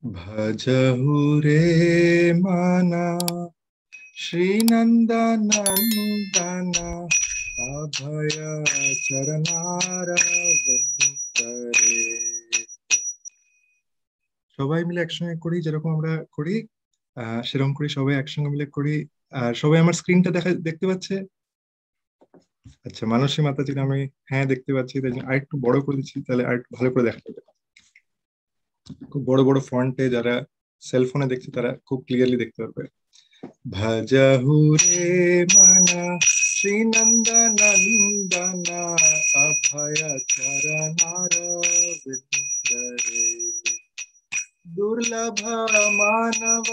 भजहु रे माना श्रीनंदनंदन अभय চরণারবিন্দরে। সবাই মিলে একসঙ্গে করি, যেরকম আমরা করি সেরকম করি, সবাই একসঙ্গে মিলে করি। আর সবাই আমার স্ক্রিনটা দেখতে পাচ্ছে? আচ্ছা, মানসী মাতাজি, আমি হ্যাঁ দেখতে পাচ্ছি, তাই জন্য আরেকটু বড় করে দিচ্ছি, তাহলে আরেকটু ভালো করে দেখা যাবে। খুব বড় বড় ফন্টে যারা সেলফোনে দেখছে তারা খুব ক্লিয়ারলি দেখতে পারবে। ভজহু রে মনা শ্রীনন্দনন্দন অভয় চরণার বিন্দরে। দুর্লভ মানব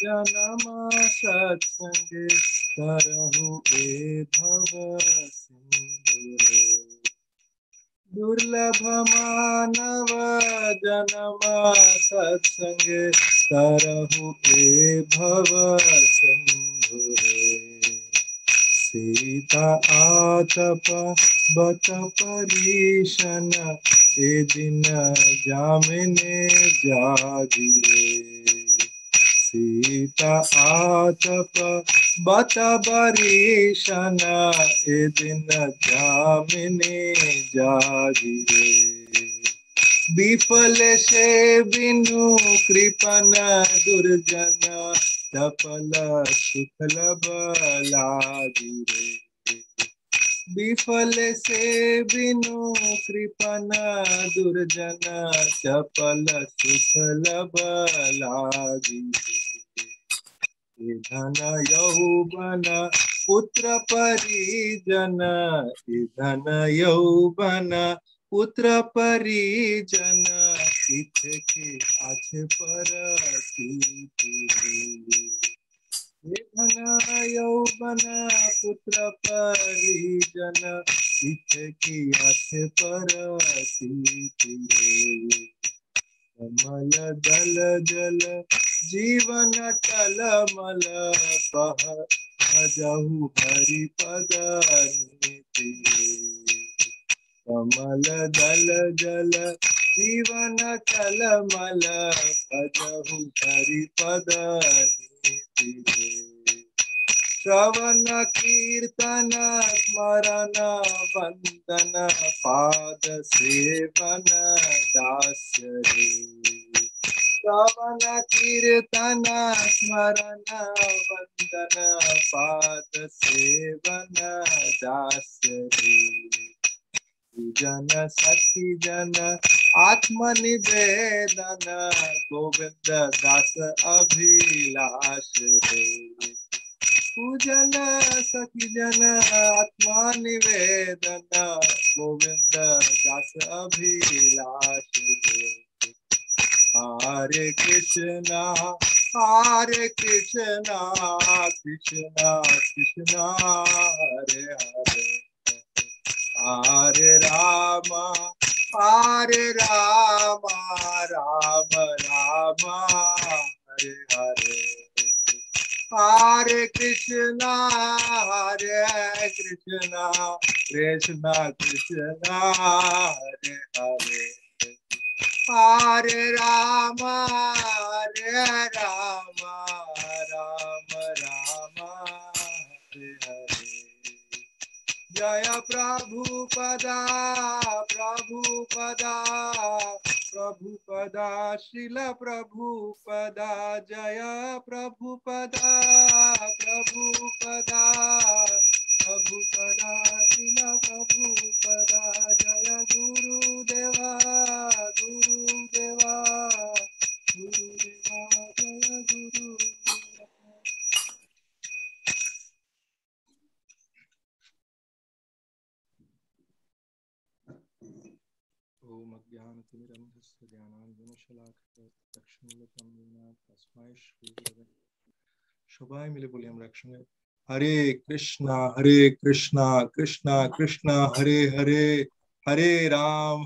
জনম সৎসঙ্গে করহু এ ভব সিন্ধুরে। दुर्लभ मानव जन्म सत्संगे तरहु ए भव सिंधुरे। सीता आतप बत परीशन ए दिन जामिने जागिरे। सीता आतप बत बरीशन ए दिन जामिने जागिरे। विफल से बिनु कृपन दुर्जन चपल सुखलभ लागिरे। विफल से बिनु कृपन दुर्जन चपल सुखलभ लागिरे। धन यौवन पुत्र परिजन, धन यौवन पुत्र परिजन इच्छके आछ पर धन यौवन पुत्र परिजन इच्छके आछ पर। कमल दल जल जीवन टलमल भजहु हरि पद नीति। कमल दल जल जीवन टलमल भजहु हरि पद नीति। श्रवण कीर्तन स्मरण वंदन पाद सेवन दास्य रे। श्रवण कीर्तन स्मरण वंदन पाद सेवन दास्य रे। जन सखी जन आत्मनिवेदन गोविंद दास अभिलाष रे। पूजन सखी जन आत्मा निवेदन गोविंद दास अभिलाष रे। हरे कृष्णा कृष्णा कृष्णा हरे हरे। हरे राम राम राम हरे हरे। हरे कृष्णा कृष्णा कृष्णा हरे हरे। हरे राम राम राम हरे हरे। जय प्रभुपदा प्रभुपदा प्रभुपदा श्रील प्रभुपदा। जय प्रभुपदा प्रभुपदा प्रभुपदा श्रील प्रभुपदा। जय गुरुदेवा गुरुदेवा गुरुदेवा जय गुरुदेवा। ओम अज्ञानतिमिरन्धस्य ज्ञानाञ्जनशलाकया चक्षुरुन्मिलितं येन तस्मै श्रीगुरवे। সবাই মিলে বলি আমরা একসঙ্গে, হরে কৃষ্ণা কৃষ্ণা কৃষ্ণা হরে হরে, হরে রাম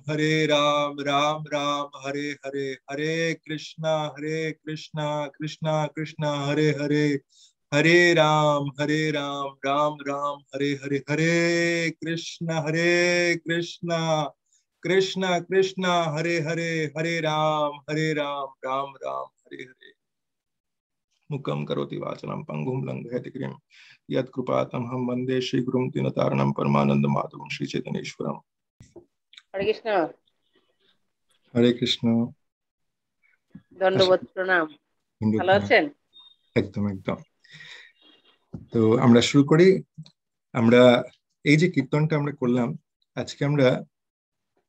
রাম রাম হরে হরে। হরে কৃষ্ণা কৃষ্ণা কৃষ্ণা হরে হরে, हरे राम राम राम हरे हरे। हरे कृष्णा कृष्ण कृष्ण हरे हरे, हरे राम राम राम हरे हरे। मुखं करोति वाचनं पंगुं लंघयति गिरिं यत्कृपातमहं वन्दे श्रीगुरुं दीनतारिणं परमानन्दमाधवं श्रीचैतन्येश्वरम्। হরে কৃষ্ণ। हरे कृष्ण। দণ্ডবোধ প্রণাম। ভালো আছেন? একদম একদম। তো আমরা শুরু করি। আমরা এই যে কীর্তনটা আমরা করলাম আজকে, আমরা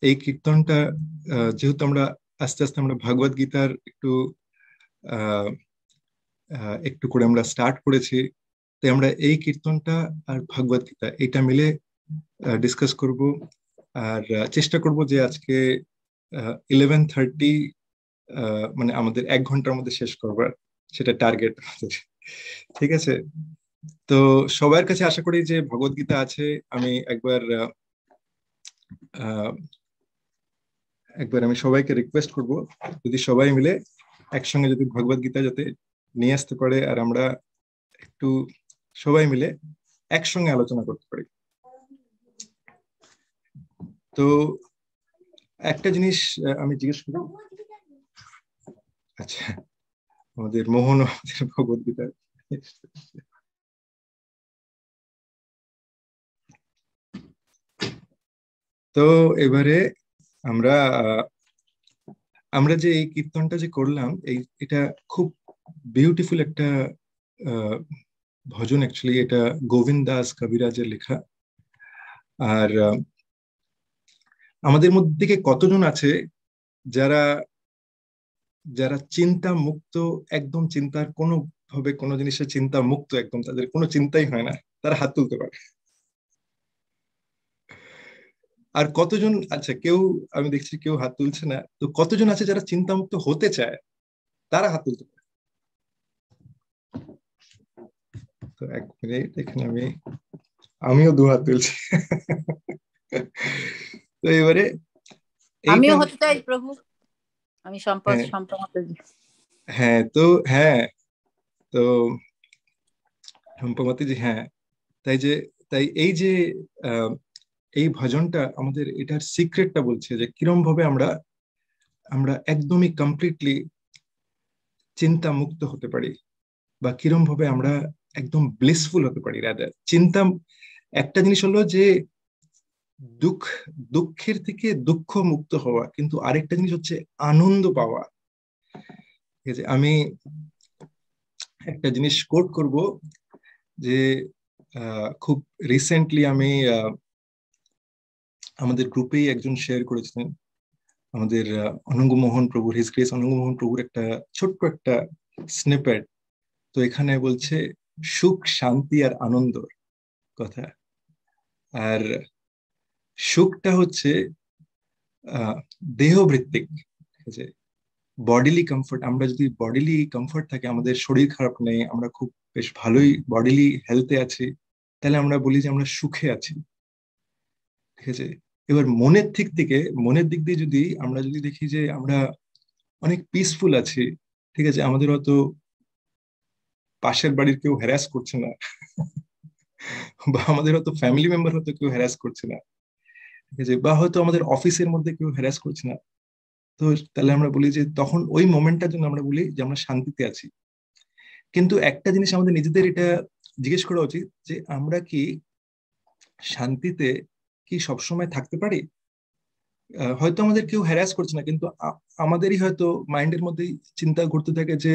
এই কীর্তনটা যেহেতু আমরা আস্তে আস্তে আমরা ভাগবত গীতার একটু করে আমরা স্টার্ট করেছি, তাই আমরা এই কীর্তনটা আর ভাগবত গীতা এটা মিলে ডিসকাস করব। আর চেষ্টা করব যে আজকে 11:30 মানে আমাদের 1 ঘন্টার মধ্যে শেষ করবার, সেটা টার্গেট আমাদের। ঠিক আছে? তো সবার কাছে আশা করি যে ভগবত গীতা আছে। আমি একবার আমি সবাইকে রিকোয়েস্ট করব যদি সবাই মিলে একসঙ্গে যদি ভগবত গীতা যাতে নিয়ে আসতে পারে আর আমরা একটু সবাই মিলে একসঙ্গে আলোচনা করতে পারি। তো একটা জিনিস আমি জিজ্ঞেস করি। আচ্ছা, আমাদের মোহন আমাদের ভগবত গীতা। তো এবারে আমরা যে এই কীর্তনটা যে করলাম, এটা খুব বিউটিফুল একটা ভজন। অ্যাকচুয়ালি এটা গোবিন্দ দাস কবিরাজের লেখা। আর আমাদের মধ্যে থেকে কতজন আছে যারা যারা চিন্তা মুক্ত, একদম চিন্তার কোনো ভাবে কোনো জিনিসের চিন্তা মুক্ত, একদম তাদের কোনো চিন্তাই হয় না, তারা হাত তুলতে পারে? আর কতজন, আচ্ছা কেউ, আমি দেখছি কেউ হাত তুলছে না, তো কতজন আছে যারা চিন্তা মুক্ত হতে চায়, তারা হাত তুলতে পারে? তো 1 মিনিট, এখানে আমিও 2 হাত তুলছি। তো এবারে আমিও হতে চাই প্রভু, আমি সম্পদ। হ্যাঁ, তো হ্যাঁ, তো সম্পমতি জি, হ্যাঁ। তাই এই যে এই ভজনটা আমাদের এটার সিক্রেটটা বলছে যে কিরম ভাবে আমরা একদমই কমপ্লিটলি চিন্তা মুক্ত হতে পারি, বা কিরম ভাবে আমরা একদম ব্লিসফুল হতে পারি। রাদার চিন্তা, একটা জিনিস হলো যে দুঃখের থেকে দুঃখ মুক্ত হওয়া, কিন্তু আরেকটা জিনিস হচ্ছে আনন্দ পাওয়া। ঠিক আছে, আমি একটা জিনিস কোট করব যে খুব রিসেন্টলি আমি আমাদের গ্রুপেই একজন শেয়ার করেছিলেন, আমাদের অনঙ্গ মোহন প্রভুর, হিজ গ্রেস অনঙ্গ মোহন প্রভুর একটা ছোট্ট একটা স্নিপেট। তো এখানে বলছে সুখ, শান্তি আর আনন্দর কথা। আর সুখটা হচ্ছে দেহভিত্তিক, ঠিক আছে, বডিলি কমফর্ট। আমরা যদি বডিলি কমফর্ট থাকে, আমাদের শরীর খারাপ নেই, আমরা খুব বেশ ভালোই বডিলি হেলথে আছি, তাহলে আমরা বলি যে আমরা সুখে আছি। ঠিক আছে, এবার মনের দিক দিয়ে যদি আমরা দেখি যে আমরা অনেক পিসফুল আছি, ঠিক আছে, আমাদের হয়তো পাশের বাড়ির কেউ হ্যারাস করছে না, বা আমাদের হয়তো ফ্যামিলি মেম্বার হয়তো কেউ হ্যারাস করছে না, ঠিক আছে, বা হয়তো আমাদের অফিসের মধ্যে কেউ হ্যারাস করছে না, তো তাহলে আমরা বলি যে তখন ওই মোমেন্টটার জন্য আমরা বলি যে আমরা শান্তিতে আছি। কিন্তু একটা জিনিস আমাদের নিজেদের এটা জিজ্ঞেস করা উচিত যে আমরা কি শান্তিতে কি সবসময় থাকতে পারি? হয়তো আমাদের কেউ হ্যারাস করছে না, কিন্তু আমাদেরই হয়তো মাইন্ডের মধ্যেই চিন্তা ঘুরতে থাকে যে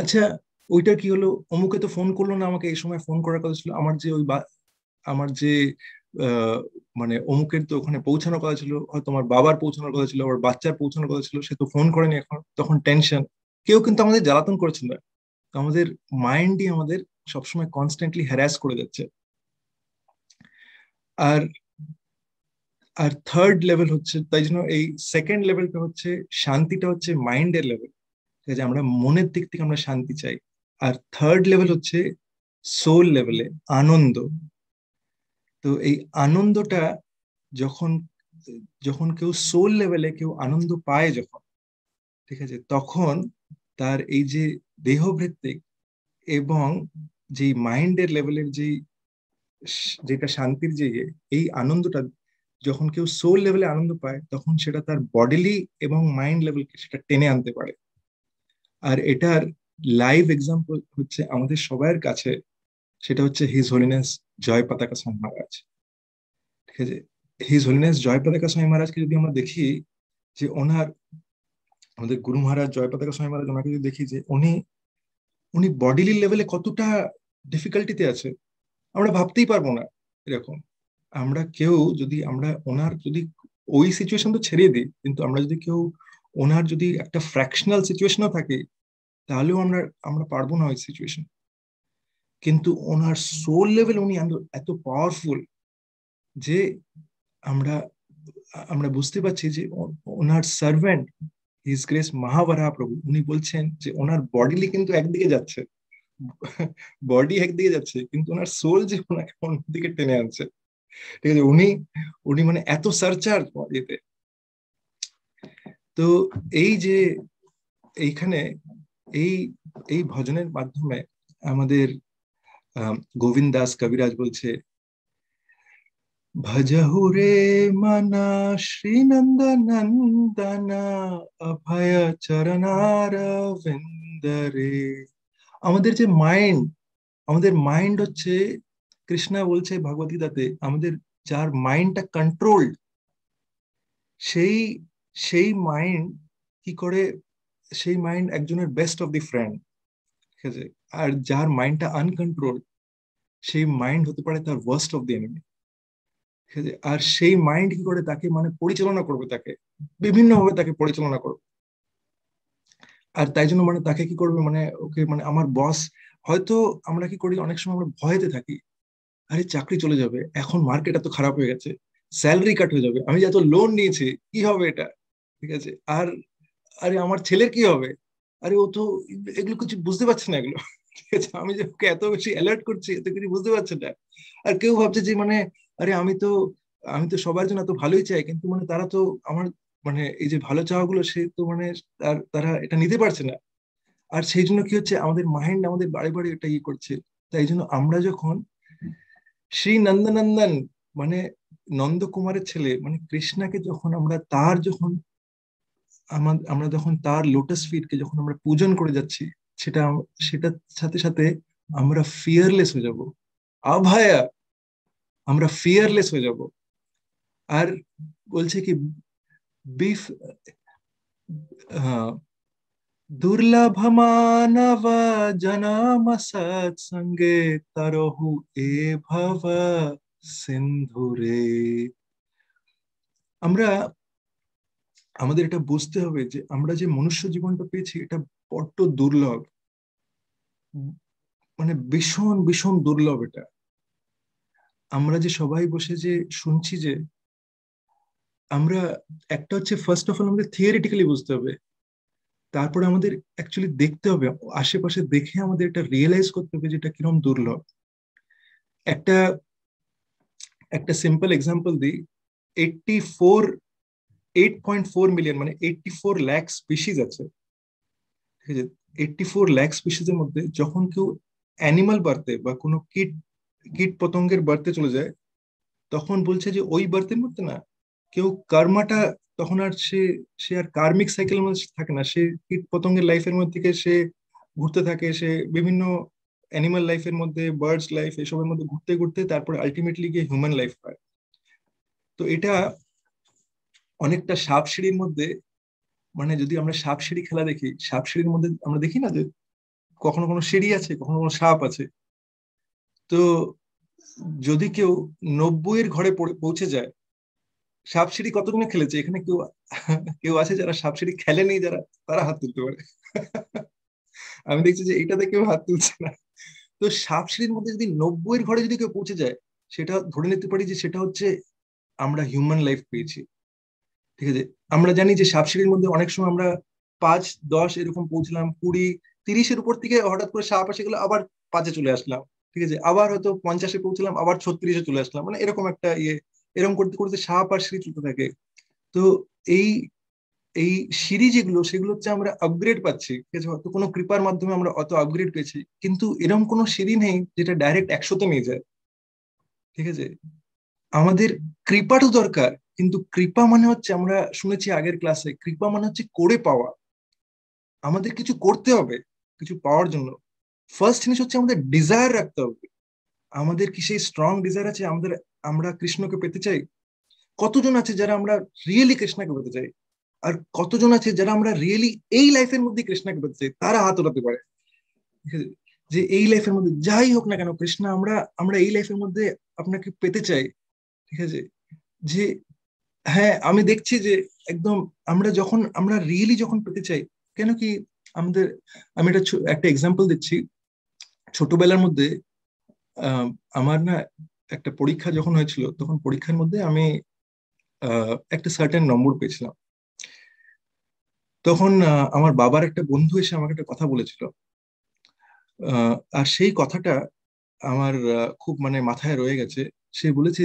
আচ্ছা ওইটা কি হলো, অমুকে তো ফোন করলো না আমাকে, এই সময় ফোন করার কথা ছিল, আমার যে মানে অমুকের তো ওখানে পৌঁছানোর কথা ছিল, হয়তো আমার বাবার পৌঁছানোর কথা ছিল, আমার বাচ্চার পৌঁছানোর কথা ছিল, সে তো ফোন করেনি এখন, তখন টেনশন। কেউ কিন্তু আমাদের জ্বালাতন করেছিল না, আমাদের মাইন্ডই আমাদের সবসময় কনস্ট্যান্টলি হ্যারাস করে যাচ্ছে। আর থার্ড লেভেল হচ্ছে, তাই জন্য এই সেকেন্ড লেভেলটা হচ্ছে শান্তিটা হচ্ছে মাইন্ডের লেভেল, ঠিক আছে, আমরা মনের দিক থেকে আমরা শান্তি চাই। আর থার্ড লেভেল হচ্ছে সোল লেভেলে আনন্দ। তো এই আনন্দটা যখন যখন কেউ সোল লেভেলে কেউ আনন্দ পায় যখন, ঠিক আছে, তখন তার এই যে দেহভিত্তিক এবং যে মাইন্ডের লেভেলের যেটা শান্তির যে এই আনন্দটা যখন কেউ সোল লেভেলে আনন্দ পায় তখন সেটা তার বডিলি এবং মাইন্ড লেভেলকে সেটা টেনে আনতে পারে। আর এটার লাইভ এক্সাম্পল হচ্ছে আমাদের সবার কাছে, সেটা হচ্ছে হিজ হোলিনেস জয় পতাকা স্বামী মহারাজ। ঠিক আছে, হিজ হোলিনেস জয় পতাকা স্বামী মহারাজকে যদি আমরা দেখি যে ওনার, আমাদের গুরু মহারাজ জয় পতাকা স্বামী মহারাজ, ওনাকে যদি দেখি যে উনি উনি বডিলি লেভেলে কতটা ডিফিকাল্টিতে আছে, আমরা ভাবতেই পারবো না এরকম। আমরা কেউ যদি আমরা ওনার যদি ওই সিচুয়েশন তো ছেড়ে দিই, কিন্তু আমরা যদি কেউ ওনার যদি একটা ফ্র্যাকশনাল সিচুয়েশনও থাকে তাহলেও আমরা আমরা পারবো না ওই সিচুয়েশন। কিন্তু ওনার সোল লেভেল উনি এত পাওয়ারফুল যে আমরা আমরা বুঝতে পারছি যে ওনার সার্ভেন্ট হিজ গ্রেস মহাবরাহ প্রভু, উনি বলছেন যে ওনার বডিলি কিন্তু একদিকে যাচ্ছে, বডি একদিকে যাচ্ছে, কিন্তু ওনার সোল যে ওনাকে অন্যদিকে টেনে আনছে। ঠিক আছে, উনি উনি মানে এত সার্চার্জ এতে। তো এই যে এইখানে এই এই ভজনের মাধ্যমে আমাদের গোবিন্দ দাস কবিরাজ বলছে, ভজহু রে মনা শ্রীনন্দনন্দনা অভয় চরণার বিন্দরে। আমাদের যে মাইন্ড, আমাদের মাইন্ড হচ্ছে, কৃষ্ণা বলছে ভগবদ্গীতাতে, আমাদের যার মাইন্ডটা কন্ট্রোল, সেই সেই মাইন্ড কি করে, সেই মাইন্ড একজনের বেস্ট অফ দি ফ্রেন্ড। ঠিক আছে, আর যার মাইন্ডটা আনকন্ট্রোল, সেই মাইন্ড হতে পারে তার ওয়ার্স্ট অফ দি এনিমি। ঠিক আছে, আর সেই মাইন্ড কি করে তাকে মানে পরিচালনা করবে, তাকে বিভিন্ন ভাবে তাকে পরিচালনা করবে। আর তাই জন্য মানে তাকে কি করবে, মানে ওকে মানে আমার বস, হয়তো আমরা কি করি অনেক সময় আমরা ভয়তে থাকি, আরে চাকরি চলে যাবে, এখন মার্কেট এত খারাপ হয়ে গেছে, স্যালারি কাট হয়ে যাবে, আমি যত লোন নিয়েছি কি হবে এটা। ঠিক আছে, আর আরে আমার ছেলের কি হবে, আরে ও তো এগুলো কিছু বুঝতে পারছে না এগুলো। ঠিক আছে, আমি যে ওকে এত বেশি অ্যালার্ট করছি, এত কিছু বুঝতে পারছে না। আর কেউ ভাবছে যে মানে আরে আমি তো সবার জন্য এত ভালোই চাই, কিন্তু মানে তারা তো আমার মানে এই যে ভালো চাওয়াগুলো সে তো মানে তারা এটা নিতে পারছে না। আর সেই জন্য কি হচ্ছে, আমাদের মাইন্ড আমাদের বারে বারে এটা ইয়ে করছে। তাই জন্য আমরা যখন শ্রী নন্দনন্দন মানে নন্দকুমারের ছেলে মানে কৃষ্ণাকে যখন আমরা তার যখন আমরা যখন তার লোটাস ফিটকে যখন আমরা পূজন করে যাচ্ছি, সেটা সেটার সাথে সাথে আমরা ফিয়ারলেস হয়ে যাব, অভয়া, আমরা ফিয়ারলেস হয়ে যাব। আর বলছে কি বিফ দুর্লভ মানব জনম সৎসঙ্গে তরহু এ ভব সিন্ধুরে। আমরা আমাদের এটা বুঝতে হবে যে আমরা যে মনুষ্য জীবনটা পেয়েছি এটা বড্ড দুর্লভ, মানে ভীষণ ভীষণ দুর্লভ এটা। আমরা যে সবাই বসে যে শুনছি, যে আমরা একটা হচ্ছে ফার্স্ট অফ অল আমাদের থিওরিটিক্যালি বুঝতে হবে, তারপরে আমাদের অ্যাকচুয়ালি দেখতে হবে, আশেপাশে দেখে আমাদের এটা রিয়েলাইজ করতে হবে যে এটা কিরকম দুর্লভ। একটা একটা সিম্পল এক্সাম্পল দিই, 8.4 মিলিয়ন মানে 84 লাখ স্পিসিস আছে। ঠিক আছে, 84 লাখ স্পিসিসের মধ্যে যখন কেউ অ্যানিমাল বার্থে বা কোনো কীট কীট পতঙ্গের বার্থে চলে যায়, তখন বলছে যে ওই বার্থের মধ্যে না কেউ কর্মাটা, তখন আর সে সে আর কার্মিক সাইকেলের মধ্যে থাকে না, সে কীট পতঙ্গের লাইফের মধ্যে থেকে সে ঘুরতে থাকে, সে বিভিন্ন অ্যানিমাল লাইফের মধ্যে, বার্ডস লাইফ, এসবের মধ্যে ঘুরতে ঘুরতে তারপরে আলটিমেটলি গিয়ে হিউম্যান লাইফ পায়। তো এটা অনেকটা সাপ সিঁড়ির মধ্যে, মানে যদি আমরা সাপ সিঁড়ি খেলা দেখি, সাপ সিঁড়ির মধ্যে আমরা দেখি না যে কখনো কোনো সিঁড়ি আছে, কখনো কোনো সাপ আছে। তো যদি কেউ 90-এর ঘরে পৌঁছে যায়, সাপ সিঁড়ি কতজনে খেলেছে এখানে, কেউ কেউ আছে যারা সাপ সিঁড়ি খেলেনি, যারা তারা হাত তুলতে পারে। আমি দেখছি যে এইটাতে কেউ হাত তুলছে না। তো সাপ সিঁড়ির মধ্যে যদি 90-এর ঘরে যদি কেউ পৌঁছে যায়, সেটা ধরে নিতে পারি যে সেটা হচ্ছে আমরা হিউম্যান লাইফ পেয়েছি। ঠিক আছে, আমরা জানি যে সাপ সিঁড়ির মধ্যে অনেক সময় আমরা 5, 10 এরকম পৌঁছলাম, 20, 30-এর উপর থেকে হঠাৎ করে সাপ এসে গেলো, আবার 5-এ চলে আসলাম। ঠিক আছে, আবার হয়তো 50-এ পৌঁছলাম, আবার 36-এ চলে আসলাম, মানে এরকম একটা এরকম করতে করতে সাপ আর সিঁড়ি চলতে থাকে। তো এই এই সিঁড়ি যেগুলো, সেগুলো হচ্ছে আমরা আপগ্রেড পাচ্ছি। ঠিক আছে, হয়তো কোনো কৃপার মাধ্যমে আমরা অত আপগ্রেড পেয়েছি, কিন্তু এরকম কোনো সিঁড়ি নেই যেটা ডাইরেক্ট 100-তে নিয়ে যায়। ঠিক আছে, আমাদের কৃপা তো দরকার, কিন্তু কৃপা মানে হচ্ছে, আমরা শুনেছি আগের ক্লাসে, কৃপা মানে হচ্ছে করে পাওয়া। আমাদের কিছু করতে হবে কিছু পাওয়ার জন্য। ফার্স্ট জিনিস হচ্ছে আমাদের ডিজায়ার রাখতে হবে। আমাদের কি সেই স্ট্রং ডিজায়ার আছে আমাদের, আমরা কৃষ্ণকে পেতে চাই? কতজন আছে যারা আমরা রিয়েলি কৃষ্ণকে পেতে চাই? আর কতজন আছে যারা আমরা রিয়েলি এই লাইফের মধ্যে কৃষ্ণকে পেতে চাই? তারা হাত উঠাতে পারে। ঠিক আছে? যে এই লাইফের মধ্যে যাই হোক না কেন, কৃষ্ণ আমরা আমরা এই লাইফের মধ্যে আপনাকে পেতে চাই। ঠিক আছে? যে হ্যাঁ, আমি দেখছি যে একদম আমরা রিয়েলি যখন পেতে চাই, কেন কি আমাদের, আমি একটা এক্সাম্পল দিচ্ছি। ছোটবেলার মধ্যে আহ, আমার না একটা পরীক্ষা যখন হয়েছিল, তখন পরীক্ষার মধ্যে আমি একটা সার্টেন নম্বর পেয়েছিলাম। তখন আমার বাবার একটা বন্ধু এসে আমাকে একটা কথা বলেছিল। আর সেই কথাটা আমার খুব মানে মাথায় রয়ে গেছে। সে বলেছে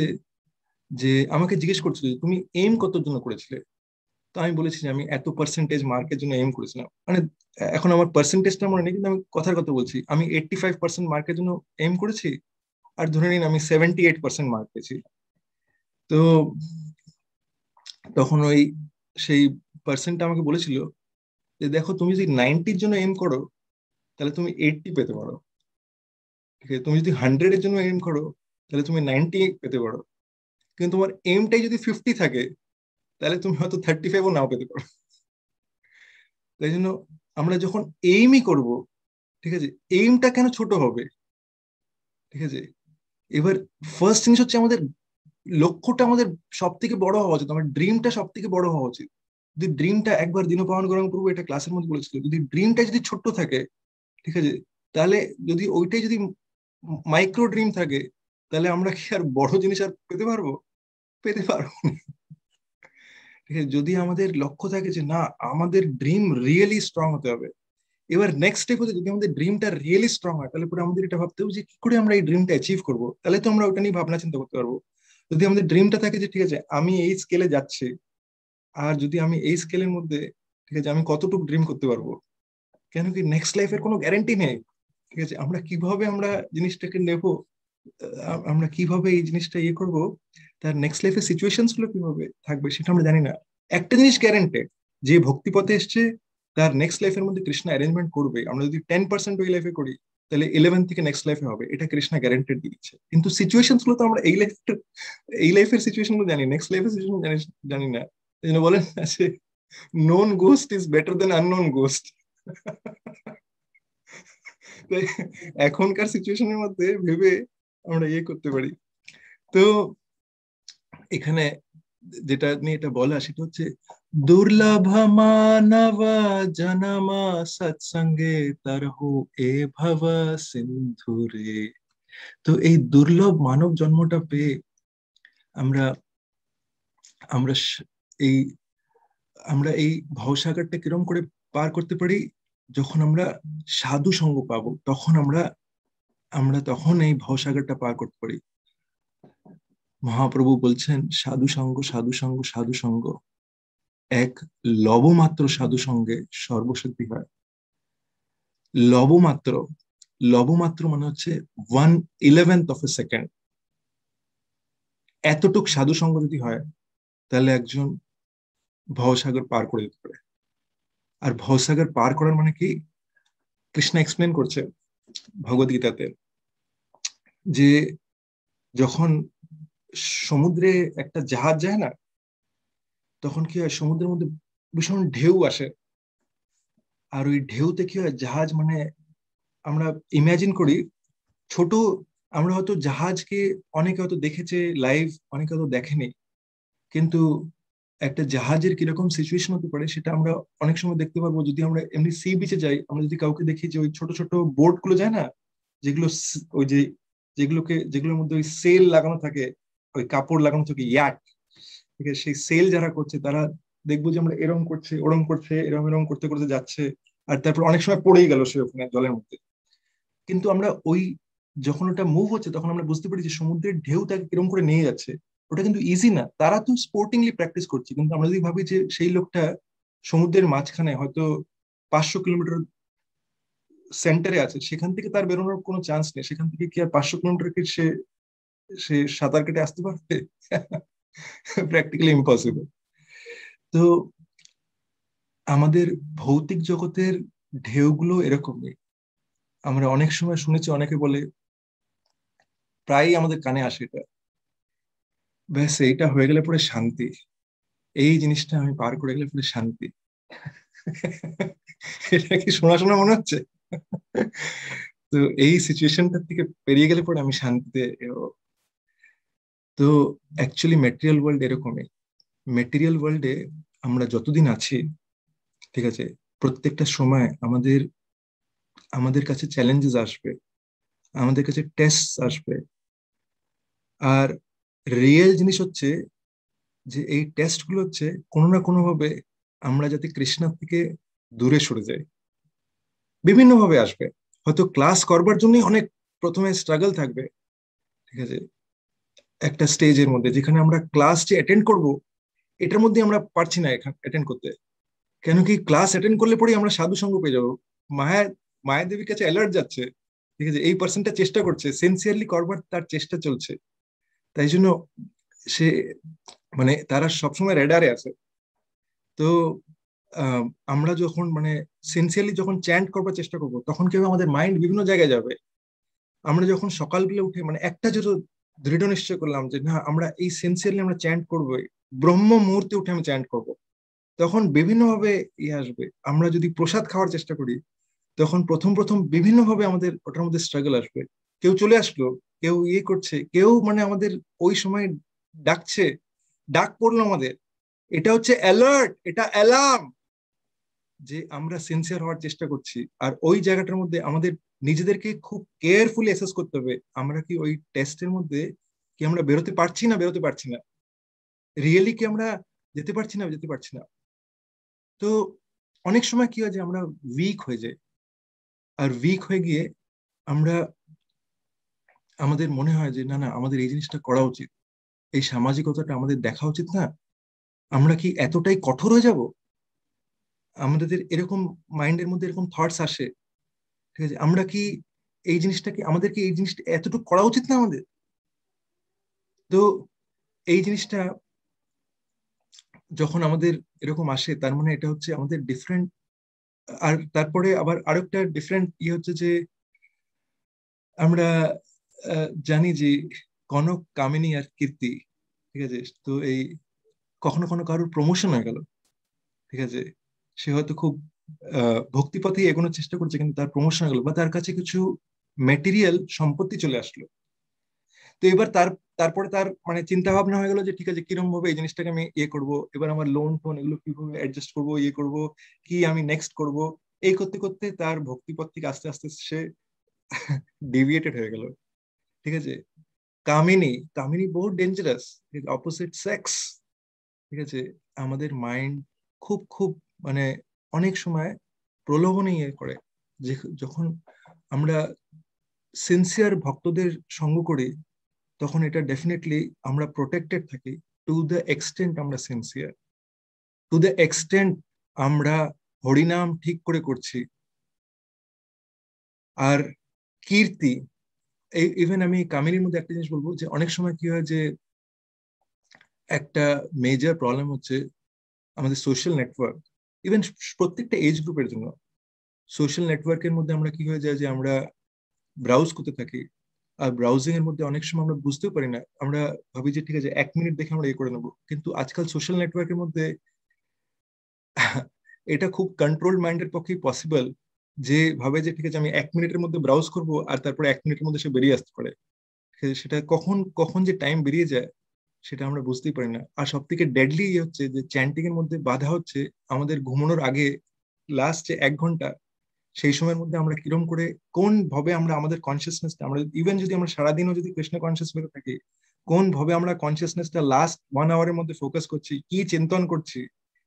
যে, আমাকে জিজ্ঞেস করছিল যে তুমি এম কতর জন্য করেছিলে। তো আমি বলেছি যে আমি এত পার্সেন্টেজ মার্কের জন্য এম করেছিলাম। মানে এখন আমার পার্সেন্টেজটা মনে নেই, কিন্তু আমি কথার কথা বলছি, আমি 85% মার্কের জন্য এম করেছি। আর ধরে নিন আমি 78% মার্ক পেয়েছি। তো তখন সেই পার্সেন্টটা আমাকে বলেছিল যে দেখো, তুমি যদি 90-র জন্য এম করো তাহলে তুমি 80 পেতে পারো। ঠিক আছে? তুমি যদি 100-এর জন্য এম করো তাহলে তুমি 90 পেতে পারো। কিন্তু তোমার এমটাই যদি 50 থাকে তাহলে তুমি হয়তো 35ও নাও পেতে পারো। তাই জন্য আমরা যখন এইমই করব, ঠিক আছে, এইমটা কেন ছোট হবে? ঠিক আছে? এবার ফার্স্ট জিনিস হচ্ছে আমাদের লক্ষ্যটা আমাদের সব থেকে বড় হওয়া উচিত, আমার ড্রিমটা সব থেকে বড় হওয়া উচিত। যদি ড্রিমটা একবার দিনপায়ন গরম করবো, এটা ক্লাসের মধ্যে বলেছিল, যদি ড্রিমটা যদি ছোট্ট থাকে, ঠিক আছে, তাহলে যদি ওইটাই যদি মাইক্রো ড্রিম থাকে, তাহলে আমরা কি আর বড় জিনিস আর পেতে পারবো? পেতে পারবো না। ঠিক আছে? যদি আমাদের লক্ষ্য থাকে যে না, আমাদের ড্রিম রিয়েলি স্ট্রং হতে হবে, এবার নেক্সট স্টেপ হচ্ছে, যদি আমাদের ড্রিমটা রিয়েলি স্ট্রং হয়, তাহলে পরে আমাদের এটা ভাবতে হবে যে কি করে আমরা এই ড্রিমটা অ্যাচিভ করবো। তাহলে তো আমরা ওটা নিয়ে ভাবনা চিন্তা করতে পারবো। যদি আমাদের ড্রিমটা থাকে যে ঠিক আছে আমি এই স্কেলে যাচ্ছি, আর যদি আমি এই স্কেলের মধ্যে, ঠিক আছে, আমি কতটুকু ড্রিম করতে পারবো, কেন কি নেক্সট লাইফের কোনো গ্যারান্টি নেই। ঠিক আছে? আমরা কিভাবে আমরা জিনিসটাকে নেব, আমরা কিভাবে এই জিনিসটা ইয়ে করবো, তার নেক্সট লাইফের সিচুয়েশনস গুলো কিভাবে থাকবে সেটা আমরা জানি না। একটা জিনিস গ্যারান্টেড, যে ভক্তি পথে এসছে তার নেক্সট লাইফের মধ্যে কৃষ্ণ অ্যারেঞ্জমেন্ট করবে। আমরা যদি 10% ওই লাইফে করি, তাহলে 11 থেকে নেক্সট লাইফে হবে, এটা কৃষ্ণ গ্যারান্টেড দিচ্ছে। কিন্তু সিচুয়েশনস গুলো তো আমরা এই লাইফের সিচুয়েশন গুলো জানি, নেক্সট লাইফের সিচুয়েশন জানি না। এই জন্য বলেন না যে known ghost is better then unknown ghost. এখনকার সিচুয়েশনের মধ্যে ভেবে আমরা ইয়ে করতে পারি। তো এখানে যেটা নিয়ে এটা বলা, সেটা হচ্ছে দুর্লভ মানব জনমা সৎসঙ্গে তরহু এ ভব সিন্ধুরে। তো এই দুর্লভ মানব জন্মটা পেয়ে আমরা আমরা স- এই আমরা এই ভবসাগরটা কিরম করে পার করতে পারি? যখন আমরা সাধু সঙ্গ পাবো, তখন আমরা আমরা তখন এই ভবসাগরটা পার করতে পারি। মহাপ্রভু বলছেন, সাধু সঙ্গ, সাধু সঙ্গ, সাধু সঙ্গ, এক লবমাত্র সাধু সঙ্গে সর্বসিদ্ধি হয়। লবমাত্র, লবমাত্র মানে হচ্ছে 1/11 সেকেন্ড। এতটুক সাধু সঙ্গ যদি হয়, তাহলে একজন ভবসাগর পার করে দিতে পারে। আর ভবসাগর পার করার মানে কি, কৃষ্ণ এক্সপ্লেন করছে ভগবদ গীতাতে, যে যখন সমুদ্রে একটা জাহাজ যায় না, তখন কি হয়, সমুদ্রের মধ্যে ভীষণ ঢেউ আসে। আর ওই ঢেউতে কি হয়, জাহাজ মানে আমরা ইমাজিন করি ছোট, আমরা হয়তো জাহাজকে অনেকে হয়তো দেখেছে লাইভ, অনেকে হয়তো দেখেনি, কিন্তু একটা জাহাজের কিরকম সিচুয়েশন হতে পারে সেটা আমরা অনেক সময় দেখতে পারবো যদি আমরা এমনি সি বিচে যাই। আমরা যদি কাউকে দেখি যে ওই ছোট ছোট বোট গুলো যায় না, যেগুলো ওই যে যেগুলোর মধ্যে ওই সেল লাগানো থাকে, ওই কাপড় লাগানো থাকে, ইয়াক, ঠিক আছে, সেই সেল যারা করছে তারা দেখবো যে আমরা এরম করছে, ওরম করছে, এরম এরম করতে করতে যাচ্ছে, আর তারপর অনেক সময় পড়েই গেল সে ওখানে জলের মধ্যে। কিন্তু আমরা যখন ওটা মুভ হচ্ছে, তখন আমরা বুঝতে পারি যে সমুদ্রের ঢেউ তাকে কিরকম করে নিয়ে যাচ্ছে। ওটা কিন্তু ইজি না, তারা তো স্পোর্টিংলি প্র্যাকটিস করছে, কিন্তু আমরা যদি ভাবি যে সেই লোকটা সমুদ্রের মাঝখানে হয়তো 500 কিলোমিটার সেন্টারে আছে, সেখান থেকে তার বেরোনোর কোনো চান্স নেই, সেখান থেকে কি আর 500 কিলোমিটারকে সে সে সাঁতার কেটে আসতে পারবে? Practically impossible. তো আমাদের ভৌতিক জগতের ঢেউগুলো এরকমই। আমরা অনেক সময় শুনেছি, অনেকে বলে, প্রায়ই আমাদের কানে আসে এটা, ব্যাস এইটা হয়ে গেলে পরে শান্তি, এই জিনিসটা আমি পার করে গেলে পরে শান্তি। এটা কি শোনা শোনা মনে হচ্ছে? তো এই সিচুয়েশনটা থেকে পেরিয়ে গেলে পরে আমি শান্তিতে। তো অ্যাকচুয়ালি ম্যাটেরিয়াল ওয়ার্ল্ড এরকমই। ম্যাটেরিয়াল ওয়ার্ল্ডে আমরা যতদিন আছি, ঠিক আছে, প্রত্যেকটা সময় আমাদের আমাদের কাছে চ্যালেঞ্জেস আসবে, আমাদের কাছে টেস্ট আসবে। আর রিয়েল জিনিস হচ্ছে যে এই টেস্ট গুলো হচ্ছে কোনো না কোনো ভাবে আমরা যাতে কৃষ্ণার থেকে দূরে সরে যাই, বিভিন্ন ভাবে আসবে। হয়তো ক্লাস করবার জন্যই অনেক প্রথমে স্ট্রাগল থাকবে, ঠিক আছে, একটা স্টেজের মধ্যে যেখানে আমরা ক্লাস যে অ্যাটেন্ড করব, এটার মধ্যে আমরা পারছি না এখানে অ্যাটেন্ড করতে। কেন কি ক্লাস অ্যাটেন্ড করলে পরেই আমরা সাধু সঙ্গ পেয়ে যাবো। মায়া মায়া দেবীর কাছে অ্যালার্ট যাচ্ছে, ঠিক আছে, এই পার্সনটা চেষ্টা করছে, সিনসিয়ারলি করবার তার চেষ্টা চলছে, তাই জন্য সে মানে তারা সবসময় রেডারে আছে। তো আহ, আমরা যখন মানে সিনসিয়ারলি যখন চ্যান্ট করবার চেষ্টা করবো, তখন কি হবে, আমাদের মাইন্ড বিভিন্ন জায়গায় যাবে। আমরা যখন সকালবেলা উঠে মানে একটা যেটা দৃঢ় নিশ্চয় করলাম যে না, আমরা এই সিনসিয়ারলি আমরা চ্যান্ট করবো, ব্রহ্ম মুহূর্তে উঠে আমি চ্যান্ট করবো, তখন বিভিন্ন ভাবে ইয়ে আসবে। আমরা যদি প্রসাদ খাওয়ার চেষ্টা করি, তখন প্রথম প্রথম বিভিন্ন ভাবে আমাদের ওটার মধ্যে স্ট্রাগল আসবে। কেউ চলে আসলো, কেউ ইয়ে করছে, কেউ মানে আমাদের ওই সময় ডাকছে, ডাক পড়লো আমাদের, এটা হচ্ছে অ্যালার্ট, এটা অ্যালার্ম যে আমরা সিনসিয়ার হওয়ার চেষ্টা করছি। আর ওই জায়গাটার মধ্যে আমাদের নিজেদেরকে খুব কেয়ারফুলি অ্যাসেস করতে হবে, আমরা কি ওই টেস্টের মধ্যে কি আমরা বেরোতে পারছি না, বেরোতে পারছি না, রিয়েলি কি আমরা যেতে পারছি না, যেতে পারছি না। তো অনেক সময় কি হয় যে আমরা উইক হয়ে যাই, আর উইক হয়ে গিয়ে আমরা আমাদের মনে হয় যে না না, আমাদের এই জিনিসটা করা উচিত, এই সামাজিকতাটা আমাদের দেখা উচিত না, আমরা কি এতটাই কঠোর হয়ে যাব, আমাদের এরকম মাইন্ডের মধ্যে এরকম থটস আসে, ঠিক আছে, আমরা কি এই জিনিসটা কি আমাদের কি এই জিনিসটা এতটুকু করা উচিত না আমাদের। তো এই জিনিসটা যখন আমাদের এরকম আসে, তার মানে এটা হচ্ছে আমাদের ডিফারেন্ট। আর তারপরে আবার আরেকটা ডিফারেন্ট ইয়ে হচ্ছে যে আমরা জানি যে কনক, কামিনী আর কীর্তি, ঠিক আছে, তো এই কখনো কখনো কারোর প্রমোশন হয়ে গেল, ঠিক আছে, সে হয়তো খুব ভক্তিপথে এগোনোর চেষ্টা করছে, কিন্তু তার প্রমোশন হয়ে গেল, বা তার কাছে কিছু ম্যাটেরিয়াল সম্পত্তি চলে আসলো। তো এবার তারপরে তার মানে চিন্তা ভাবনা হয়ে গেল যে ঠিক আছে, কিরকম ভাবে এই জিনিসটাকে আমি ইয়ে করবো, এবার আমার লোন টোন এগুলো কিভাবে অ্যাডজাস্ট করবো, ইয়ে করবো, কি আমি নেক্সট করব। এই করতে করতে তার ভক্তিপথ থেকে আস্তে আস্তে সে ডিভিয়েটেড হয়ে গেল, ঠিক আছে। কামিনী, কামিনী বহুত ডেঞ্জারাস, অপোজিট সেক্স, ঠিক আছে। আমাদের মাইন্ড খুব খুব মানে অনেক সময় প্রলোভনে ইয়ে করে, যে যখন আমরা সিনসিয়ার ভক্তদের সঙ্গ করি, তখন এটা ডেফিনেটলি আমরা প্রোটেক্টেড থাকি। টু দ্য এক্সটেন্ট আমরা সিনসিয়ার, টু দ্য এক্সটেন্ট আমরা হরিনাম ঠিক করে করছি। আর কীর্তি, ইভেন আমি কামিনীর মধ্যে একটা জিনিস বলবো, যে অনেক সময় কি হয় যে একটা মেজর প্রবলেম হচ্ছে আমাদের সোশ্যাল নেটওয়ার্ক, ইভেন প্রত্যেকটা এজ গ্রুপের জন্য সোশ্যাল নেটওয়ার্কের মধ্যে আমরা কি হয়ে যায় যে আমরা ব্রাউজ করতে থাকি, আর ব্রাউজিং এর মধ্যে অনেক সময় আমরা বুঝতেও পারি না, আমরা ভাবি যে ঠিক আছে 1 মিনিট দেখে আমরা এ করে নেবো, কিন্তু আজকাল সোশ্যাল নেটওয়ার্কের মধ্যে এটা খুব কন্ট্রোল মাইন্ডের পক্ষেই পসিবল, যে ভাবে যে ঠিক আছে আমি 1 মিনিটের মধ্যে ব্রাউজ করব, আর তারপরে 1 মিনিটের মধ্যে সে বেরিয়ে আসতে পারে। সেটা কখন কখন যে টাইম বেরিয়ে যায় সেটা আমরা বুঝতেই পারি না। আর সব থেকে ডেডলি হচ্ছে যে চ্যান্টিং এর মধ্যে বাধা হচ্ছে আমাদের ঘুমানোর আগে লাস্ট যে 1 ঘন্টা, সেই সময়ের মধ্যে আমরা কিরম করে কোন ভাবে আমরা আমাদের কনসিয়াসনেসটা, আমরা ইভেন যদি আমরা সারাদিনও যদি কৃষ্ণ কনসিয়াস হয়ে থাকি, কোন ভাবে আমরা কনসিয়াসনেসটা লাস্ট 1 আওয়ারের মধ্যে ফোকাস করছি, কি চিন্তন করছি,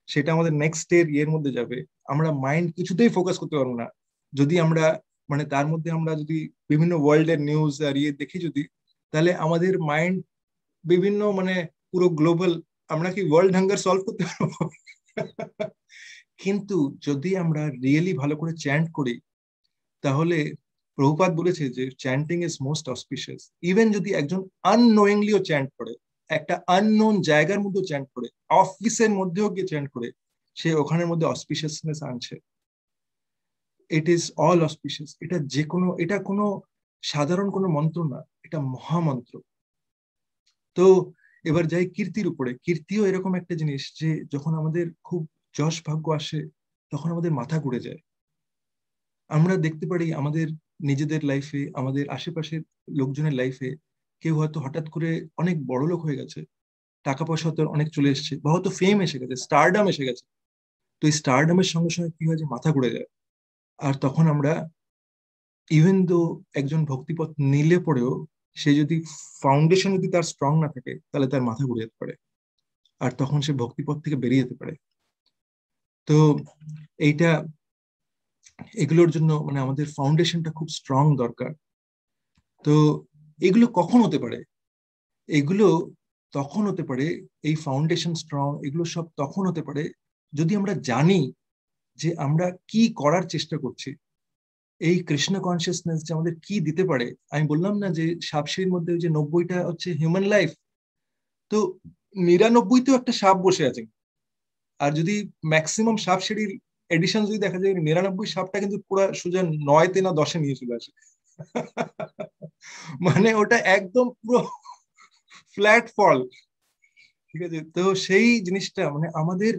সেটা আমাদের নেক্সট এর ইয়ের মধ্যে যাবে। আমরা মাইন্ড কিছুতেই ফোকাস করতে পারবো না যদি আমরা মানে তার মধ্যে আমরা যদি বিভিন্ন ওয়ার্ল্ডের নিউজ আর ইয়ে দেখি যদি, তাহলে আমাদের মাইন্ড বিভিন্ন মানে পুরো গ্লোবাল, আমরা কি ওয়ার্ল্ড হাঙ্গার সলভ করতে পারবো? কিন্তু যদি আমরা রিয়েলি ভালো করে চ্যান্ট করি, তাহলে প্রভুপাদ বলেছে যে chanting is most auspicious. Even যদি একজন আননোয়িংলিও চ্যান্ট করে, একটা আননোন জায়গার মধ্যে চ্যান্ট করে, অফিসের মধ্যেও গিয়ে চ্যান্ট করে, সে ওখানের মধ্যে অসপিশিয়াসনেস আনছে। It is all auspicious. এটা যে কোনো, এটা কোনো সাধারণ কোনো মন্ত্র না, এটা মহামন্ত্র। তো এবার যাই কীর্তির উপরে। কীর্তিও এরকম একটা জিনিস যে যখন আমাদের খুব যশ ভাগ্য আসে তখন আমাদের মাথা ঘুরে যায়। আমরা দেখতে পারি আমাদের নিজেদের লাইফে, আমাদের আশেপাশের লোকজনের লাইফে, কেউ হয়তো হঠাৎ করে অনেক বড় লোক হয়ে গেছে, টাকা পয়সা হয়তো অনেক চলে এসছে, বা হয়তো ফেম এসে গেছে, স্টারডাম এসে গেছে। তো এই স্টারডামের সঙ্গে সঙ্গে কি হয় যে মাথা ঘুরে যায়। আর তখন আমরা ইভেন দো একজন ভক্তিপথ নিলে পরেও সে যদি ফাউন্ডেশন যদি তার স্ট্রং না থাকে তাহলে তার মাথা ঘুরে যেতে পারে, আর তখন সে ভক্তিপথ থেকে বেরিয়ে যেতে পারে। তো এইটা, এগুলোর জন্য মানে আমাদের ফাউন্ডেশনটা খুব স্ট্রং দরকার। তো এগুলো কখন হতে পারে? এগুলো তখন হতে পারে, এই ফাউন্ডেশন স্ট্রং, এগুলো সব তখন হতে পারে যদি আমরা জানি যে আমরা কি করার চেষ্টা করছি। এই কৃষ্ণ কনসিয়াসনেস যে আমাদের কি দিতে পারে। আমি বললাম না যে সাপসিঁড়ির মধ্যে যে 90টা হচ্ছে হিউম্যান লাইফ, তো 99তেও একটা সাপ বসে আছে। আর যদি ম্যাক্সিমাম সাপসিঁড়ির এডিশন যদি দেখা যায়, 99 সাপটা কিন্তু পুরো সোজা 9তে না 10-এ নিয়ে চলে আসে। মানে ওটা একদম পুরো ফ্ল্যাট ফল। ঠিক আছে, তো সেই জিনিসটা মানে আমাদের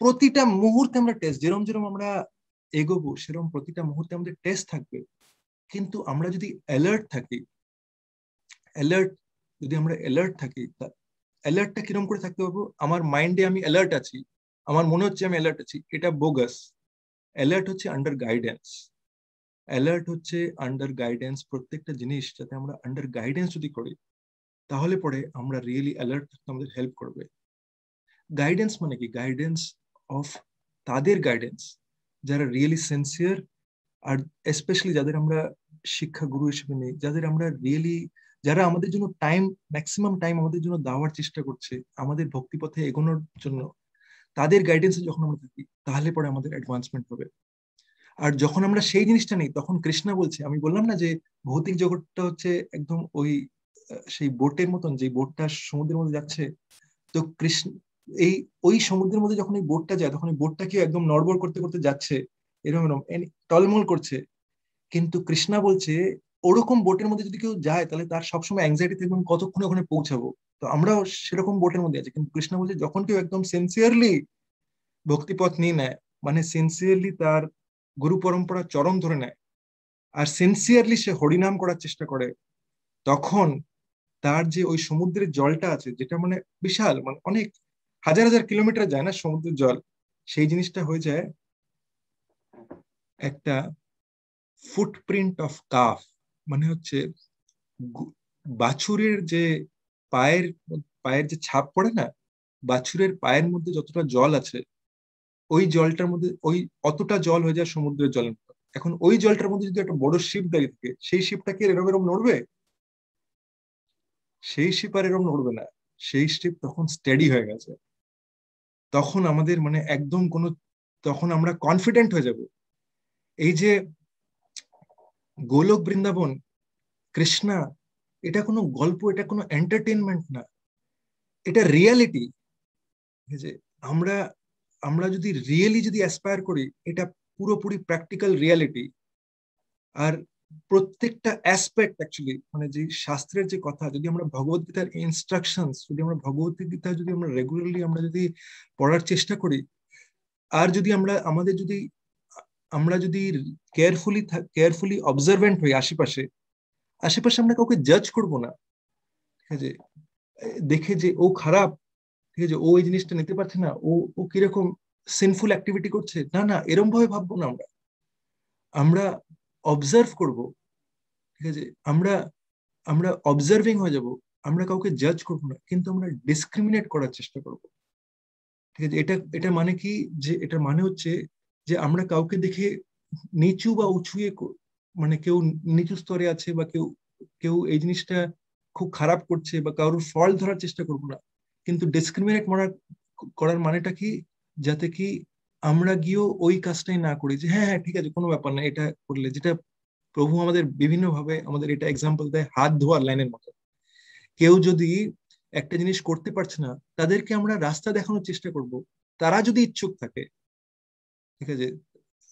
প্রতিটা মুহূর্তে আমরা টেস্ট, যেরকম যেরকম আমরা এগোবো সেরকম প্রতিটা মুহূর্তে আমাদের টেস্ট থাকবে। কিন্তু আমরা যদি অ্যালার্ট থাকি, অ্যালার্ট যদি আমরা অ্যালার্ট থাকি, অ্যালার্টটা কিরকম করে থাকতে পারবো? আমার মাইন্ডে আমি অ্যালার্ট আছি, আমার মনে হচ্ছে আমি অ্যালার্ট আছি, এটা বোগাস। অ্যালার্ট হচ্ছে আন্ডার গাইডেন্স। অ্যালার্ট হচ্ছে আন্ডার গাইডেন্স। প্রত্যেকটা জিনিস যাতে আমরা আন্ডার গাইডেন্স যদি করি তাহলে পরে আমরা রিয়েলি অ্যালার্ট থাকতে আমাদের হেল্প করবে। গাইডেন্স মানে কি? গাইডেন্স অফ তাদের গাইডেন্স যারা রিয়েলি সিনসিয়ার, আর স্পেশালি যাদের আমরা শিক্ষা গুরু হিসেবে নেই, যাদের আমরা রিয়েলি, যারা আমাদের জন্য টাইম, ম্যাক্সিমাম টাইম আমাদের জন্য দেওয়ার চেষ্টা করছে আমাদের ভক্তিপথে এগোনোর জন্য, তাদের গাইডেন্সে যখন আমরা থাকি তাহলে পরে আমাদের অ্যাডভান্সমেন্ট হবে। আর যখন আমরা সেই জিনিসটা নেই তখন কৃষ্ণা বলছে, আমি বললাম না যে ভৌতিক জগৎটা হচ্ছে একদম ওই সেই বোটের মতন, যে বোটটা সমুদ্রের মধ্যে যাচ্ছে। তো কৃষ্ণ এই ওই সমুদ্রের মধ্যে যখন এই বোটটা যায় তখন এই বোটটাকে একদম নড়বড় করতে করতে যাচ্ছে, এরকম এরকম টলমল করছে। কিন্তু কৃষ্ণা বলছে ওরকম বোটের মধ্যে যদি কেউ যায় তাহলে তার সবসময় অ্যাংজাইটি থাকবে কতক্ষণে ওখানে পৌঁছাবো। তো আমরাও সেরকম বোটের মধ্যে আছি। কিন্তু কৃষ্ণা বলছে যখন কেউ একদম সিনসিয়ারলি ভক্তিপথ নিয়ে নেয়, মানে সিনসিয়ারলি তার গুরু পরম্পরা চরণ ধরে নেয়, আর সিনসিয়ারলি সে হরিনাম করার চেষ্টা করে, তখন তার যে ওই সমুদ্রের জলটা আছে, যেটা মানে বিশাল, মানে অনেক হাজার হাজার কিলোমিটার যায় না সমুদ্রের জল, সেই জিনিসটা হয়ে যায় একটা ফুটপ্রিন্ট অফ কাফ। মানে হচ্ছে বাছুরের যে পায়ের পায়ের যে ছাপ পড়ে না, বাছুরের পায়ের মধ্যে যতটা জল আছে ওই জলটার মধ্যে ওই অতটা জল হয়ে যায় সমুদ্রের জলের মতো। এখন ওই জলটার মধ্যে যদি একটা বড় শিপ দাঁড়িয়ে থাকে, সেই শিপটা কি এরকম এরকম নড়বে? সেই শিপ আর এরকম নড়বে না। সেই শিপ তখন স্টেডি হয়ে গেছে। তখন আমাদের মানে একদম কোনো, তখন আমরা কনফিডেন্ট হয়ে যাব। এই যে গোলক বৃন্দাবন, কৃষ্ণা, এটা কোনো গল্প, এটা কোনো এন্টারটেনমেন্ট না, এটা রিয়ালিটি। যে আমরা আমরা যদি রিয়েলি যদি অ্যাসপায়ার করি, এটা পুরোপুরি প্র্যাকটিক্যাল রিয়ালিটি। আর প্রত্যেকটা অ্যাসপেক্ট অ্যাকচুয়ালি মানে যে শাস্ত্রের যে কথা, যদি আমরা ভগবদ্গীতার ইনস্ট্রাকশনস, যদি আমরা ভগবদ্গীতা যদি আমরা রেগুলারলি আমরা যদি পড়ার চেষ্টা করি, আর যদি আমরা আমাদের যদি আমরা যদি কেয়ারফুলি অবজারভেন্ট হই আশেপাশে, আশেপাশে আমরা কাউকে জাজ করব না। ঠিক আছে, দেখে যে ও খারাপ, ঠিক আছে, ও এই জিনিসটা নিতে পারছে না, ও ও কিরকম সিনফুল অ্যাক্টিভিটি করছে, না না এরম ভাবে ভাববো না। আমরা আমরা অবজার্ভ করব। ঠিক আছে, আমরা আমরা অবজার্ভিং হয়ে যাব। আমরা কাউকে জাজ করবো না, কিন্তু আমরা ডিসক্রিমিনেট করার চেষ্টা করব। ঠিক আছে, এটা এটা মানে কি? যে এটা মানে হচ্ছে যে আমরা কাউকে দেখে নিচু বা উঁচুয়ে মানে কেউ নিচু স্তরে আছে বা কেউ কেউ এই জিনিসটা খুব খারাপ করছে বা কারোর ফল ধরার চেষ্টা করবো না। কিন্তু ডিসক্রিমিনেট করার মানেটা কি? যাতে কি আমরা গিয়েও ওই কাজটাই না করি, যে হ্যাঁ হ্যাঁ ঠিক আছে কোনো ব্যাপার না, এটা করলে যেটা প্রভু আমাদের বিভিন্ন ভাবে আমাদের এটা এক্সাম্পল দেয় হাত ধোয়ার লাইনের মতো। কেউ যদি একটা জিনিস করতে পারছে না, তাদেরকে আমরা রাস্তা দেখানোর চেষ্টা করব, তারা যদি ইচ্ছুক থাকে। ঠিক আছে,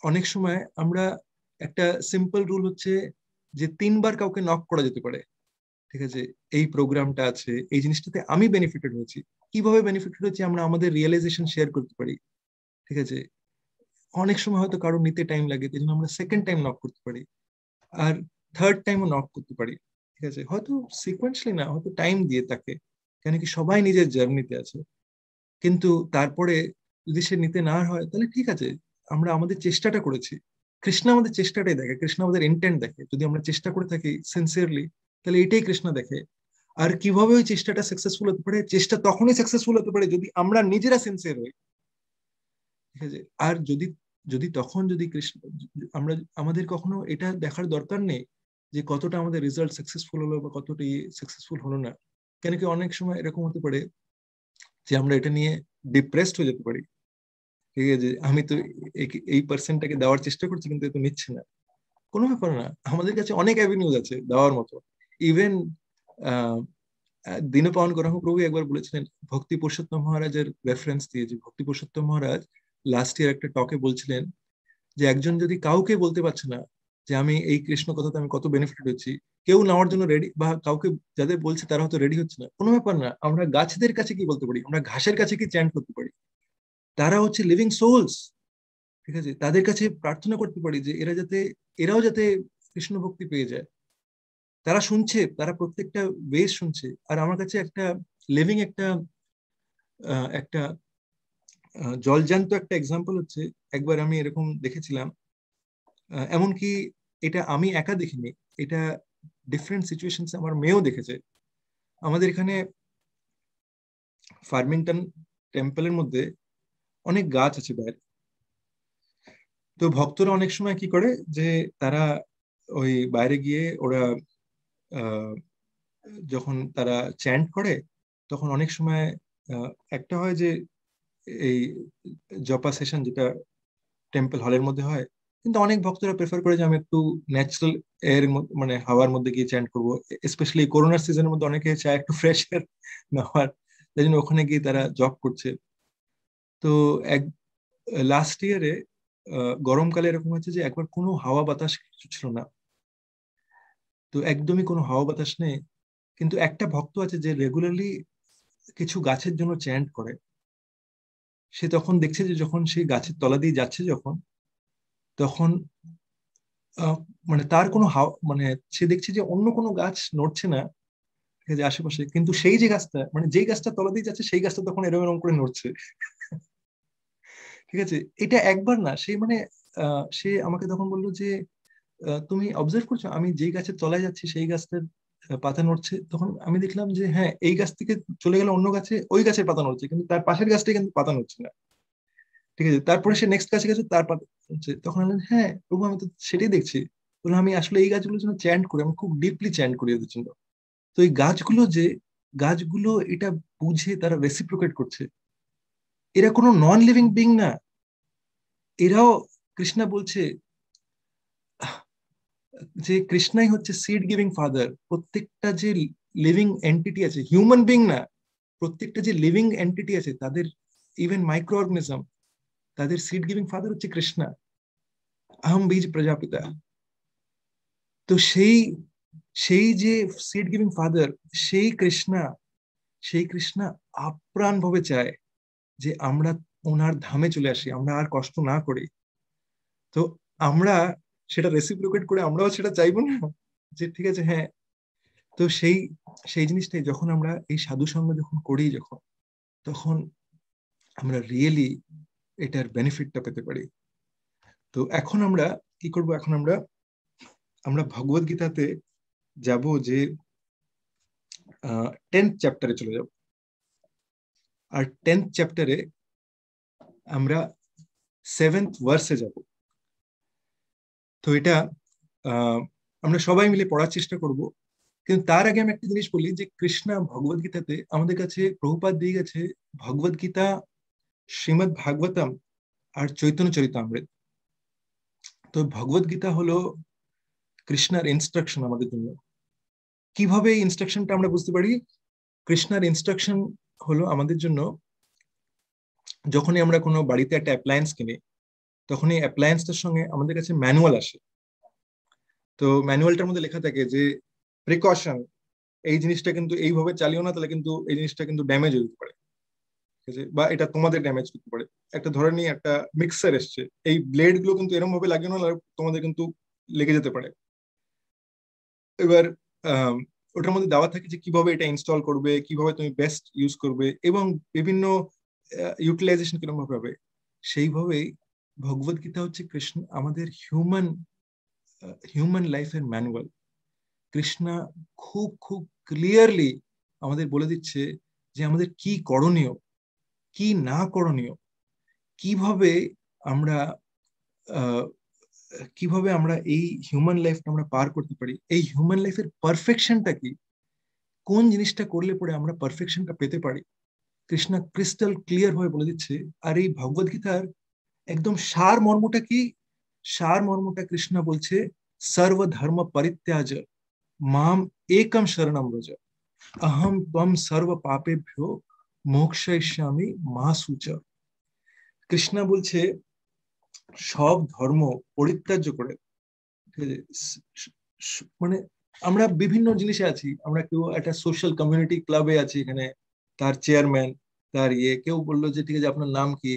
অনেক সময় আমরা একটা সিম্পল রুল হচ্ছে যে 3বার কাউকে নক করা যেতে পারে। ঠিক আছে, এই প্রোগ্রামটা আছে, এই জিনিসটাতে আমি বেনিফিটেড হয়েছি। কিভাবে বেনিফিটেড হয়েছি আমরা আমাদের রিয়েলাইজেশন শেয়ার করতে পারি। ঠিক আছে, অনেক সময় হয়তো কারো নিতে টাইম লাগে, এই জন্য আমরা সেকেন্ড টাইম নক করতে পারি, আর থার্ড টাইমও নক করতে পারি। ঠিক আছে, হয়তো সিকোয়েন্সলি না, হয়তো টাইম দিয়ে তাকে, কেন কি সবাই নিজের জার্নিতে আছে। কিন্তু তারপরে যদি সে নিতে না হয়, তাহলে ঠিক আছে, আমরা আমাদের চেষ্টাটা করেছি। কৃষ্ণ আমাদের চেষ্টাটাই দেখে, কৃষ্ণ আমাদের ইন্টেন্ট দেখে। যদি আমরা চেষ্টা করে থাকি সিনসিয়ারলি, তাহলে এটাই কৃষ্ণ দেখে। আর কিভাবে ওই চেষ্টাটা সাকসেসফুল হতে পারে? চেষ্টা তখনই সাকসেসফুল হতে পারে যদি আমরা নিজেরা সিনসিয়ার হই। ঠিক আছে, আর যদি যদি তখন যদি কৃষ্ণ, আমরা আমাদের কখনো এটা দেখার দরকার নেই যে কতটা আমাদের রেজাল্ট সাকসেসফুল হলো বা কতটা সাকসেসফুল হলো না। কেন কি অনেক সময় এরকম হতে পারে যে আমরা এটা নিয়ে ডিপ্রেসড হয়ে যেতে পারি। ঠিক আছে, আমি তো এই পার্সেন্টটাকে দেওয়ার চেষ্টা করছি কিন্তু এ তো নিচ্ছে না। কোনো ব্যাপার না, আমাদের কাছে অনেক অ্যাভিনিউজ আছে দেওয়ার মতো। ইভেন দীনপাবন গৌরাঙ্গ প্রভু একবার বলেছিলেন, ভক্তি পুরুষোত্তম মহারাজের রেফারেন্স দিয়ে, যে ভক্তি পুরুষোত্তম মহারাজ লাস্ট ইয়ার একটা টকে বলছিলেন যে একজন যদি কাউকে বলতে পারছে না যে আমি এই কৃষ্ণ কথাতে আমি কত বেনিফিট হচ্ছি, কেউ নেওয়ার জন্য রেডি, বা কাউকে যাদের বলছে তারা হয়তো রেডি হচ্ছে না, কোনো ব্যাপার না, আমরা গাছদের কাছে কি বলতে পারি, আমরা ঘাসের কাছে কি চ্যান্ট করতে পারি? তারা হচ্ছে লিভিং সোলস। ঠিক আছে, তাদের কাছে প্রার্থনা করতে পারি যে এরাও যাতে কৃষ্ণ ভক্তি পেয়ে যায়। তারা শুনছে, তারা প্রত্যেকটা ওয়েজ শুনছে। আর আমার কাছে একটা লিভিং একটা একটা জলজান্ত একটা এক্সাম্পল হচ্ছে, একবার আমি এরকম দেখেছিলাম, এমনকি এটা আমি একা দেখিনি, এটা ডিফারেন্ট সিচুয়েশন আমার মেয়েও দেখেছে। আমাদের এখানে ফার্মিংটন টেম্পলের মধ্যে অনেক গাছ আছে বাইরে। তো ভক্তরা অনেক সময় কি করে যে তারা ওই বাইরে গিয়ে ওরা যখন তারা চ্যান্ট করে, তখন অনেক সময় একটা হয় যে এই জপা সেশন যেটা টেম্পল হলের মধ্যে হয়, কিন্তু অনেক ভক্তরা প্রেফার করে যে আমি একটু ন্যাচারাল এর মানে হাওয়ার মধ্যে গিয়ে চ্যান্ট করবো। স্পেশালি করোনার সিজনের মধ্যে অনেকে চায় একটু ফ্রেশ এয়ার নেওয়ার, তাই জন্য ওখানে গিয়ে তারা জব করছে। তো এক লাস্ট ইয়ারে গরমকালে এরকম হচ্ছে যে একবার কোনো হাওয়া বাতাস কিছু ছিল না, তো একদমই কোনো হাওয়া বাতাস নেই, কিন্তু একটা ভক্ত আছে যে রেগুলারলি কিছু গাছের জন্য চ্যান্ট করে। সে তখন দেখছে যে যখন সেই গাছের তলা দিয়ে যাচ্ছে যখন, তখন মানে তার কোনো হাওয়া, মানে সে দেখছে যে অন্য কোনো গাছ নড়ছে না, ঠিক আছে, আশেপাশে, কিন্তু সেই যে গাছটা, মানে যেই গাছটা তলা দিয়ে যাচ্ছে সেই গাছটা তখন এরকম এরকম করে নড়ছে। ঠিক আছে, এটা একবার না, সে মানে সে আমাকে তখন বললো যে তুমি অবজার্ভ করছো আমি যেই গাছের তলায় যাচ্ছি সেই গাছটার পাতা নড়ছে? তখন আমি দেখলাম যে হ্যাঁ, এই গাছ থেকে চলে গেলে অন্য গাছে ওই গাছের পাতা নড়ছে, কিন্তু তার পাশের গাছটা কিন্তু পাতা নড়ছে না। ঠিক আছে, তারপরে সে নেক্সট গাছে গেছে, তার পাতা নড়ছে। তখন আমি বললাম, হ্যাঁ প্রভু, আমি তো সেটাই দেখছি। বললাম আমি আসলে এই গাছগুলোর জন্য চ্যান্ট করি, আমি খুব ডিপলি চ্যান্ট করি এদের জন্য। তো এই গাছগুলো এটা বুঝে তারা রেসিপ্রোকেট করছে। এরা কোনো নন লিভিং বিং না, এরাও, কৃষ্ণা বলছে যে কৃষ্ণাই হচ্ছে সিড গিভিং ফাদার। প্রত্যেকটা যে লিভিং এন্টিটি আছে, হিউম্যান বিং না, প্রত্যেকটা যে লিভিং এন্টিটি আছে তাদের, ইভেন মাইক্রো অর্গানিজম, তাদের সিড গিভিং ফাদার হচ্ছে কৃষ্ণা। আহম বীজ প্রজাপিতা। তো সেই সেই যে সিড গিভিং ফাদার, সেই কৃষ্ণা আপ্রাণ ভাবে চায় যে আমরা ওনার ধামে চলে আসি, আমরা আর কষ্ট না করি। তো আমরা সেটা রেসিপ্রোকেট করে আমরাও সেটা চাইবো না যে ঠিক আছে, হ্যাঁ। তো সেই সেই জিনিসটাই যখন আমরা এই সাধু সঙ্গ যখন করি, তখন আমরা রিয়েলি এটার বেনিফিটটা পেতে পারি। তো এখন আমরা কি করব, এখন আমরা ভগবদ গীতাতে যাব, যে 10th চ্যাপ্টারে চলে যাব। আর 10th চ্যাপ্টারে আমরা 7th ভার্সে যাব। তো এটা আমরা সবাই মিলে পড়ার চেষ্টা করব। কিন্তু তার আগে আমি একটা জিনিস বলি, যে কৃষ্ণা ভগবদ গীতাতে আমাদের কাছে প্রভুপাদ দিয়ে গেছে ভগবদ গীতা, শ্রীমদ ভাগবতম আর চৈতন্য চরিতামৃত। তো ভগবদ গীতা হলো কৃষ্ণার ইনস্ট্রাকশন আমাদের জন্য। কিভাবে এই ইনস্ট্রাকশনটা আমরা বুঝতে পারি? কৃষ্ণার ইনস্ট্রাকশন হলো আমাদের জন্য, যখনই আমরা কোনো বাড়িতে একটা অ্যাপ্লায়েন্স কিনি, তখন এই অ্যাপ্লায়েন্সটার সঙ্গে আমাদের কাছে ম্যানুয়াল আসে। তো ম্যানুয়ালটার মধ্যে লেখা থাকে যে প্রিকশন, এই জিনিসটা কিন্তু এইভাবে চালিও না, তাহলে কিন্তু এই জিনিসটা কিন্তু ড্যামেজ হতে পারে, ঠিক আছে, বা এটা তোমাদের ড্যামেজ করতে পারে। একটা ধরে নিয়ে একটা মিক্সার এসছে, এই ব্লেড গুলো কিন্তু এরকম ভাবে লাগিও না, তোমাদের কিন্তু লেগে যেতে পারে। এবার ওটার মধ্যে দেওয়া থাকে যে কিভাবে এটা ইনস্টল করবে, কিভাবে তুমি বেস্ট ইউজ করবে, এবং বিভিন্ন ইউটিলাইজেশন কিরকম ভাবে হবে। সেইভাবেই ভগবত গীতা হচ্ছে কৃষ্ণ আমাদের হিউম্যান লাইফের ম্যানুয়াল। কৃষ্ণা খুব খুব ক্লিয়ারলি আমাদের বলে দিচ্ছে যে আমাদের কি করণীয়, কি না করণীয়, কিভাবে আমরা এই হিউম্যান লাইফটা আমরা পার করতে পারি, এই হিউম্যান লাইফের পারফেকশনটা কি, কোন জিনিসটা করলে পরে আমরা পারফেকশনটা পেতে পারি। কৃষ্ণা ক্রিস্টাল ক্লিয়ার ভাবে বলে দিচ্ছে। আর এই ভগবত গীতার একদম সার মর্মটা কি? সার মর্মটা কৃষ্ণা বলছে, সর্বধর্ম পরিত্যাজ মাম একম শরণম ব্রজ अहम त्वम सर्व पापेभ्यो मोक्षयिष्यामि মা শুচ। কৃষ্ণা বলছে সব ধর্ম পরিত্যাজ্য করে, ঠিক আছে, মানে আমরা বিভিন্ন জিনিসে আছি, আমরা কেউ একটা সোশ্যাল কমিউনিটি ক্লাবে আছি, এখানে তার চেয়ারম্যান, তার কেউ বললো যে ঠিক আছে আপনার নাম কি?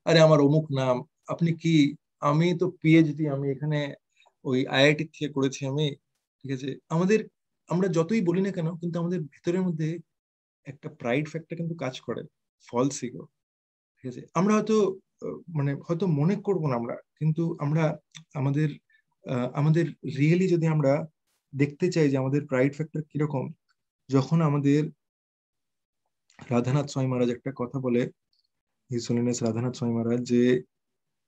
আরে আমার অমুক নাম। আপনি কি? আমি তো পিএইচডি, আমি এখানে ওই আইআইটি থেকে করেছি আমি, ঠিক আছে। আমরা যতই বলি না কেন, কিন্তু আমাদের ভিতরের মধ্যে একটা প্রাইড ফ্যাক্টর কিন্তু কাজ করে, ফলস ইগো, ঠিক আছে। আমরা হয়তো মানে হয়তো মনে করবো না আমরা, কিন্তু আমরা আমাদের আমাদের রিয়েলি যদি আমরা দেখতে চাই যে আমাদের প্রাইড ফ্যাক্টর কিরকম, যখন আমাদের রাধানাথ স্বামী মহারাজ একটা কথা বলে, হিজ হোলিনেস রাধানাথ স্বামী মহারাজ, যে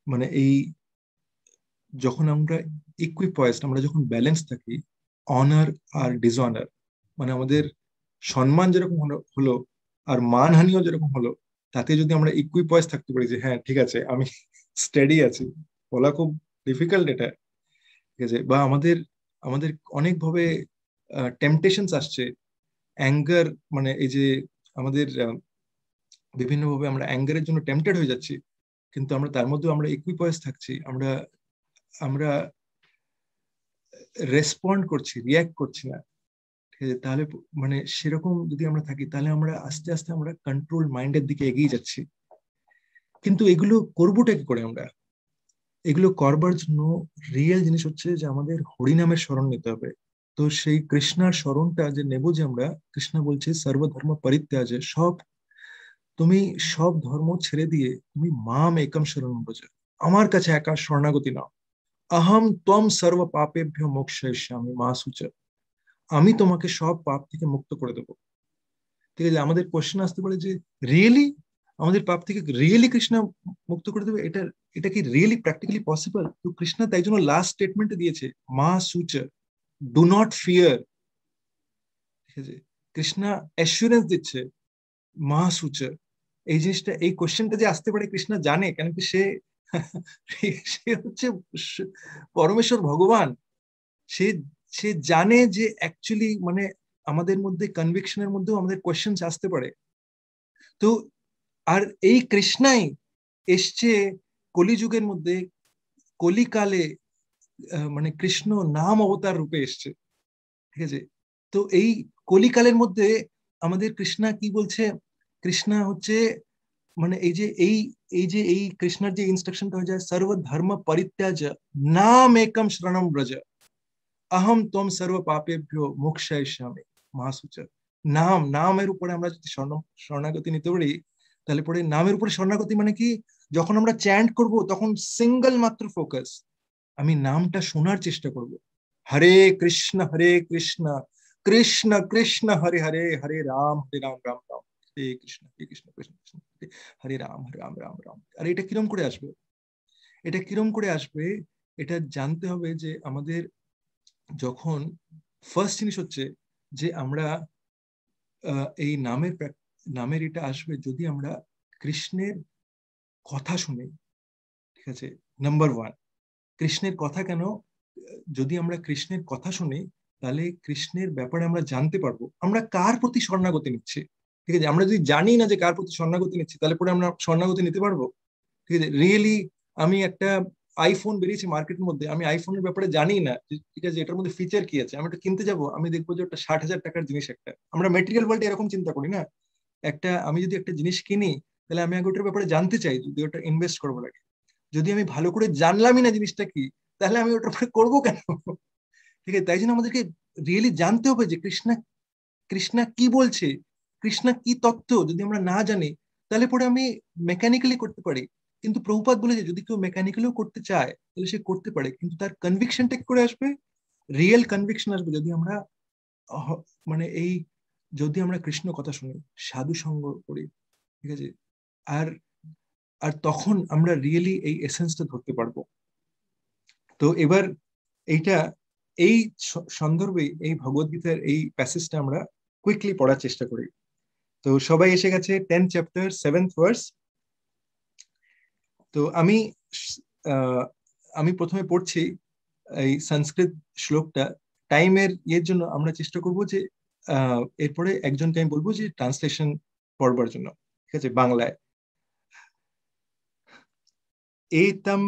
মানে এই যখন আমরা ইকুইপয়েসড, আমরা যখন ব্যালেন্স থাকি, অনার আর ডিসঅনার, মানে আমাদের সম্মান যেরকম হলো আর মানহানিও যেরকম হলো, তাতে যদি আমরা ইকুইপয়েস থাকতে পারি যে হ্যাঁ ঠিক আছে আমি স্টেডি আছি, বলা খুব ডিফিকাল্ট এটা, ঠিক আছে। বা আমাদের আমাদের অনেকভাবে টেম্পটেশনস আসছে, অ্যাঙ্গার, মানে এই যে আমাদের বিভিন্নভাবে আমরা অ্যাঙ্গারের জন্য টেম্পটেড হয়ে যাচ্ছি, কিন্তু আমরা তার মধ্যেও আমরা ইকুইপয়েস থাকছি, আমরা আমরা রেসপন্ড করছি, রিয়াক্ট করছি না, ঠিক আছে। তাহলে মানে সেরকম যদি আমরা থাকি, তাহলে আমরা আস্তে আস্তে আমরা কন্ট্রোল মাইন্ডের দিকে এগিয়ে যাচ্ছি। কিন্তু এগুলো করবোটা কি করে আমরা? এগুলো করবার জন্য রিয়েল জিনিস হচ্ছে যে আমাদের হরিনামের স্মরণ নিতে হবে। তো সেই কৃষ্ণার স্মরণটা যে নেব, যে আমরা, কৃষ্ণ বলছে সর্বধর্ম পরিত্যাজ্য, তুমি সব ধর্ম ছেড়ে দিয়ে তুমি মাম একম শরণম ব্রজ, আমার কাছে একা শরণাগতি নাও। अहम त्वम सर्व पापेभ्यो मोक्षयिष्यामि মা শুচ, আমি তোমাকে সব পাপ থেকে মুক্ত করে দেবো, ঠিক আছে। আমাদের কোশ্চেন আসতে পারে যে রিয়েলি আমাদের পাপ থেকে রিয়েলি কৃষ্ণ মুক্ত করে দেবে? এটা কি রিয়েলি প্র্যাকটিক্যালি পসিবল? তো কৃষ্ণ তাই জন্য লাস্ট স্টেটমেন্টে দিয়েছে মা শুচ, ডু নট ফিয়ার, ঠিক আছে। কৃষ্ণ অ্যাসুরেন্স দিচ্ছে মা শুচ। এই জিনিসটা, এই কোশ্চেনটা যে আসতে পারে কৃষ্ণ জানে, কেন কি সে সে হচ্ছে পরমেশ্বর ভগবান। সে সে জানে যে অ্যাকচুয়ালি মানে আমাদের মধ্যে কনভিকশনের মধ্যেও আমাদের কোয়েশ্চেন আসতে পারে। তো আর এই কৃষ্ণাই এসছে কলিযুগের মধ্যে, কলিকালে, মানে কৃষ্ণ নাম অবতার রূপে এসছে, ঠিক আছে। তো এই কলিকালের মধ্যে আমাদের কৃষ্ণা কি বলছে? কৃষ্ণা হচ্ছে মানে এই কৃষ্ণার যে ইনস্ট্রাকশনটা হয়ে যায়, সর্বধর্ম পরিত্যাজ নাম একম শরণম ব্রজ अहम त्वम सर्व पापेभ्यो मोक्षयिष्यामि মা শুচ। নামের উপরে আমরা যদি শরণাগতি নিতে পারি, তাহলে পরে নামের উপরে শরণাগতি মানে কি? যখন আমরা চ্যান্ট করব, তখন সিঙ্গেল মাত্র ফোকাস, আমি নামটা শোনার চেষ্টা করব। হরে কৃষ্ণ কৃষ্ণ কৃষ্ণ হরে হরে, হরে রাম রাম রাম হরে কৃষ্ণ কৃষ্ণ কৃষ্ণ হরে রাম রাম রাম। আর এটা কিরম করে আসবে? এটা কিরম করে আসবে? এটা জানতে হবে যে আমাদের যখন ফার্স্ট জিনিস হচ্ছে যে আমরা এই নামের এটা আসবে যদি আমরা কৃষ্ণের কথা শুনি, ঠিক আছে। নাম্বার ওয়ান, কৃষ্ণের কথা কেন? যদি আমরা কৃষ্ণের কথা শুনি তাহলে কৃষ্ণের ব্যাপারে আমরা জানতে পারবো আমরা কার প্রতি শরণাগতি নিচ্ছি। ঠিক আছে, আমরা যদি জানি না যে কার প্রতি শরণাগতি নিচ্ছি তাহলে পরে আমরা শরণাগতি নিতে পারবো? ঠিক আছে, রিয়েলি আমি একটা আইফোন বেরিয়েছে মার্কেটের মধ্যে, আমি আইফোনের ব্যাপারে জানি না ঠিক আছে এটার মধ্যে ফিচার কি আছে, আমি এটা কিনতে যাব, আমি দেখবো যে ওটা 60,000 টাকার জিনিস। একটা আমরা মেটেরিয়াল ওয়ার্ল্ডে এরকম চিন্তা করি না, আমি যদি একটা জিনিস কিনি তাহলে আমি আগে ওটার ব্যাপারে জানতে চাই, যদি ওটা ইনভেস্ট করবো লাগে। যদি আমি ভালো করে জানলামই না জিনিসটা কি, তাহলে আমি ওটার উপরে করবো কেন? ঠিক আছে, তাই জন্য আমাদেরকে রিয়েলি জানতে হবে যে কৃষ্ণা কি বলছে, কৃষ্ণা কি তত্ত্ব। যদি আমরা না জানি তাহলে পরে আমি মেকানিক্যালি করতে পারি, কিন্তু প্রভুপাদ বলেছে যদি কেউ মেকানিক্যালিও করতে চায় তাহলে সে করতে পারে, কিন্তু তার কনভিকশনটা কি করে আসবে? রিয়েল কনভিকশন আসবে যদি আমরা মানে যদি আমরা কৃষ্ণ কথা শুনি, সাধু সঙ্গ করি। ঠিক আছে, আর আর তখন আমরা রিয়েলি এই এসেন্সটা ধরতে পারবো। তো এবার এই সন্দর্ভে এই ভগবদ্গীতার এই প্যাসেজটা আমরা কুইকলি পড়ার চেষ্টা করি। তো সবাই এসে গেছে 10th চ্যাপ্টার 7th ভার্স। তো আমি প্রথমে পড়ছি এই সংস্কৃত শ্লোকটা। টাইমের জন্য আমরা চেষ্টা করব যে এরপরে একজনকে আমি বলবো যে ট্রান্সলেশন পড়বার জন্য। ঠিক আছে, বাংলায়। एतं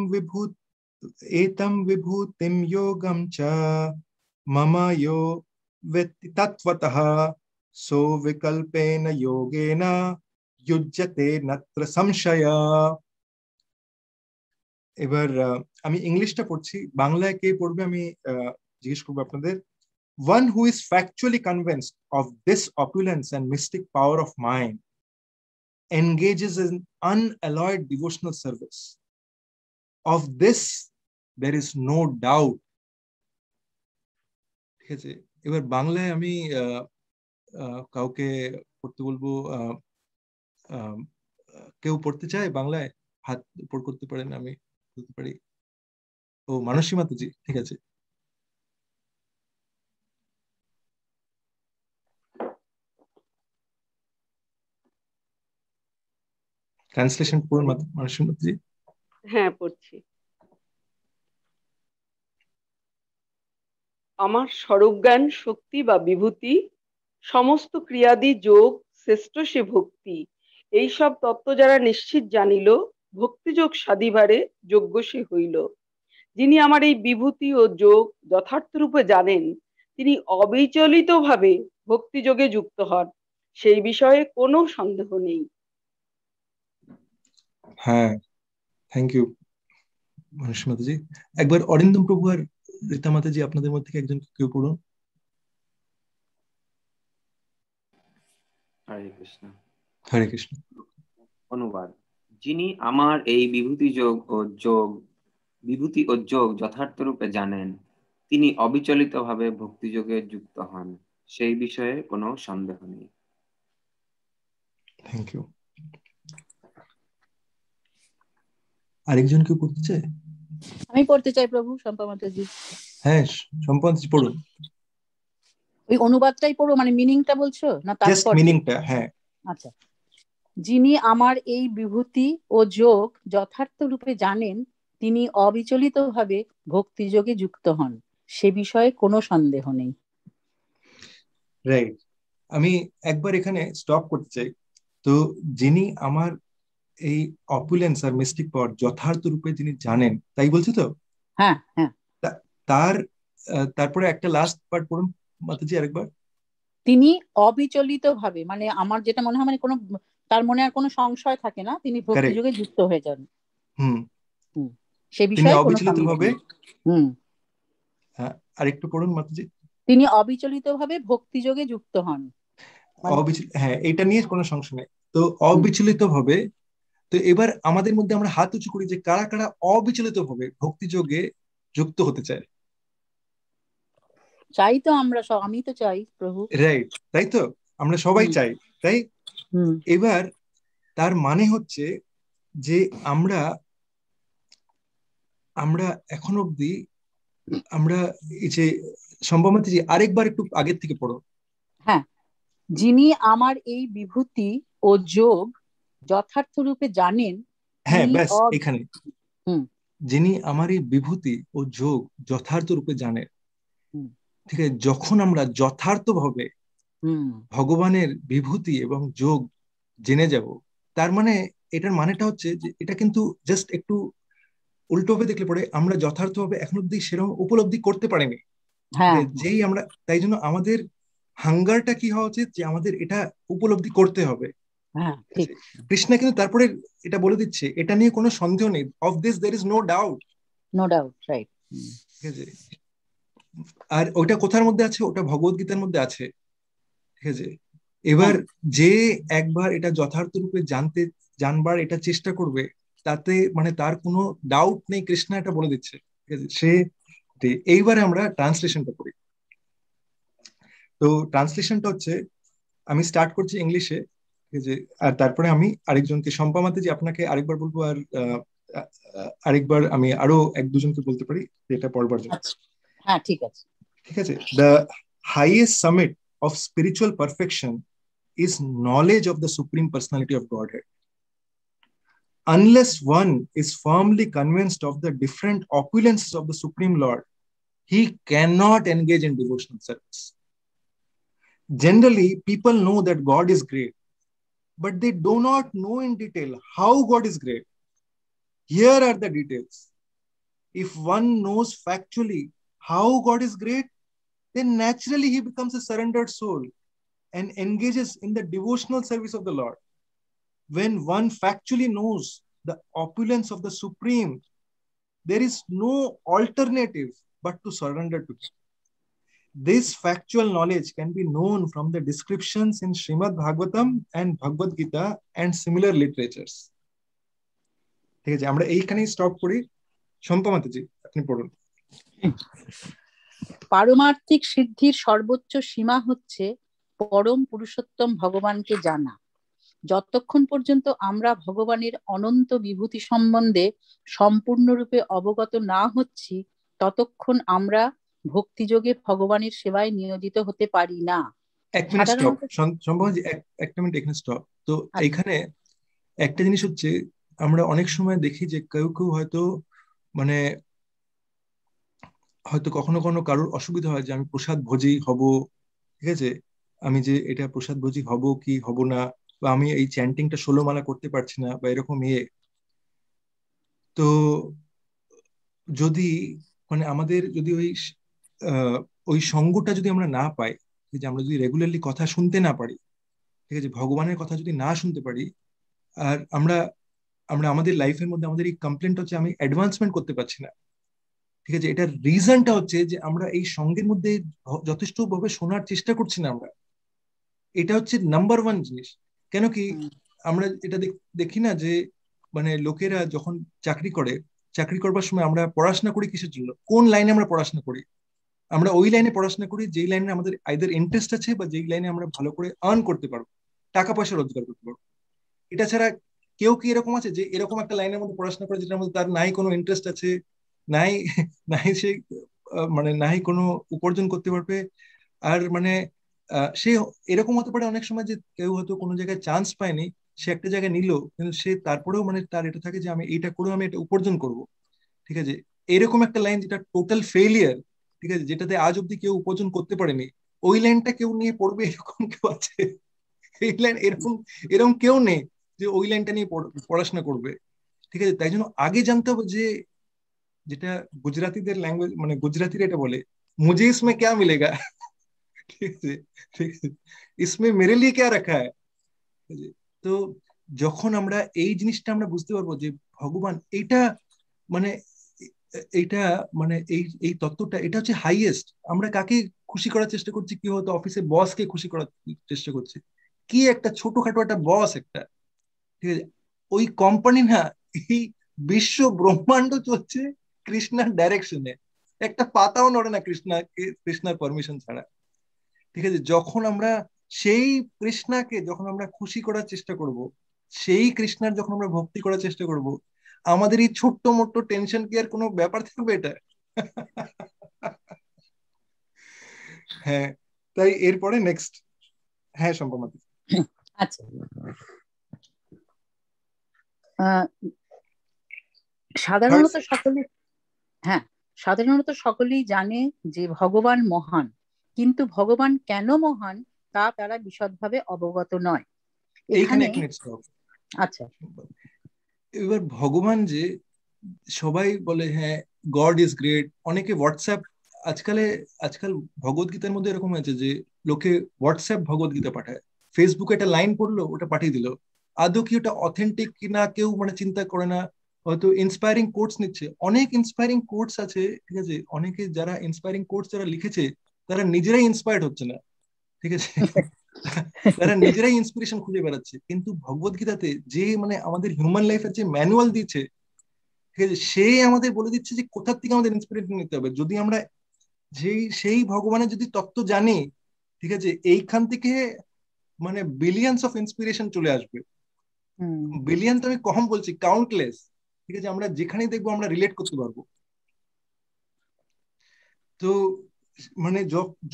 विभूतिं योगं च मम यो वेत्ति तत्त्वतः सो विकल्पेन योगेन युज्यते नत्र संशय। এবার আমি ইংলিশটা পড়ছি, বাংলায় কে পড়বে আমি জিজ্ঞেস করবো আপনাদের। One who is factually convinced of this opulence and mystic power of mind engages in unalloyed devotional service. Of this there is no doubt. ঠিক আছে, এবার বাংলায় আমি কাউকে পড়তে বলবো। কেউ পড়তে চায় বাংলায়? হাত উপর করতে পারেন, আমি বলতে পারি। ও, মানসী মাতাজি, ঠিক আছে। ট্রান্সলেশন পড়ুন মানসী মাতাজি। হ্যাঁ, পড়ছি। আমার স্বরূপজ্ঞান শক্তি বা বিভূতি, সমস্ত ক্রিয়াদি যোগ, শ্রেষ্ঠ সে ভক্তি। এইসব তত্ত্ব যারা নিশ্চিত জানিল, ভক্তিযোগ সাধিবারে যোগ্য সে হইল। যিনি আমার এই বিভূতি ও যোগ যথার্থ রূপে জানেন, তিনি অবিচলিত ভাবে ভক্তিযোগে যুক্ত হন, সেই বিষয়ে কোনো সন্দেহ নেই। হ্যাঁ, থ্যাংক ইউ মানসী মাতাজি। একবার অরিন্দম প্রভু আর রীতা মাতাজি, আপনাদের মধ্যে থেকে একজন কেউ পড়ুন। হরে কৃষ্ণ। হরে কৃষ্ণ। অনুবাদ। যিনি আমার এই বিভূতি ও যোগ যথার্থ রূপে জানেন, তিনি অবিচলিত ভাবে ভক্তিযোগে যুক্ত হন, সেই বিষয়ে কোনো সন্দেহ নেই। Thank you. আরেকজন কেউ পড়তে চায়? আমি পড়তে চাই প্রভু, শম্পা মাতাজি। হ্যাঁ, শম্পা মাতাজি পড়ুন। ওই অনুবাদটাই পড়ো, মানে মিনিংটা বলছো না জাস্ট মিনিংটা? হ্যাঁ। আচ্ছা। যিনি আমার এই বিভূতি ও যোগ যথার্থ রূপে জানেন, তিনি অবিচলিত ভাবে ভক্তিযোগে যুক্ত হন, সে বিষয়ে কোনো সন্দেহ নেই। রাইট। আমি একবার এখানে স্টপ করতে চাই। তো যিনি আমার এই অপুলেন্স আর মিস্টিক পাওয়ার যথার্থ রূপে যিনি জানেন, তাই বলছে তো? হ্যাঁ, হ্যাঁ। তারপরে একটা লাস্ট পার্ট পড়ুন মাতাজি আরেকবার। তিনি অবিচলিত ভাবে, মানে আমার যেটা মনে হয়, মানে কোনো তার মনে আর কোনো সংশয় থাকে না, তিনি ভক্তিযোগে যুক্ত হয়ে যান। সে বিষয়ে অবিচলিত ভাবে। আর একটু পড়ুন মাতাজি। তিনি অবিচলিত ভাবে ভক্তিযোগে যুক্ত হন। হ্যাঁ, এটা নিয়ে কোনো সংশয় নেই। তো অবিচলিত ভাবে, তো এবার আমাদের মধ্যে আমরা হাত উঁচু করি যে কারা কারা অবিচলিত ভাবে ভক্তিযোগে যুক্ত হতে চায়। চাই তো আমরা সব, আমি তো চাই প্রভু। রাইট, তাই তো, আমরা সবাই চাই, তাই। এবার তার মানে হচ্ছে যে আমরা এখন অব্দি আমরা এই যে সম্ভবত যে আরেকবার একটু আগের থেকে পড়ো। হ্যাঁ, যিনি আমার এই বিভূতি ও যোগ যথার্থ রূপে জানেন। হ্যাঁ, ব্যাস এখানে। যিনি আমার এই বিভূতি ও যোগ যথার্থ রূপে জানেন। হুম। ঠিক আছে, যখন আমরা যথার্থভাবে ভগবানের বিভূতি এবং যোগ জেনে যাব, তার মানে এটার মানেটা হচ্ছে যে এটা কিন্তু জাস্ট একটু উল্টোভাবে দেখলে পরে আমরা যথার্থভাবে এখন অব্দি সেরকম উপলব্ধি করতে পারিনি। হ্যাঁ, যেই আমরা, তাই জন্য আমাদের হাঙ্গারটা কি হওয়া উচিত যে আমাদের এটা উপলব্ধি করতে হবে। হ্যাঁ, ঠিক। কৃষ্ণ কিন্তু তারপরে এটা বলে দিচ্ছে, এটা নিয়ে কোনো সন্দেহ নেই, of this there is no doubt. No doubt, right. ঠিক আছে, আর ওটা কোথার মধ্যে আছে? ওটা ভগবত গীতার মধ্যে আছে। ঠিক আছে, এবার যে একবার এটা যথার্থ রূপে জানবার এটা চেষ্টা করবে, তাতে মানে তার কোনো ডাউট নেই, কৃষ্ণ এটা বলে দিচ্ছে। ঠিক আছে, এইবারে আমরা ট্রান্সলেশনটা করি। তো ট্রান্সলেশনটা হচ্ছে, আমি স্টার্ট করছি ইংলিশে, ঠিক আছে, আর তারপরে আমি আরেকজনকে, সম্পামাতে যে আপনাকে আরেকবার বলবো, আর আরেকবার আমি আরো এক দুজনকে বলতে পারি এটা পড়বার জন্য। হ্যাঁ, ঠিক আছে। ঠিক আছে, the highest summit of spiritual perfection is knowledge of the Supreme Personality of Godhead. Unless one is firmly convinced of the different opulences of the Supreme Lord, he cannot engage in devotional service. Generally, people know that God is great, but they do not know in detail how God is great. Here are the details. If one knows factually how God is great, then naturally he becomes a surrendered soul and engages in the devotional service of the Lord. When one factually knows the opulence of the Supreme, there is no alternative but to surrender to Him. This factual knowledge can be known from the descriptions in Srimad Bhagavatam and Bhagavad Gita and similar literatures. ঠিক আছে, আমরা এইখানেই stop করি। সম্পামাতাজি, আপনি পড়ুন। পারমার্থিক সিদ্ধির সর্বোচ্চ সীমা হচ্ছে পরম পুরুষোত্তম ভগবানকে জানা। যতক্ষণ পর্যন্ত আমরা ভগবানের অনন্ত বিভূতি সম্বন্ধে সম্পূর্ণরূপে অবগত না হচ্ছি, ততক্ষণ আমরা ভক্তিযোগে ভগবানের সেবায় নিয়োজিত হতে পারি না। এক মিনিট স্টপ, সম্পামাতাজি, একটা মিনিট এখানে স্টপ। তো এখানে একটা জিনিস হচ্ছে, আমরা অনেক সময় দেখি যে কেউ কেউ হয়তো মানে হয়তো কখনো কখনো কারোর অসুবিধা হয় যে আমি প্রসাদ ভোজী হব, ঠিক আছে, আমি যে এটা প্রসাদ ভোজী হব কি হব না, বা আমি এই চ্যান্টিংটা 16 মালা করতে পারছি না, বা এরকম তো যদি মানে আমাদের যদি ওই সঙ্গটা যদি আমরা না পাই, যে আমরা যদি রেগুলারলি কথা শুনতে না পারি, ঠিক আছে, ভগবানের কথা যদি না শুনতে পারি, আর আমরা আমরা আমাদের লাইফের মধ্যে আমাদের এই কমপ্লেন্ট হচ্ছে আমি অ্যাডভান্সমেন্ট করতে পারছি না। ঠিক আছে, এটার রিজনটা হচ্ছে যে আমরা এই সঙ্গের মধ্যে যথেষ্ট ভাবে শোনার চেষ্টা করছি না আমরা। এটা হচ্ছে নাম্বার ওয়ান জিনিস। কেন কি আমরা এটা দেখি না যে মানে লোকেরা যখন চাকরি করবার সময় আমরা পড়াশোনা করি কিসের জন্য? কোন লাইনে আমরা পড়াশোনা করি? আমরা ওই লাইনে পড়াশোনা করি যেই লাইনে আমাদের আইদার ইন্টারেস্ট আছে, বা যেই লাইনে আমরা ভালো করে আর্ন করতে পারবো, টাকা পয়সা রোজগার করতে পারবো। এটা ছাড়া কেউ কি এরকম আছে যে এরকম একটা লাইনের মধ্যে পড়াশোনা করে যেটার মধ্যে তার নাই কোনো ইন্টারেস্ট আছে, নাই নাই সে মানে নাই কোনো উপার্জন করতে পারবে? আর মানে সে এরকম হতে পারে অনেক সময় যে কেউ হয়তো কোনো জায়গায় চান্স পায়নি, সে একটা জায়গায় নিল, কিন্তু সে তারপরেও মানে তার এটা থাকে যে আমি এইটা করে আমি এটা উপার্জন করব। ঠিক আছে, এরকম একটা লাইন যেটা টোটাল ফেলিয়ার, ঠিক আছে, যেটাতে আজ অব্দি কেউ উপার্জন করতে পারেনি, ওই লাইনটা কেউ নিয়ে পড়বে? এরকম কেউ আছে? এই লাইন এরকম এরকম কেউ নেই যে ওই লাইনটা নিয়ে পড়াশোনা করবে। ঠিক আছে, তাই জন্য আগে জানতে হবে যে, যেটা গুজরাতিদের ল্যাঙ্গুয়েজ মানে গুজরাতিরা এটা বলে, মুঝে ইসমে ক্যা মিলেগা। ঠিক আছে, ঠিক আছে, ইসমে মেরে লিয়ে ক্যা রাখা হ্যায়। তো যখন আমরা এই জিনিসটা আমরা বুঝতে পারবো যে ভগবান এইটা মানে এইটা মানে এই এই তত্ত্বটা এটা হচ্ছে হাইয়েস্ট। আমরা কাকে খুশি করার চেষ্টা করছি? কি হয়তো অফিসে বসকে খুশি করার চেষ্টা করছি, কি একটা ছোটখাটো একটা বস একটা, ঠিক আছে, ওই কোম্পানি না, এই বিশ্ব ব্রহ্মাণ্ড চলছে কৃষ্ণার ডাইরেকশনে, একটা পাতাও নড়ে না কৃষ্ণার পারমিশন ছাড়া। ঠিক আছে, যখন আমরা সেই কৃষ্ণাকে যখন আমরা খুশি করার চেষ্টা করব, সেই কৃষ্ণার যখন আমরা ভক্তি করার চেষ্টা করব, আমাদের এই ছোট্ট মোট্ট টেনশন কি আর কোনো ব্যাপার থাকবে? এটা হ্যাঁ, তাই এরপরে নেক্সট। হ্যাঁ সম্পামাতি। আচ্ছা, সাধারণত সকলে হ্যাঁ সাধারণত সকলেই জানে যে ভগবান মহান, কিন্তু ভগবান কেন মহান তা তারা বিশদভাবে অবগত নয়। এইখানে এখানে এক মিনিট stop। আচ্ছা, এবার ভগবান যে সবাই বলে হ্যাঁ গড ইজ গ্রেট, অনেকে হোয়াটসঅ্যাপ আজকাল ভগবত গীতার মধ্যে এরকম হয়েছে যে লোকে হোয়াটসঅ্যাপ ভগবত গীতা পাঠায়, ফেসবুকে একটা লাইন পড়লো ওটা পাঠিয়ে দিল, আদৌ কি ওটা অথেন্টিক কিনা কেউ মানে চিন্তা করে না, হয়তো ইন্সপায়ারিং কোটস নিচ্ছে। অনেক ইন্সপায়ারিং কোটস আছে, ঠিক আছে, অনেকে যারা ইন্সপায়ারিং কোটস যারা লিখেছে তারা নিজেরাই ইন্সপায়ার্ড হচ্ছে না, ঠিক আছে তারা নিজেরাই ইন্সপিরেশন খুঁজে বেড়াচ্ছে। কিন্তু ভগবত গীতাতে যে মানে আমাদের হিউম্যান লাইফের যে ম্যানুয়াল দিয়েছে, ঠিক আছে, সে আমাদের বলে দিচ্ছে যে কোথা থেকে আমাদের ইন্সপিরেশন নিতে হবে। যদি আমরা সেই ভগবানের যদি তত্ত্ব জানি, ঠিক আছে, এইখান থেকে মানে বিলিয়ন্স অফ ইন্সপিরেশন চলে আসবে। বিলিয়ন তো আমি কম বলছি, কাউন্টলেস, ঠিক আছে, আমরা যেখানেই দেখবো আমরা রিলেট করতে পারবো। তো মানে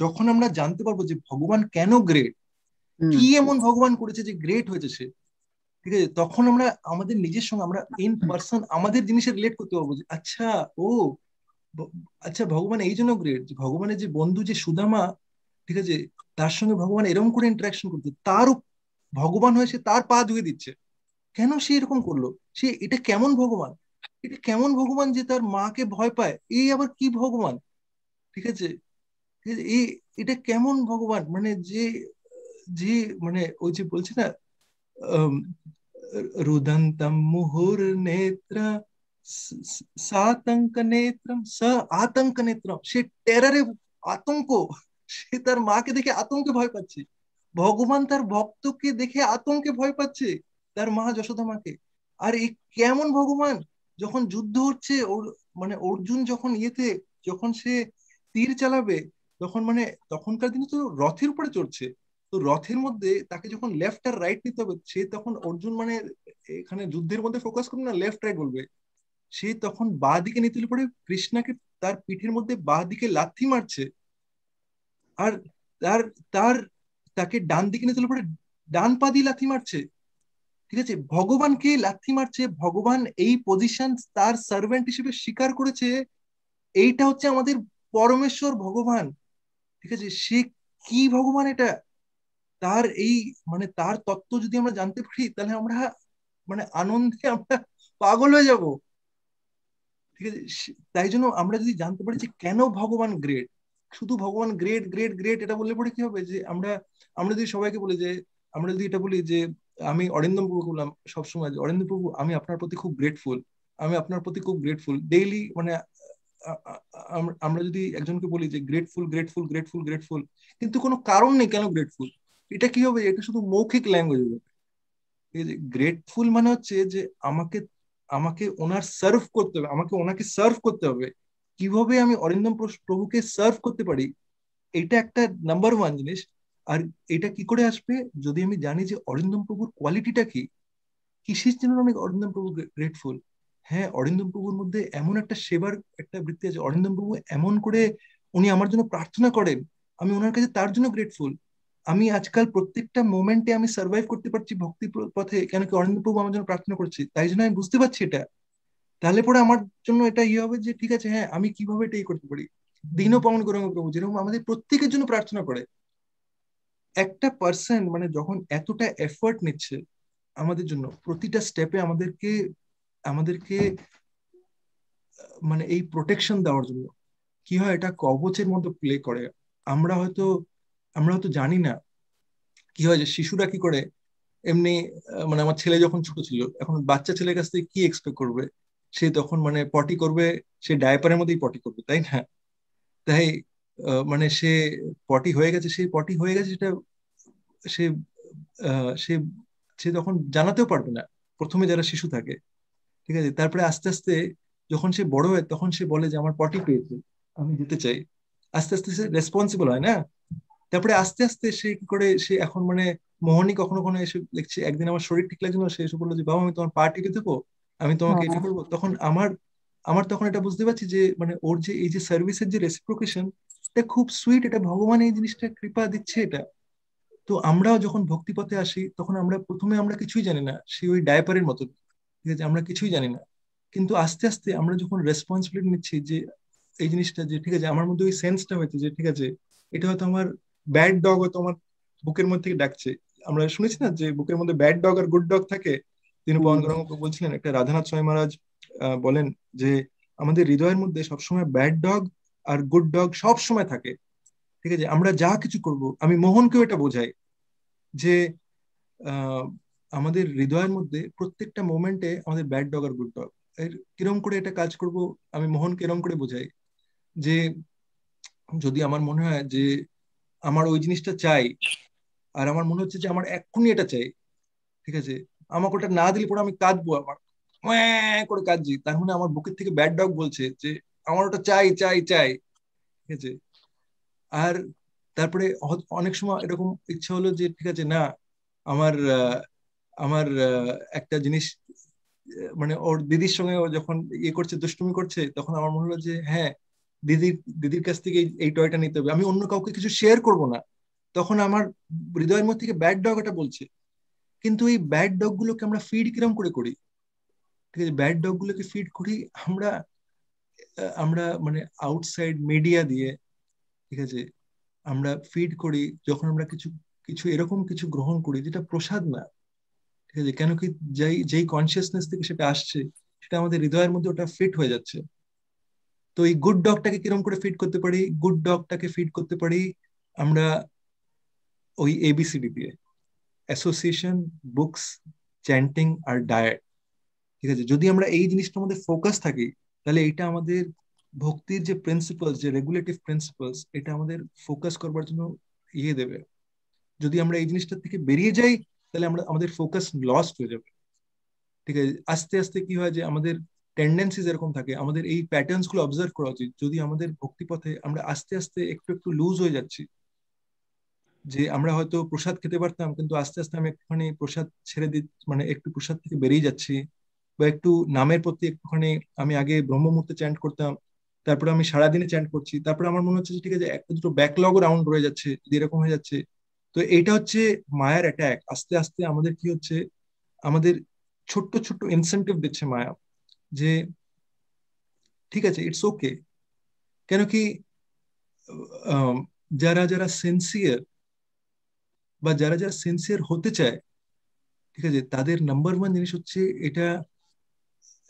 যখন আমরা জানতে পারবো যে ভগবান কেন গ্রেট, কি এমন ভগবান করেছে যে গ্রেট হয়েছে সে, ঠিক আছে, তখন আমরা আমাদের নিজের সঙ্গে আমরা ইন পার্সন আমাদের জিনিসে রিলেট করতে পারবো যে আচ্ছা ও আচ্ছা ভগবান এই জন্য গ্রেট, যে ভগবানের যে বন্ধু যে সুদামা, ঠিক আছে, তার সঙ্গে ভগবান এরকম করে ইন্টারাকশন করছে, তারও ভগবান হয়ে সে তার পা ধুয়ে দিচ্ছে। কেন সে এরকম করলো? সে এটা কেমন ভগবান, এটা কেমন ভগবান যে তার মাকে ভয় পায়, এই আবার কি ভগবান, ঠিক আছে, এই এটা কেমন ভগবান, মানে যে যে মানে ওই যে বলছে না রুদন্তম মুহুর নেত্র সাতঙ্ক নেত্রম স আতঙ্ক নেত্রম, সে টেরারে আতঙ্ক, সে তার মাকে দেখে আতঙ্কে ভয় পাচ্ছে। ভগবান তার ভক্তকে দেখে আতঙ্কে ভয় পাচ্ছে, তার মা যশোদা মাকে। আর এই কেমন ভগবান, যখন যুদ্ধ হচ্ছে ওর মানে অর্জুন যখন যখন সে তীর চালাবে, তখন মানে তখনকার দিনে তো রথের উপরে চড়ছে, তো রথের মধ্যে তাকে যখন লেফট আর রাইট নিতে হবে, সে তখন অর্জুন মানে এখানে যুদ্ধের মধ্যে ফোকাস করবে না, লেফট রাইট বলবে, সে তখন বাঁ দিকে নিতে পরে কৃষ্ণাকে তার পিঠের মধ্যে বাঁ দিকে লাথি মারছে, আর তার তার তাকে ডান দিকে নিতে পরে ডান পা দিয়ে লাথি মারছে, ঠিক আছে, ভগবানকে লাথি মারছে। ভগবান এই পজিশন তার সার্ভেন্ট হিসেবে স্বীকার করেছে, এইটা হচ্ছে আমাদের পরমেশ্বর ভগবান, ঠিক আছে, সে কি ভগবান এটা, তার এই মানে তার তত্ত্ব যদি আমরা জানতে পারি তাহলে আমরা মানে আনন্দে আমরা পাগল হয়ে যাব, ঠিক আছে। তাই জন্য আমরা যদি জানতে পারি যে কেন ভগবান গ্রেট, শুধু ভগবান গ্রেট গ্রেট গ্রেট এটা বললে পরে কি হবে, যে আমরা আমরা যদি সবাইকে বলি যে আমরা যদি এটা বলি যে আমি অরিন্দম প্রভুকে বললাম সবসময় যে অরিন্দম প্রভু আমি আপনার প্রতি খুব গ্রেটফুল, আমি আপনার প্রতি খুব গ্রেটফুল ডেইলি, মানে আমরা যদি একজনকে বলি যে গ্রেটফুল গ্রেটফুল গ্রেটফুল গ্রেটফুল, কিন্তু কোনো কারণ নেই কেন গ্রেটফুল, এটা কি হবে, এটা শুধু মৌখিক ল্যাঙ্গুয়েজ হবে। গ্রেটফুল মানে হচ্ছে যে আমাকে আমাকে ওনার সার্ভ করতে হবে, আমাকে ওনাকে সার্ভ করতে হবে, কিভাবে আমি অরিন্দম প্রভুকে সার্ভ করতে পারি, এটা একটা নাম্বার ওয়ান জিনিস। আর এটা কি করে আসবে, যদি আমি জানি যে অরিন্দম প্রভুর কোয়ালিটিটা কি, কিসের জন্য আমি অরিন্দম প্রভু গ্রেটফুল। হ্যাঁ, অরিন্দম প্রভুর মধ্যে এমন একটা সেবার একটা বৃত্তি আছে, অরিন্দম প্রভু এমন করে উনি আমার জন্য প্রার্থনা করেন, আমি ওনার কাছে তার জন্য গ্রেটফুল। আমি আজকাল প্রত্যেকটা মোমেন্টে আমি সার্ভাইভ করতে পারছি ভক্তি পথে, কেন কি অরিন্দম প্রভু আমার জন্য প্রার্থনা করছি, তাই জন্য আমি বুঝতে পারছি এটা। তাহলে পরে আমার জন্য এটা ইয়ে হবে যে ঠিক আছে, হ্যাঁ আমি কিভাবে এটাই করতে পারি। দীন পাবন গৌরাঙ্গ প্রভু যেরকম আমাদের প্রত্যেকের জন্য প্রার্থনা করে, একটা পার্সন মানে যখন এতটা এফর্ট নিচ্ছে আমাদের জন্য প্রতিটা স্টেপে আমাদেরকে আমাদেরকে মানে এই প্রোটেকশন দেওয়ার জন্য, কি হয় এটা কবচের মতো প্লে করে। আমরা হয়তো জানি না কি হয় যে শিশুরা কি করে এমনি মানে আমার ছেলে যখন ছোট ছিল, এখন বাচ্চা ছেলের কাছ থেকে কি এক্সপেক্ট করবে, সে তখন মানে পটি করবে, সে ডায়াপারের মধ্যেই পটি করবে, তাই না? তাই মানে সে পটি হয়ে গেছে, সেই পটি হয়ে গেছে সেটা সে সে সে তখন জানাতেও পারবে না প্রথমে যারা শিশু থাকে, ঠিক আছে, তারপরে আস্তে আস্তে যখন সে বড় হয় তখন সে বলে যে আমার পটি পেয়েছে, আমি যেতে চাই, আস্তে আস্তে সে রেসপন্সিবল হয় না। তারপরে আস্তে আস্তে সে কি করে, সে এখন মানে মোহনী কখনো কখনো এসে দেখছে, একদিন আমার শরীর ঠিক লাগছে না, সে এসে বললো যে বাবা আমি তোমার পা টিপে দেবো, আমি তোমাকে এটা করবো, তখন আমার আমার তখন এটা বুঝতে পারছি যে মানে ওর যে এই যে সার্ভিসের যে রেসিপ্রোকেশন, এটা খুব সুইট, এটা ভগবান এই জিনিসটা কৃপা দিচ্ছে এটা। তো আমরাও যখন ভক্তি পথে আসি তখন আমরা প্রথমে আমরা কিছুই জানি না, সে ওই ডায়াপারের মতো, ঠিক আছে, আমরা কিছুই জানি না, কিন্তু আস্তে আস্তে আমরা যখন রেসপন্সিবিলিটি নিচ্ছি যে এই জিনিসটা, যে ঠিক আছে আমার মধ্যে ওই সেন্সটা হয়েছে যে ঠিক আছে এটা হয়তো আমার ব্যাড ডগ হয়তো আমার বুকের মধ্যে থেকে ডাকছে। আমরা শুনেছি না যে বুকের মধ্যে ব্যাড ডগ আর গুড ডগ থাকে। তিনি পবন গৌরাঙ্গ বলছিলেন, একটা রাধানাথ স্বামী মহারাজ বলেন যে আমাদের হৃদয়ের মধ্যে সবসময় ব্যাড ডগ আর গুড ডগ সব সময় থাকে। ঠিক আছে, আমরা যা কিছু করব, আমি মোহনকেও এটা বোঝাই যে আহ, আমাদের হৃদয়ের মধ্যে প্রত্যেকটা মোমেন্টে আমাদের ব্যাড ডগ আর গুড ডগ, এর কিরম করে এটা কাজ করব আমি মোহনকে এরম করে বোঝাই যে যদি আমার মনে হয় যে আমার ওই জিনিসটা চাই, আর আমার মনে হচ্ছে যে আমার এক্ষুনি এটা চাই, ঠিক আছে, আমাকে ওটা না দিলে পরে আমি কাঁদবো, আমার ওয়াঁ করে কাঁদছি, তার মানে আমার বুকের থেকে ব্যাড ডগ বলছে যে আমার ওটা চাই চাই চাই। ঠিক আছে, আর তারপরে অনেক সময় এরকম ইচ্ছা হলো যে ঠিক আছে না, আমার আমার একটা জিনিস মানে ওর দিদির সঙ্গে ও যখন ইয়ে করছে, দুষ্টুমি করছে, তখন আমার মনে হলো যে হ্যাঁ দিদির দিদির কাছ থেকে এই টয়টা নিতে হবে, আমি অন্য কাউকে কিছু শেয়ার করব না। তখন আমার হৃদয়ের মধ্যে থেকে ব্যাড ডগ এটা বলছে। কিন্তু এই ব্যাড ডগ গুলোকে আমরা ফিড কিরম করে করি? ঠিক আছে, ব্যাড ডগ গুলোকে ফিড করি আমরা আমরা মানে আউটসাইড মিডিয়া দিয়ে। ঠিক আছে, আমরা ফিড করি যখন আমরা কিছু কিছু এরকম কিছু গ্রহণ করি যেটা প্রসাদ না। ঠিক আছে, কেন কি যেই যেই কনসিয়াসনেস থেকে সেটা আসছে সেটা আমাদের হৃদয়ের মধ্যে ওটা ফিট হয়ে যাচ্ছে। তো এই গুড ডগটাকে কিরকম করে ফিড করতে পারি? গুড ডগটাকে ফিড করতে পারি আমরা ওই এবিসিডি দিয়ে: অ্যাসোসিয়েশন, বুকস, চ্যান্টিং আর ডায়েট। ঠিক আছে, যদি আমরা এই জিনিসটার মধ্যে ফোকাস থাকি তাহলে এটা আমাদের ভক্তির যে প্রিন্সিপালস, যে রেগুলেটিভ প্রিন্সিপালস, এটা আমাদের ফোকাস করবার জন্য ইয়ে দেবে। যদি আমরা এই জিনিসটা থেকে বেরিয়ে যাই তাহলে আমরা আমাদের ফোকাস লস্ট হয়ে যাবে। ঠিক আছে, আস্তে আস্তে কি হয় যে আমাদের টেন্ডেন্সিজ এরকম থাকে, আমাদের এই প্যাটার্নস গুলো অবজার্ভ করা উচিত। যদি আমাদের ভক্তি পথে আমরা আস্তে আস্তে একটু একটু লুজ হয়ে যাচ্ছি, যে আমরা হয়তো প্রসাদ খেতে পারতাম কিন্তু আস্তে আস্তে আমি একটুখানি প্রসাদ ছেড়ে দিই, মানে একটু প্রসাদ থেকে বেরিয়ে যাচ্ছি, বা একটু নামের প্রতি একটুখানি, আমি আগে ব্রহ্ম মুহূর্তে চ্যান্ট করতাম, তারপরে আমি সারাদিনে চ্যান্ট করছি, তারপরে আমার মনে হচ্ছে যে ঠিক আছে একটা দুটো ব্যাকলগ রাউন্ড রয়ে যাচ্ছে, যদি এরকম হয়ে যাচ্ছে। তো এইটা হচ্ছে মায়ার অ্যাটাক। আস্তে আস্তে আমাদের কি হচ্ছে, আমাদের ছোট্ট ছোট্ট ইনসেন্টিভ দিচ্ছে মায়া, যে ঠিক আছে ইটস ওকে। কেন কি আম, যারা যারা সিনসিয়ার বা যারা যারা সিনসিয়ার হতে চায়, ঠিক আছে, তাদের নাম্বার ওয়ান জিনিস হচ্ছে এটা,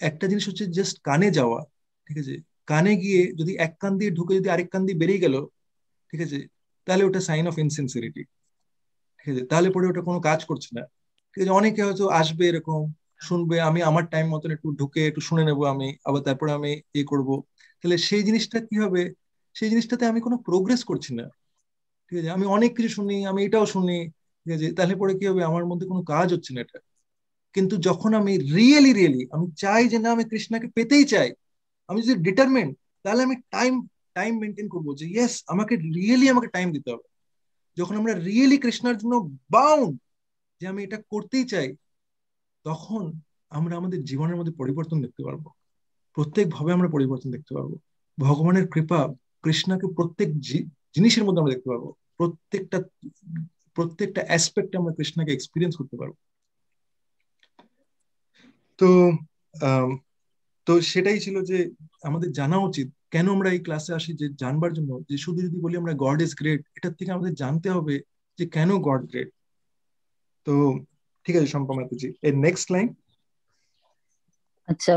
একটা জিনিস হচ্ছে জাস্ট কানে যাওয়া। ঠিক আছে, কানে গিয়ে যদি এক কান দিয়ে ঢুকে যদি আরেক কান দিয়ে বেরিয়ে গেল, ঠিক আছে, তাহলে ওটা সাইন অফ ইনসিনসিয়ারিটি। ঠিক আছে, তাহলে পরে ওটা কোনো কাজ করছে না। ঠিক আছে, অনেকে হয়তো আসবে এরকম, শুনবে, আমি আমার টাইম মতন একটু ঢুকে একটু শুনে নেবো আমি, আবার তারপরে আমি ইয়ে করব। তাহলে সেই জিনিসটা কি হবে, সেই জিনিসটাতে আমি কোনো প্রোগ্রেস করছি না। ঠিক আছে, আমি অনেক কিছু শুনি, আমি এটাও শুনি, ঠিক আছে, তাহলে পরে কি হবে, আমার মধ্যে কোনো কাজ হচ্ছে না এটা। কিন্তু যখন আমি রিয়েলি রিয়েলি আমি চাই যে না আমি কৃষ্ণাকে পেতেই চাই, আমি যদি ডিটারমেন্ট, তাহলে আমি টাইম টাইম মেনটেন করবো যে ইয়েস আমাকে রিয়েলি আমাকে টাইম দিতে হবে। যখন আমরা রিয়েলি কৃষ্ণার জন্য বাউন্ড, যে আমি এটা করতেই চাই, তখন আমরা আমাদের জীবনের মধ্যে পরিবর্তন দেখতে পারবো। প্রত্যেক ভাবে আমরা পরিবর্তন দেখতে পারবো। ভগবানের কৃপা, কৃষ্ণাকে প্রত্যেক জিনিসের মধ্যে আমরা দেখতে পারবো। প্রত্যেকটা প্রত্যেকটা অ্যাসপেক্টে আমরা কৃষ্ণাকে এক্সপিরিয়েন্স করতে পারবো। তো আম, তো সেটাই ছিল যে আমাদের জানা উচিত কেন আমরা এই ক্লাসে আসি, যে জানবার জন্য। যে শুধু যদি বলি আমরা গড ইজ গ্রেট, এটার থেকে আমাদের জানতে হবে যে কেন গড গ্রেট। তো ঠিক আছে শম্পা মাতাজি, এর নেক্সট লাইন। আচ্ছা,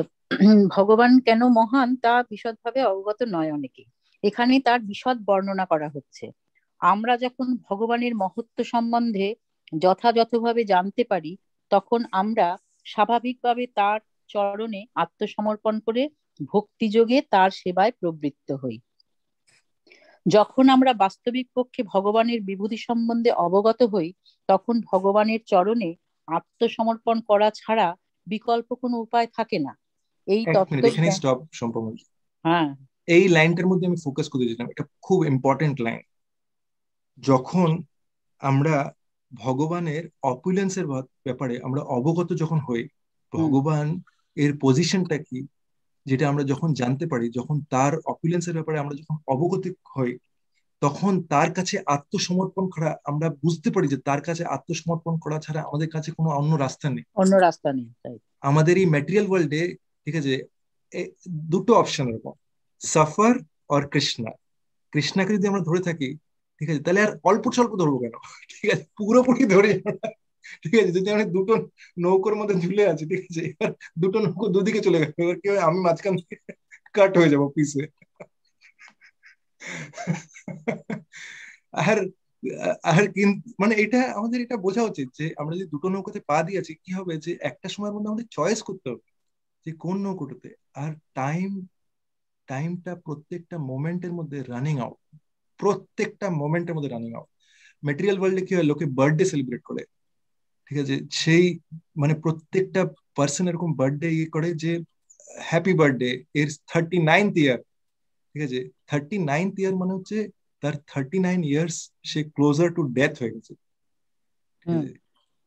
ভগবান কেন মহান তা বিশদভাবে অবগত নয় অনেকে। এখানে তার বিশদ বর্ণনা করা হচ্ছে। আমরা যখন ভগবানের মহত্ব সম্বন্ধে যথাযথভাবে জানতে পারি, তখন আমরা স্বাভাবিকভাবে তার চরণে আত্মসমর্পণ করে ভক্তিযোগে তার সেবায় প্রবৃত্ত হই। যখন আমরা বাস্তবিক পক্ষে ভগবানের বিভূতি সম্বন্ধে অবগত হই, তখন ভগবানের চরণে আত্মসমর্পণ করা ছাড়া বিকল্প কোনো উপায় থাকে না। এই এক তত্ত্ব মিনিট, এখানেই স্টপ শম্পা মাতাজি। হ্যাঁ, এই লাইনটার মধ্যে আমি ফোকাস করে দিয়েছিলাম, এটা খুব ইম্পর্টেন্ট লাইন। যখন আমরা ভগবানের অপুলেন্সের ব্যাপারে আমরা অবগত যখন হই, ভগবান এর পজিশনটা কি, যেটা আমরা যখন জানতে পারি, যখন তার অপুলেন্সের ব্যাপারে আমরা যখন অবগত হই, তখন তার কাছে আত্মসমর্পণ করা, আমরা বুঝতে পারি যে তার কাছে আত্মসমর্পণ করা ছাড়া আমাদের কাছে কোনো অন্য রাস্তা নেই। অন্য রাস্তা নেই, তাই আমাদের এই ম্যাটেরিয়াল ওয়ার্ল্ডে, ঠিক আছে, দুটো অপশন এরকম, সাফার অর কৃষ্ণা। কৃষ্ণাকে যদি আমরা ধরে থাকি, ঠিক আছে, তাহলে আর অল্প স্বল্প ধরবো কেন, ঠিক আছে, পুরোপুরি ধরে আমরা। ঠিক আছে, যদি আমি দুটো নৌকোর মধ্যে ঝুলে আছি, ঠিক আছে, এবার দুটো নৌকো দুদিকে চলে গেল, এবার কি হয়, আমি মাঝখান থেকে কাট হয়ে যাবো পিছে। আর আর মানে এটা আমাদের এটা বোঝা উচিত যে আমরা যদি দুটো নৌকাতে পা দিয়েছি, কি হবে যে একটা সময়ের মধ্যে আমাদের চয়েস করতে হবে যে কোন নৌকোটাতে। আর টাইমটা প্রত্যেকটা মোমেন্টের মধ্যে রানিং আউট, প্রত্যেকটা মোমেন্টের মধ্যে রানিং আউট। মেটেরিয়াল ওয়ার্ল্ডে কি হয়, লোকে বার্থডে সেলিব্রেট করে, ঠিক আছে, সেই মানে প্রত্যেকটা পার্সন এরকম বার্থডে ইয়ে করে যে হ্যাপি বার্থডে, এর 39th ইয়ার, ঠিক আছে, 39th ইয়ার মানে হচ্ছে তার 39 years say closer to death হয়ে গেছে। ঠিক আছে,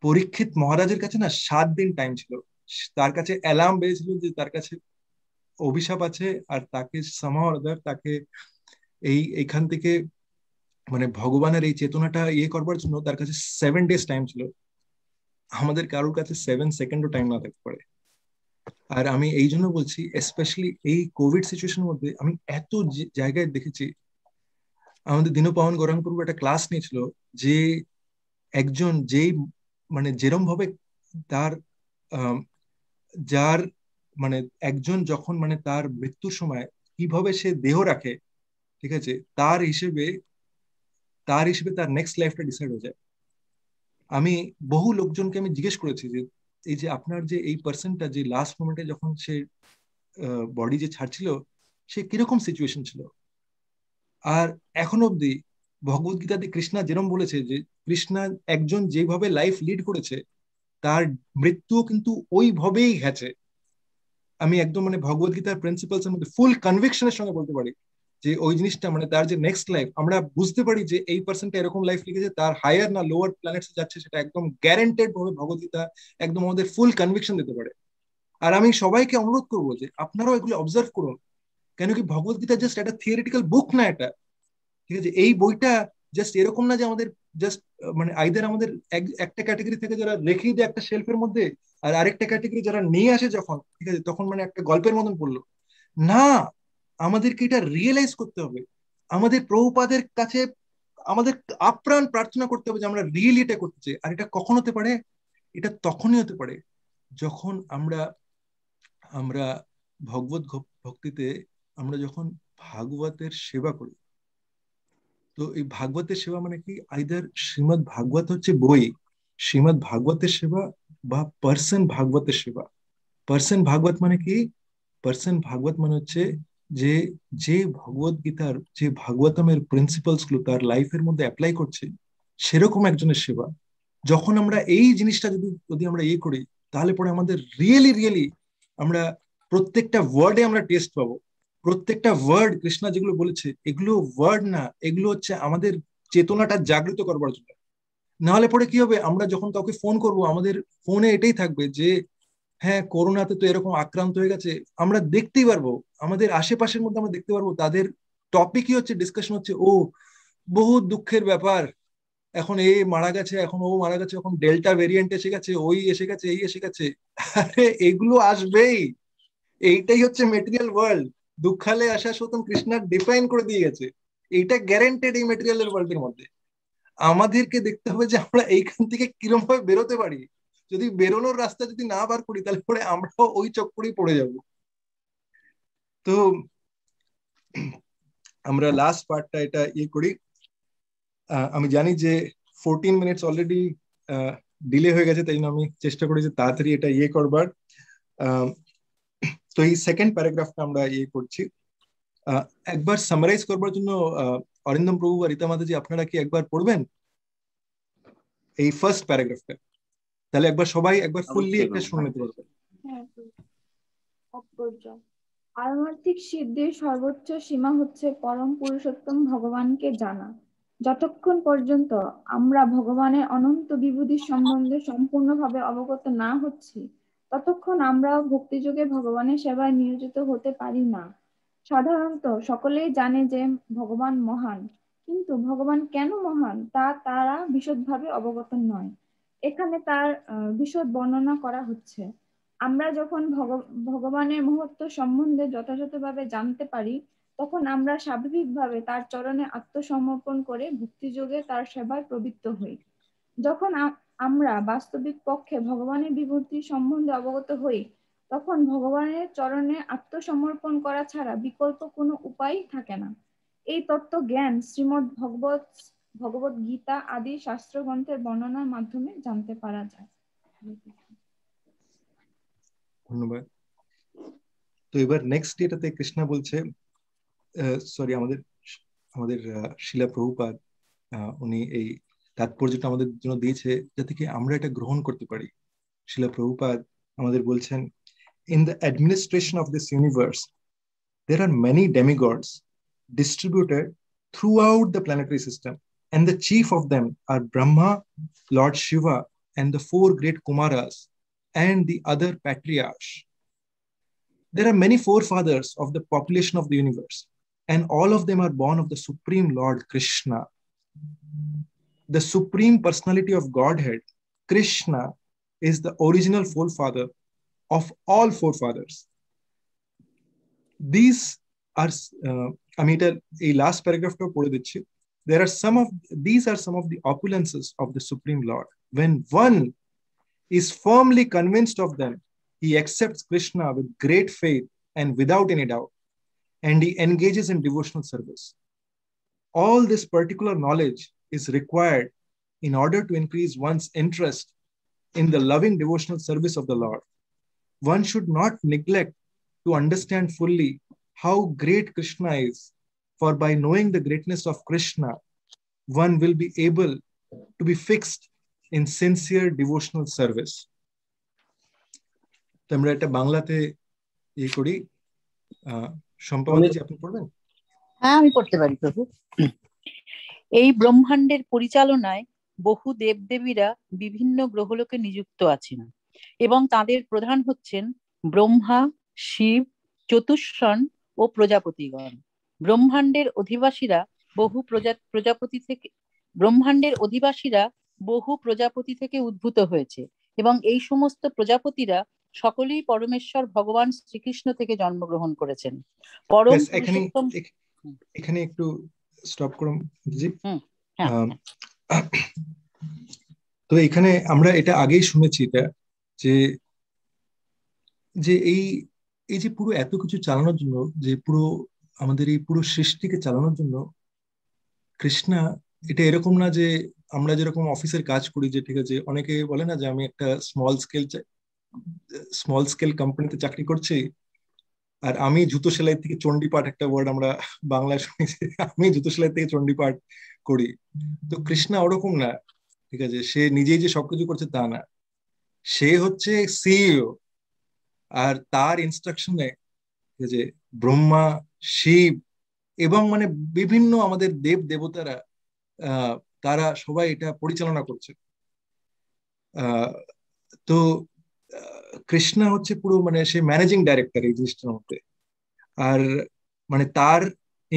পরীক্ষিত মহারাজের কাছে না 7 দিন টাইম ছিল, তার কাছে অ্যালার্ম বেজেছিল যে তার কাছে অভিশাপ আছে, আর তাকে সামহাও তাকে এইখান থেকে মানে ভগবানের এই চেতনাটা ইয়ে করবার জন্য তার কাছে 7 days টাইম ছিল। আমাদের কারোর কাছে 7 সেকেন্ডও টাইম না থাকতে পারে। আর আমি এই জন্য বলছি, স্পেশালি এই কোভিড সিচুয়েশনের মধ্যে আমি এত জায়গায় দেখেছি। আমাদের দীনপাবন গৌরাঙ্গপ্রভু একটা ক্লাস নিয়েছিল যে একজন যেই মানে যেরম ভাবে তার যার মানে একজন যখন মানে তার মৃত্যুর সময় কিভাবে সে দেহ রাখে, ঠিক আছে, তার হিসেবে তার নেক্সট লাইফটা ডিসাইড হয়ে যায়। আমি বহু লোকজনকে আমি জিজ্ঞেস করেছি যে এই যে আপনার যে এই পার্সনটা যে লাস্ট মোমেন্টে যখন সে বডি যে ছাড়ছিল, সে কিরকম সিচুয়েশন ছিল। আর এখন অব্দি ভগবত গীতাতে কৃষ্ণা যেরকম বলেছে যে কৃষ্ণা একজন যেভাবে লাইফ লিড করেছে, তার মৃত্যুও কিন্তু ওইভাবেই গেছে। আমি একদম মানে ভগবত গীতার প্রিন্সিপালস এর মধ্যে ফুল কনভিকশনের সঙ্গে বলতে পারি যে ওই জিনিসটা মানে তার যে নেক্সট লাইফ, আমরা বুঝতে পারি যে এই পার্সনটা এরকম লাইফ লিখেছে, তার হায়ার না লোয়ার প্ল্যানেটস যাচ্ছে, সেটা একদম গ্যারেন্টেড ভাবে ভগবত গীতা একদম আমাদের ফুল কনভিকশন দিতে পারে। আর আমি সবাইকে অনুরোধ করবো যে আপনারাও এগুলো অবজার্ভ করুন, কেন কি ভগবত গীতা জাস্ট একটা থিওরিটিক্যাল বুক না এটা, ঠিক আছে, এই বইটা জাস্ট এরকম না যে আমাদের জাস্ট মানে আইদার আমাদের একটা ক্যাটাগরি থেকে যারা রেখেই দেয় একটা শেলফের মধ্যে, আর আরেকটা ক্যাটাগরি যারা নিয়ে আসে যখন, ঠিক আছে, তখন মানে একটা গল্পের মতন পড়লো না। আমাদেরকে এটা রিয়েলাইজ করতে হবে, আমাদের প্রভুপাদের কাছে আমাদের আপ্রাণ প্রার্থনা করতে হবে যে আমরা রিয়েলি এটা করতে চাই। আর এটা কখন হতে পারে, এটা তখনই হতে পারে যখন আমরা আমরা ভগবত ভক্তিতে আমরা যখন ভাগবতের সেবা করি। তো এই ভাগবতের সেবা মানে কি, আইদার শ্রীমদ ভাগবত হচ্ছে বই, শ্রীমদ ভাগবতের সেবা, বা পার্সন ভাগবতের সেবা। পার্সন ভাগবত মানে কি, পার্সন ভাগবত মানে হচ্ছে যে যে ভগবত গীতার যে ভাগবতমের প্রিন্সিপালস গুলো তার লাইফের মধ্যে অ্যাপ্লাই করছে, সেরকম একজনের সেবা। যখন আমরা এই জিনিসটা যদি যদি আমরা ইয়ে করি, তাহলে পরে আমাদের রিয়েলি রিয়েলি আমরা প্রত্যেকটা ওয়ার্ডে আমরা টেস্ট পাবো। প্রত্যেকটা ওয়ার্ড কৃষ্ণা যেগুলো বলেছে, এগুলো ওয়ার্ড না, এগুলো হচ্ছে আমাদের চেতনাটা জাগ্রত করবার জন্য। নাহলে পরে কি হবে, আমরা যখন কাউকে ফোন করব, আমাদের ফোনে এটাই থাকবে যে হ্যাঁ করোনাতে তো এরকম আক্রান্ত হয়ে গেছে। আমরা দেখতেই পারবো, আমাদের আশেপাশের মধ্যে আমরা দেখতে পারবো তাদের টপিকই হচ্ছে, ডিসকাশন হচ্ছে, ও বহু দুঃখের ব্যাপার, এখন এ মারা গেছে, এখন ও মারা গেছে, এখন ডেল্টা ভেরিয়েন্ট এসে গেছে, ওই এসে গেছে, এই এসে গেছে। আরে এগুলো আসবেই, এইটাই হচ্ছে মেটেরিয়াল ওয়ার্ল্ড। দুঃখালে আসা সতম কৃষ্ণার ডিফাইন করে দিয়ে গেছে, এইটা গ্যারেন্টেড এই মেটেরিয়াল ওয়ার্ল্ডের মধ্যে। আমাদেরকে দেখতে হবে যে আমরা এইখান থেকে কিরকম ভাবে বেরোতে পারি। যদি বেরোনোর রাস্তা যদি না বার করি, তাহলে পরে আমরাও ওই চক্করেই পড়ে যাব। তো আমরা লাস্ট পার্টটা এটা ইয়ে করি। আমি জানি যে 14 মিনিটস অলরেডি ডিলে হয়ে গেছে, তাই জন্য আমি চেষ্টা করি যে তাড়াতাড়ি এটা ইয়ে করবার। তো এই সেকেন্ড প্যারাগ্রাফটা আমরা ইয়ে করছি। একবার সামারাইজ করবার জন্য অরিন্দম প্রভু আর রীতা মাতাজি, আপনারা কি একবার পড়বেন এই ফার্স্ট প্যারাগ্রাফটা? তাহলে একবার সবাই একবার ফুললি একটা শুনে নিতে পারবেন। পারমার্থিক সিদ্ধির সর্বোচ্চ সীমা হচ্ছে পরম পুরুষোত্তম ভগবানকে জানা। যতক্ষণ পর্যন্ত আমরা ভগবানের অনন্ত বিভূতি সম্বন্ধে সম্পূর্ণভাবে অবগত না হচ্ছি, ততক্ষণ আমরা ভক্তিযোগে ভগবানের সেবায় নিয়োজিত হতে পারি না। সাধারণত সকলেই জানে যে ভগবান মহান, কিন্তু ভগবান কেন মহান তা তারা বিশদভাবে অবগত নয়। এখানে তার বিশদ বর্ণনা করা হচ্ছে। আমরা যখন ভগবানের মহত্ব সম্বন্ধে যথাযথভাবে জানতে পারি, তখন আমরা স্বাভাবিকভাবে তার চরণে আত্মসমর্পণ করে ভক্তিযোগে তার সেবায় প্রবৃত্ত হই। যখন আমরা বাস্তবিক পক্ষে ভগবানের বিভূতি সম্বন্ধে অবগত হই, তখন ভগবানের চরণে আত্মসমর্পণ করা ছাড়া বিকল্প কোনো উপায় থাকে না। এই তত্ত্ব জ্ঞান শ্রীমদ্ ভগবত গীতা আদি শাস্ত্র গ্রন্থের বর্ণনার মাধ্যমে জানতে পারা যায়। ধন্যবাদ। তো এবার নেক্সট এটাতে কৃষ্ণা বলছে, সরি আমাদের শিলা প্রভুপাদ উনি এই তাৎপর্যটা আমাদের জন্য দিয়েছে যাতে কি আমরা এটা গ্রহণ করতে পারি। শিলা প্রভুপাদ আমাদের বলছেন, in the administration of this universe there are many demigods distributed throughout the planetary system, and the chief of them are Brahma, Lord Shiva, and the 4 great Kumaras and the other patriarchs. There are many forefathers of the population of the universe, and all of them are born of the Supreme Lord Krishna. The Supreme Personality of Godhead, Krishna, is the original forefather of all forefathers. These are, আমি এটা এই last প্যারাগ্রাফটা পড়ে দিচ্ছি। These are some of the opulences of the Supreme Lord. When one is firmly convinced of them, he accepts Krishna with great faith and without any doubt, and he engages in devotional service. All this particular knowledge is required in order to increase one's interest in the loving devotional service of the Lord. One should not neglect to understand fully how great Krishna is, for by knowing the greatness of Krishna, one will be able to be fixed in sincere devotional service. তো আমরা এটা বাংলাতে করি। সম্পাদক আপনি পড়বেন? হ্যাঁ, আমি পড়তে পারি প্রভু। এই ব্রহ্মাণ্ডের পরিচালনায় বহু দেবদেবীরা বিভিন্ন গ্রহলোকে নিযুক্ত আছেন এবং তাদের প্রধান হচ্ছেন ব্রহ্মা, শিব, চতুষ্ষণ ও প্রজাপতিগণ। ব্রহ্মাণ্ডের অধিবাসীরা বহু প্রজাপতি থেকে উদ্ভূত হয়েছে এবং এই সমস্ত প্রজাপতিরা সকলেই পরমেশ্বর ভগবান শ্রীকৃষ্ণ থেকে জন্মগ্রহণ করেছেন। পরম পুরুষোত্তম, এখানে একটু স্টপ করুন জি। তো এখানে আমরা এটা আগেই শুনেছি এটা যে এই যে পুরো এত কিছু চালানোর জন্য, যে পুরো আমাদের এই পুরো সৃষ্টিকে চালানোর জন্য কৃষ্ণা, এটা এরকম না যে আমরা যেরকম অফিসের কাজ করি, যে ঠিক আছে অনেকে বলে না যে আমি একটা স্মল স্কেল কোম্পানিতে চাকরি করছি আর আমি জুতো সেলাই থেকে চণ্ডীপাঠ, একটা ওয়ার্ড আমরা বাংলায় শুনেছি, আমি জুতো সেলাই থেকে চণ্ডীপাঠ করি। তো কৃষ্ণা ওরকম না, ঠিক আছে, সে নিজেই যে সবকিছু করছে তা না, সে হচ্ছে সিইও, আর তার ইনস্ট্রাকশনে ঠিক আছে ব্রহ্মা, শিব এবং মানে বিভিন্ন আমাদের দেব দেবতারা তারা সবাই এটা পরিচালনা করছে। তো কৃষ্ণা হচ্ছে পুরো মানে সে ম্যানেজিং ডাইরেক্টর এই জিনিসটার মধ্যে, আর মানে তার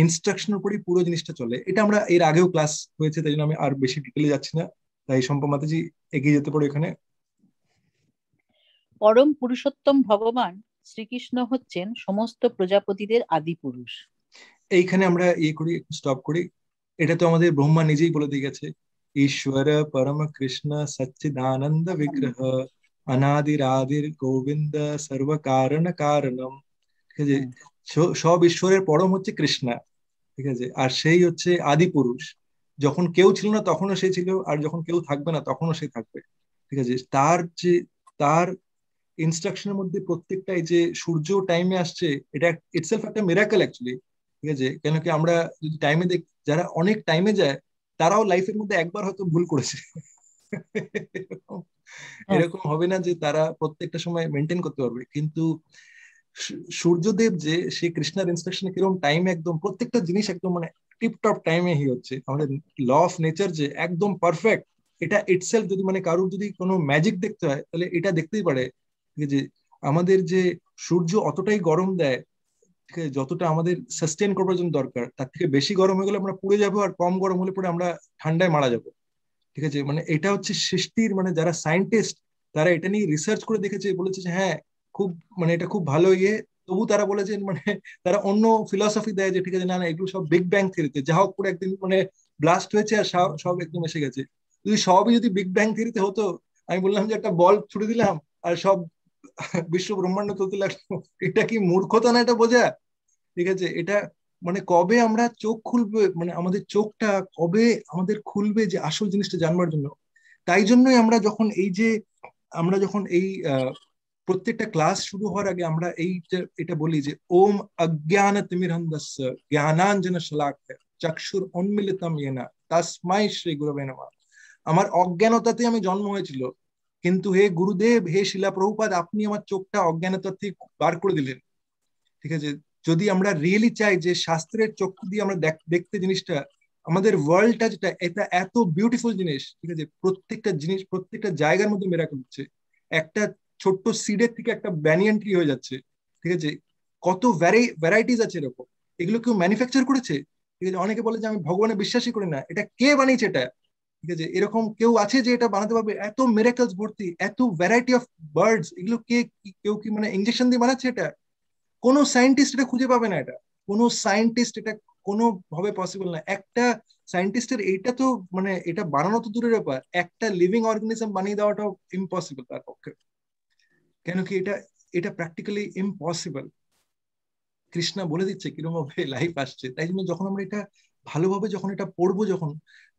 ইনস্ট্রাকশনের উপরই পুরো জিনিসটা চলে। এটা আমরা এর আগেও ক্লাস হয়েছে, তাই জন্য আমি আর বেশি ডিটেলে যাচ্ছি না। তাই শম্পা মাতাজি এগিয়ে যেতে পারো এখানে। পরম পুরুষোত্তম ভগবান শ্রীকৃষ্ণ হচ্ছেন সমস্ত প্রজাপতিদের আদি পুরুষ। এইখানে আমরা করি, একটু স্টপ করি। এটা তো আমাদের ব্রহ্মা নিজেই বলে দিয়ে গেছে, ঈশ্বর পরম কৃষ্ণ সচ্চিদানন্দ বিগ্রহ অনাদিরাদির গোবিন্দ সর্ব কারণ কারণম। ঠিক আছে, সব ঈশ্বরের পরম হচ্ছে কৃষ্ণা, ঠিক আছে, আর সেই হচ্ছে আদি পুরুষ। যখন কেউ ছিল না তখনও সে ছিল, আর যখন কেউ থাকবে না তখনও সে থাকবে। ঠিক আছে, তার ইনস্ট্রাকশনের মধ্যে প্রত্যেকটা, এই যে সূর্য টাইমে আসছে, এটা ইটসেলফ একটা মিরাকল অ্যাকচুয়ালি। ঠিক আছে, কেন কি আমরা যদি টাইমে যারা অনেক টাইমে যায় তারাও লাইফের মধ্যে একবার হয়তো ভুল করেছে। এরকম হবে না যে তারা প্রত্যেকটা সময় মেনটেন করতে পারবে, কিন্তু সূর্যদেব যে সে কৃষ্ণার ইনস্ট্রাকশনে কিরকম টাইমে একদম প্রত্যেকটা জিনিস একদম মানে টিপটপ টাইমে হি হচ্ছে। আমাদের ল অফ নেচার যে একদম পারফেক্ট, এটা ইটসেলফ যদি মানে কারোর যদি কোনো ম্যাজিক দেখতে হয় তাহলে এটা দেখতেই পারে। ঠিক আছে, আমাদের যে সূর্য অতটাই গরম দেয়, ঠিক আছে, যতটা আমাদের সাস্টেন করবার জন্য দরকার, তার থেকে বেশি গরম হয়ে গেলে আমরা পুড়ে যাবো, আর কম গরম হলে পরে আমরা ঠান্ডায় মারা যাবো। ঠিক আছে, মানে এটা হচ্ছে সৃষ্টির, মানে যারা সায়েন্টিস্ট তারা এটা নিয়ে রিসার্চ করে দেখেছে, বলেছে যে হ্যাঁ খুব মানে এটা খুব ভালো ইয়ে, তবু তারা বলেছেন মানে তারা অন্য ফিলসফি দেয় যে ঠিক আছে না না এগুলো সব বিগ ব্যাং থিওরিতে যা হোক করে একদিন মানে ব্লাস্ট হয়েছে আর সব একদম এসে গেছে। যদি সবই যদি বিগ ব্যাং থিওরিতে হতো, আমি বললাম যে একটা বল ছুড়ে দিলাম আর সব বিশ্ব ব্রহ্মাণ্ড চলতে লাগলো, এটা কি মূর্খতা না এটা বোঝা? ঠিক আছে, এটা মানে কবে আমরা চোখ খুলবে, মানে আমাদের চোখটা কবে আমাদের খুলবে যে আসল জিনিসটা জানবার জন্য। তাই জন্যই আমরা যখন এই প্রত্যেকটা ক্লাস শুরু হওয়ার আগে আমরা এটা বলি যে ওম অজ্ঞান তিমিরন্ধস্য জ্ঞানাঞ্জন শলাকায় চক্ষুর উন্মিলিতম येन তস্मै শ্রী গুরবে নমঃ। আমার অজ্ঞানতাতে আমি জন্ম হয়েছিল, কিন্তু হে গুরুদেব, হে শিলা প্রভুপাদ, আপনি আমার চোখটা অজ্ঞানতা থেকে বার করে দিলেন। ঠিক আছে, যদি আমরা রিয়েলি চাই যে শাস্ত্রের চক্ষু দিয়ে আমরা দেখতে জিনিসটা, আমাদের ওয়ার্ল্ডটা যেটা এটা এত বিউটিফুল জিনিস, ঠিক আছে, প্রত্যেকটা জিনিস প্রত্যেকটা জায়গার মধ্যে মেরাকল হচ্ছে। একটা ছোট্ট সিডের থেকে একটা ব্যানিয়ান ট্রি হয়ে যাচ্ছে। ঠিক আছে, কত ভ্যারাইটিস আছে এরকম, এগুলো কেউ ম্যানুফ্যাকচার করেছে? ঠিক আছে, অনেকে বলে যে আমি ভগবানের বিশ্বাসই করি না, এটা কে বানিয়েছে এটা? ঠিক আছে, এরকম কেউ আছে যে এটা বানাতে পারবে? এত মিরাকলস ভর্তি, এত ভ্যারাইটি অফ বার্ডস, এগুলো কেউ কি মানে ইনজেকশন দিয়ে বানাচ্ছে এটা? কোনো সায়েন্টিস্ট এটা খুঁজে পাবে না, এটা কোনো সায়েন্টিস্ট এটা কোনো ভাবে পসিবল না। একটা সায়েন্টিস্টের এইটা তো মানে এটা বানানো তো দূরের ব্যাপার, একটা লিভিং অর্গানিজম বানিয়ে দেওয়াটাও ইম্পসিবল তার পক্ষে। কেন কি এটা এটা প্র্যাকটিক্যালি ইম্পসিবল। কৃষ্ণা বলে দিচ্ছে কিরকম ভাবে লাইফ আসছে। তাই জন্য যখন আমরা এটা ভালোভাবে যখন এটা পড়বো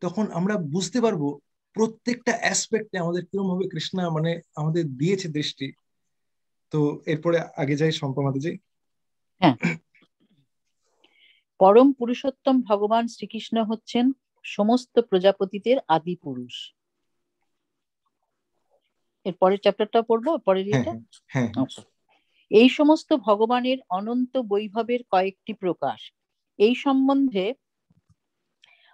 তখন আমরা বুঝতে পারবো প্রত্যেকটা অ্যাসপেক্টে আমাদের কিরকম ভাবে কৃষ্ণা মানে আমাদের দিয়েছে দৃষ্টি। তো এরপরে আগে যাই, সম্পমাতে যাই। হ্যাঁ, পরম পুরুষোত্তম ভগবান শ্রীকৃষ্ণ হচ্ছেন সমস্ত প্রজাপতিদের আদি পুরুষ। এর পরের চ্যাপ্টারটা পড়বো, পরের ইয়েটা। এই সমস্ত ভগবানের অনন্ত বৈভবের কয়েকটি প্রকাশ। এই সম্বন্ধে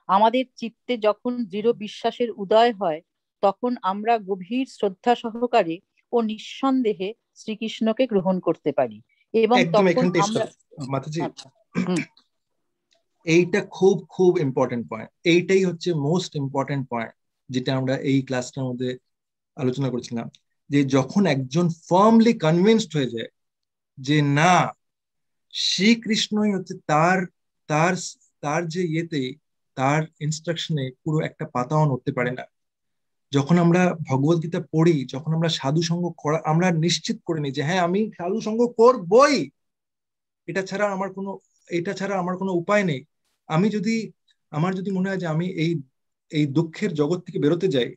আমাদের চিত্তে যখন দৃঢ় বিশ্বাসের উদয় হয়, তখন আমরা গভীর শ্রদ্ধা সহকারে ও নিঃসন্দেহে শ্রীকৃষ্ণকে গ্রহণ করতে পারি। এবং তখন আমরা মাতাজি, এইটা খুব খুব ইম্পর্টেন্ট পয়েন্ট, এইটাই হচ্ছে মোস্ট ইম্পর্টেন্ট পয়েন্ট যেটা আমরা এই ক্লাসটার মধ্যে আলোচনা করছিলাম। যে যখন একজন ফার্মলি কনভিন্সড হয়ে যায় যে না, শ্রীকৃষ্ণই হচ্ছে তার তার তার যে ইয়েতে, তার ইনস্ট্রাকশনে পুরো একটা পাতাও নড়তে পারে না। যখন আমরা ভগবত গীতা পড়ি, যখন আমরা সাধু সঙ্গ করা আমরা নিশ্চিত করে নিই যে হ্যাঁ আমি সাধু সঙ্গ করবই, এটা ছাড়া আমার কোনো উপায় নেই। আমার যদি মনে হয় যে আমি এই দুঃখের জগৎ থেকে বেরোতে যাই,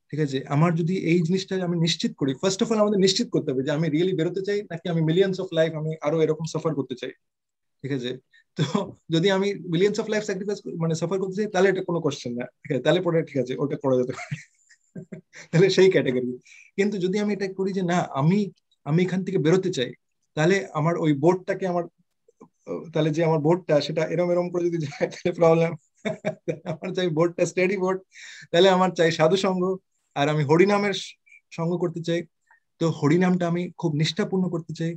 ঠিক আছে, আমার যদি এই জিনিসটা আমি নিশ্চিত করি, ফার্স্ট অফ অল আমাদের নিশ্চিত করতে হবে যে আমি রিয়েলি বেরোতে চাই নাকি আমি মিলিয়ন্স অফ লাইফ আমি আরো এরকম সাফার করতে চাই। ঠিক আছে, তো যদি আমি মিলিয়ন্স অফ লাইফ স্যাক্রিফাইস মানে সাফার করতে চাই, তাহলে এটা কোনো কোশ্চেন না। ঠিক আছে, তাহলে পরে ঠিক আছে, ওটা করা যেতে পারে, তাহলে সেই ক্যাটাগরি। কিন্তু যদি আমি এটা করি যে না, আমি এখান থেকে বেরোতে চাই, তাহলে আমার ওই বোর্ডটাকে তাহলে যে আমার বোর্ডটা সেটা এরম করে যদি যায় তাহলে প্রবলেম। আমার চাই বোর্ডটা স্টেডি বোর্ড, তাহলে আমার চাই সাধু সঙ্গ, আর আমি হরিনামের সঙ্গ করতে চাই। তো হরিনামটা আমি খুব নিষ্ঠাপূর্ণ করতে চাই।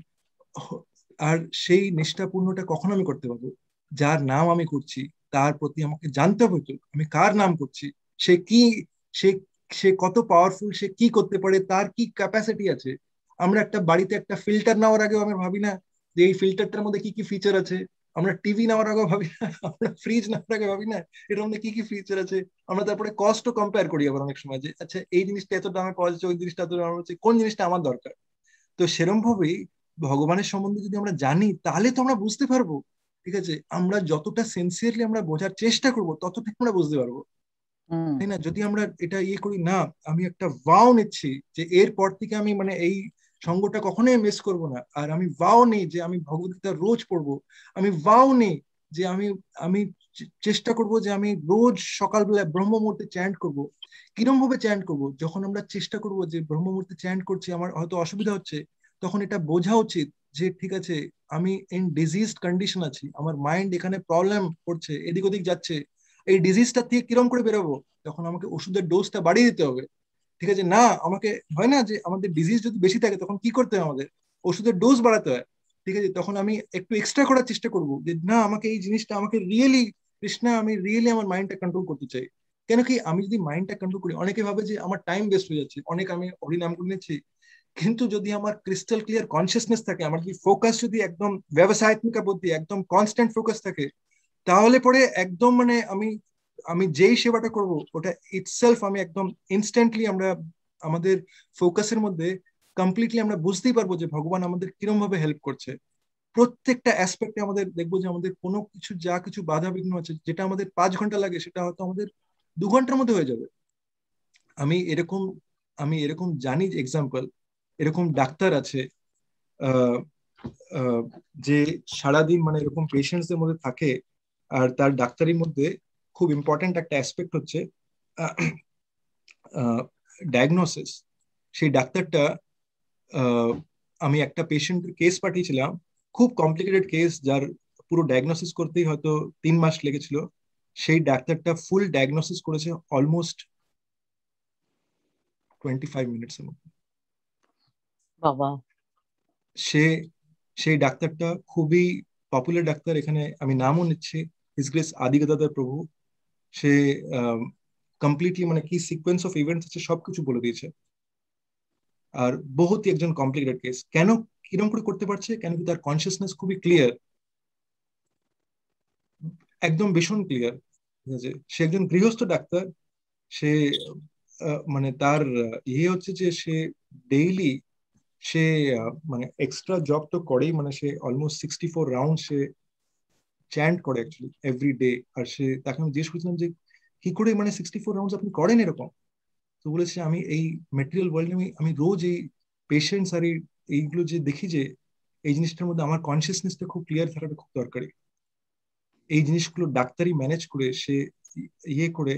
আর সেই নিষ্ঠাপূর্ণটা কখন আমি করতে পারবো? যার নাম আমি করছি তার প্রতি আমাকে জানতে হবে তো আমি কার নাম করছি, সে কি, সে সে কত পাওয়ারফুল, সে কি করতে পারে, তার কি ক্যাপাসিটি আছে। আমরা একটা বাড়িতে একটা ফিল্টার নেওয়ার আগেও আমি ভাবি না যে এই ফিল্টারটার মধ্যে কি কি ফিচার আছে। আমরা টিভি নেওয়ার আগেও ভাবি না, আমরা ফ্রিজ নেওয়ার আগে ভাবি না এটার মধ্যে কি কি ফিচার আছে। আমরা তারপরে কস্টও কম্পেয়ার করি আবার অনেক সময় যে আচ্ছা এই জিনিসটা এত দামে পাওয়া যাচ্ছে, ওই জিনিসটা এত দামে হচ্ছে, কোন জিনিসটা আমার দরকার। তো সেরকম ভাবেই ভগবানের সম্বন্ধে যদি আমরা জানি তাহলে তো আমরা বুঝতে পারবো। ঠিক আছে, আমরা যতটা সিনসিয়ারলি আমরা বোঝার চেষ্টা করবো ততটাই আমরা বুঝতে পারবো, তাই না? যদি আমরা এটা করি না, আমি একটা ভাও নিচ্ছি যে এরপর থেকে আমি মানে এই সঙ্গটা কখনোই মিস করব না, আর আমি ভাও নেই যে আমি ভগবদ্গীতা রোজ পড়বো, আমি ভাও নেই যে আমি আমি চেষ্টা করব যে আমি রোজ সকালবেলা ব্রহ্ম মুহূর্তে চ্যান্ট করব। কিরম ভাবে চ্যান্ট করব? যখন আমরা চেষ্টা করব যে ব্রহ্ম মুহূর্তে চ্যান্ট করছি, আমার হয়তো অসুবিধা হচ্ছে, তখন এটা বোঝা উচিত যে ঠিক আছে আমি ইন ডিজিজড কন্ডিশন আছি, আমার মাইন্ড এখানে প্রবলেম করছে, এদিক ওদিক যাচ্ছে, এই ডিজিজটা থেকে কিরম করে বেরোবো? তখন আমাকে ওষুধের ডোজটা বাড়িয়ে দিতে হবে। ঠিক আছে, না আমাকে হয় না যে আমাদের ডিজিজ যদি বেশি থাকে তখন কি করতে হয়, আমাদের ওষুধের ডোজ বাড়াতে হয়। ঠিক আছে, তখন আমি একটু এক্সট্রা করার চেষ্টা করব যে না আমাকে এই জিনিসটা আমাকে রিয়েলি কৃষ্ণা আমি রিয়েলি আমার মাইন্ডটা কন্ট্রোল করতে চাই। কেন কি আমি যদি মাইন্ডটা কন্ট্রোল করি, অনেকে ভাবে যে আমার টাইম ওয়েস্ট হয়ে যাচ্ছে, অনেক আমি হরিনাম করে নিচ্ছি, কিন্তু যদি আমার ক্রিস্টাল ক্লিয়ার কনসিয়াসনেস থাকে, আমার কি ফোকাস যদি একদম ব্যবসায়িক বুদ্ধি, একদম কনস্ট্যান্ট ফোকাস থাকে, তাহলে পরে একদম মানে আমি আমি যেই সেবাটা করব ওটা ইটসেলফ আমি একদম ইনস্ট্যান্টলি আমরা আমাদের ফোকাসের মধ্যে কমপ্লিটলি আমরা বুঝতেই পারবো যে ভগবান আমাদের কিরকম ভাবে হেল্প করছে। প্রত্যেকটা অ্যাসপেক্টে আমাদের দেখবো যে আমাদের কোনো কিছু যা কিছু বাধা বিঘ্ন আছে, যেটা আমাদের 5 ঘন্টা লাগে সেটা হয়তো আমাদের 2 ঘন্টার মধ্যে হয়ে যাবে। আমি এরকম আমি এরকম জানি এক্সাম্পল, এরকম ডাক্তার আছে আহ, আহ, যে সারাদিন মানে এরকম পেশেন্টসদের মধ্যে থাকে, আর তার ডাক্তারির মধ্যে খুব ইম্পর্ট্যান্ট একটা অ্যাসপেক্ট হচ্ছে ডায়াগনোসিস। সেই ডাক্তারটা আমি একটা পেশেন্টের কেস পাঠিয়েছিলাম, খুব কমপ্লিকেটেড কেস, যার পুরো ডায়াগনোসিস করতেই হয়তো 3 মাস লেগেছিল। সেই ডাক্তারটা ফুল ডায়াগনোসিস করেছে অলমোস্ট 25 মিনিটসের মধ্যে। বাবা, সে সেই ডাক্তারটা খুবই পপুলার ডাক্তার, এখানে আমি নামও নিচ্ছি, হিজ গ্রেস আদি গদাধর প্রভু। সে কমপ্লিটলি মানে কি সিকোয়েন্স অফ ইভেন্টস আছে সবকিছু বলে দিয়েছে। আর বহুতই একজন কমপ্লিকেটেড কেস, কেন কিরকম করে করতে পারছে, কেন কি তার কনসিয়াসনেস খুবই ক্লিয়ার, একদম ভীষণ ক্লিয়ার। ঠিক আছে, সে একজন গৃহস্থ ডাক্তার। সে মানে তার ইয়ে হচ্ছে যে সে ডেইলি সে মানে এক্সট্রা জব তো করেই, মানে সে অলমোস্ট 64 রাউন্ড সে চ্যান্ট করে অ্যাকচুয়ালি এভরি ডে। আর সে তাকে আমি জিজ্ঞেস করছিলাম যে কি করে মানে 64 রাউন্ডস আপনি করেন এরকম। তো বলেছে আমি এই মেটেরিয়াল ওয়ার্ল্ডে আমি আমি রোজ এই পেশেন্টস আর এইগুলো যে দেখি, যে এই জিনিসটার মধ্যে আমার কনসিয়াসনেসটা খুব ক্লিয়ার থাকাটা খুব দরকারি। এই জিনিসগুলো ডাক্তারি ম্যানেজ করে সে ইয়ে করে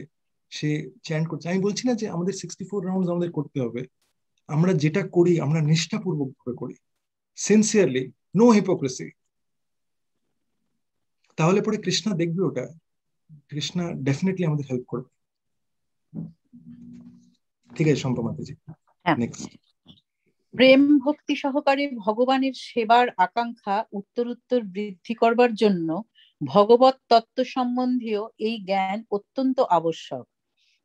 সে চ্যান্ট করছে। আমি বলছি না যে আমাদের 64 রাউন্ড আমাদের করতে হবে, আমরা যেটা করি আমরা নিষ্ঠাপূর্বক ভাবে করি, সিনসিয়ারলি, নো হিপোক্রেসি। তাহলে পরে কৃষ্ণা দেখবে ওটা, কৃষ্ণা ডেফিনেটলি আমাদের হেল্প করবে। ঠিক আছে শম্পা মাতাজি, হ্যাঁ। নেক্সট। প্রেম ভক্তি সহকারে ভগবানের সেবার আকাঙ্ক্ষা উত্তরোত্তর বৃদ্ধি করবার জন্য ভগবত তত্ত্ব সম্বন্ধীয় এই জ্ঞান অত্যন্ত আবশ্যক।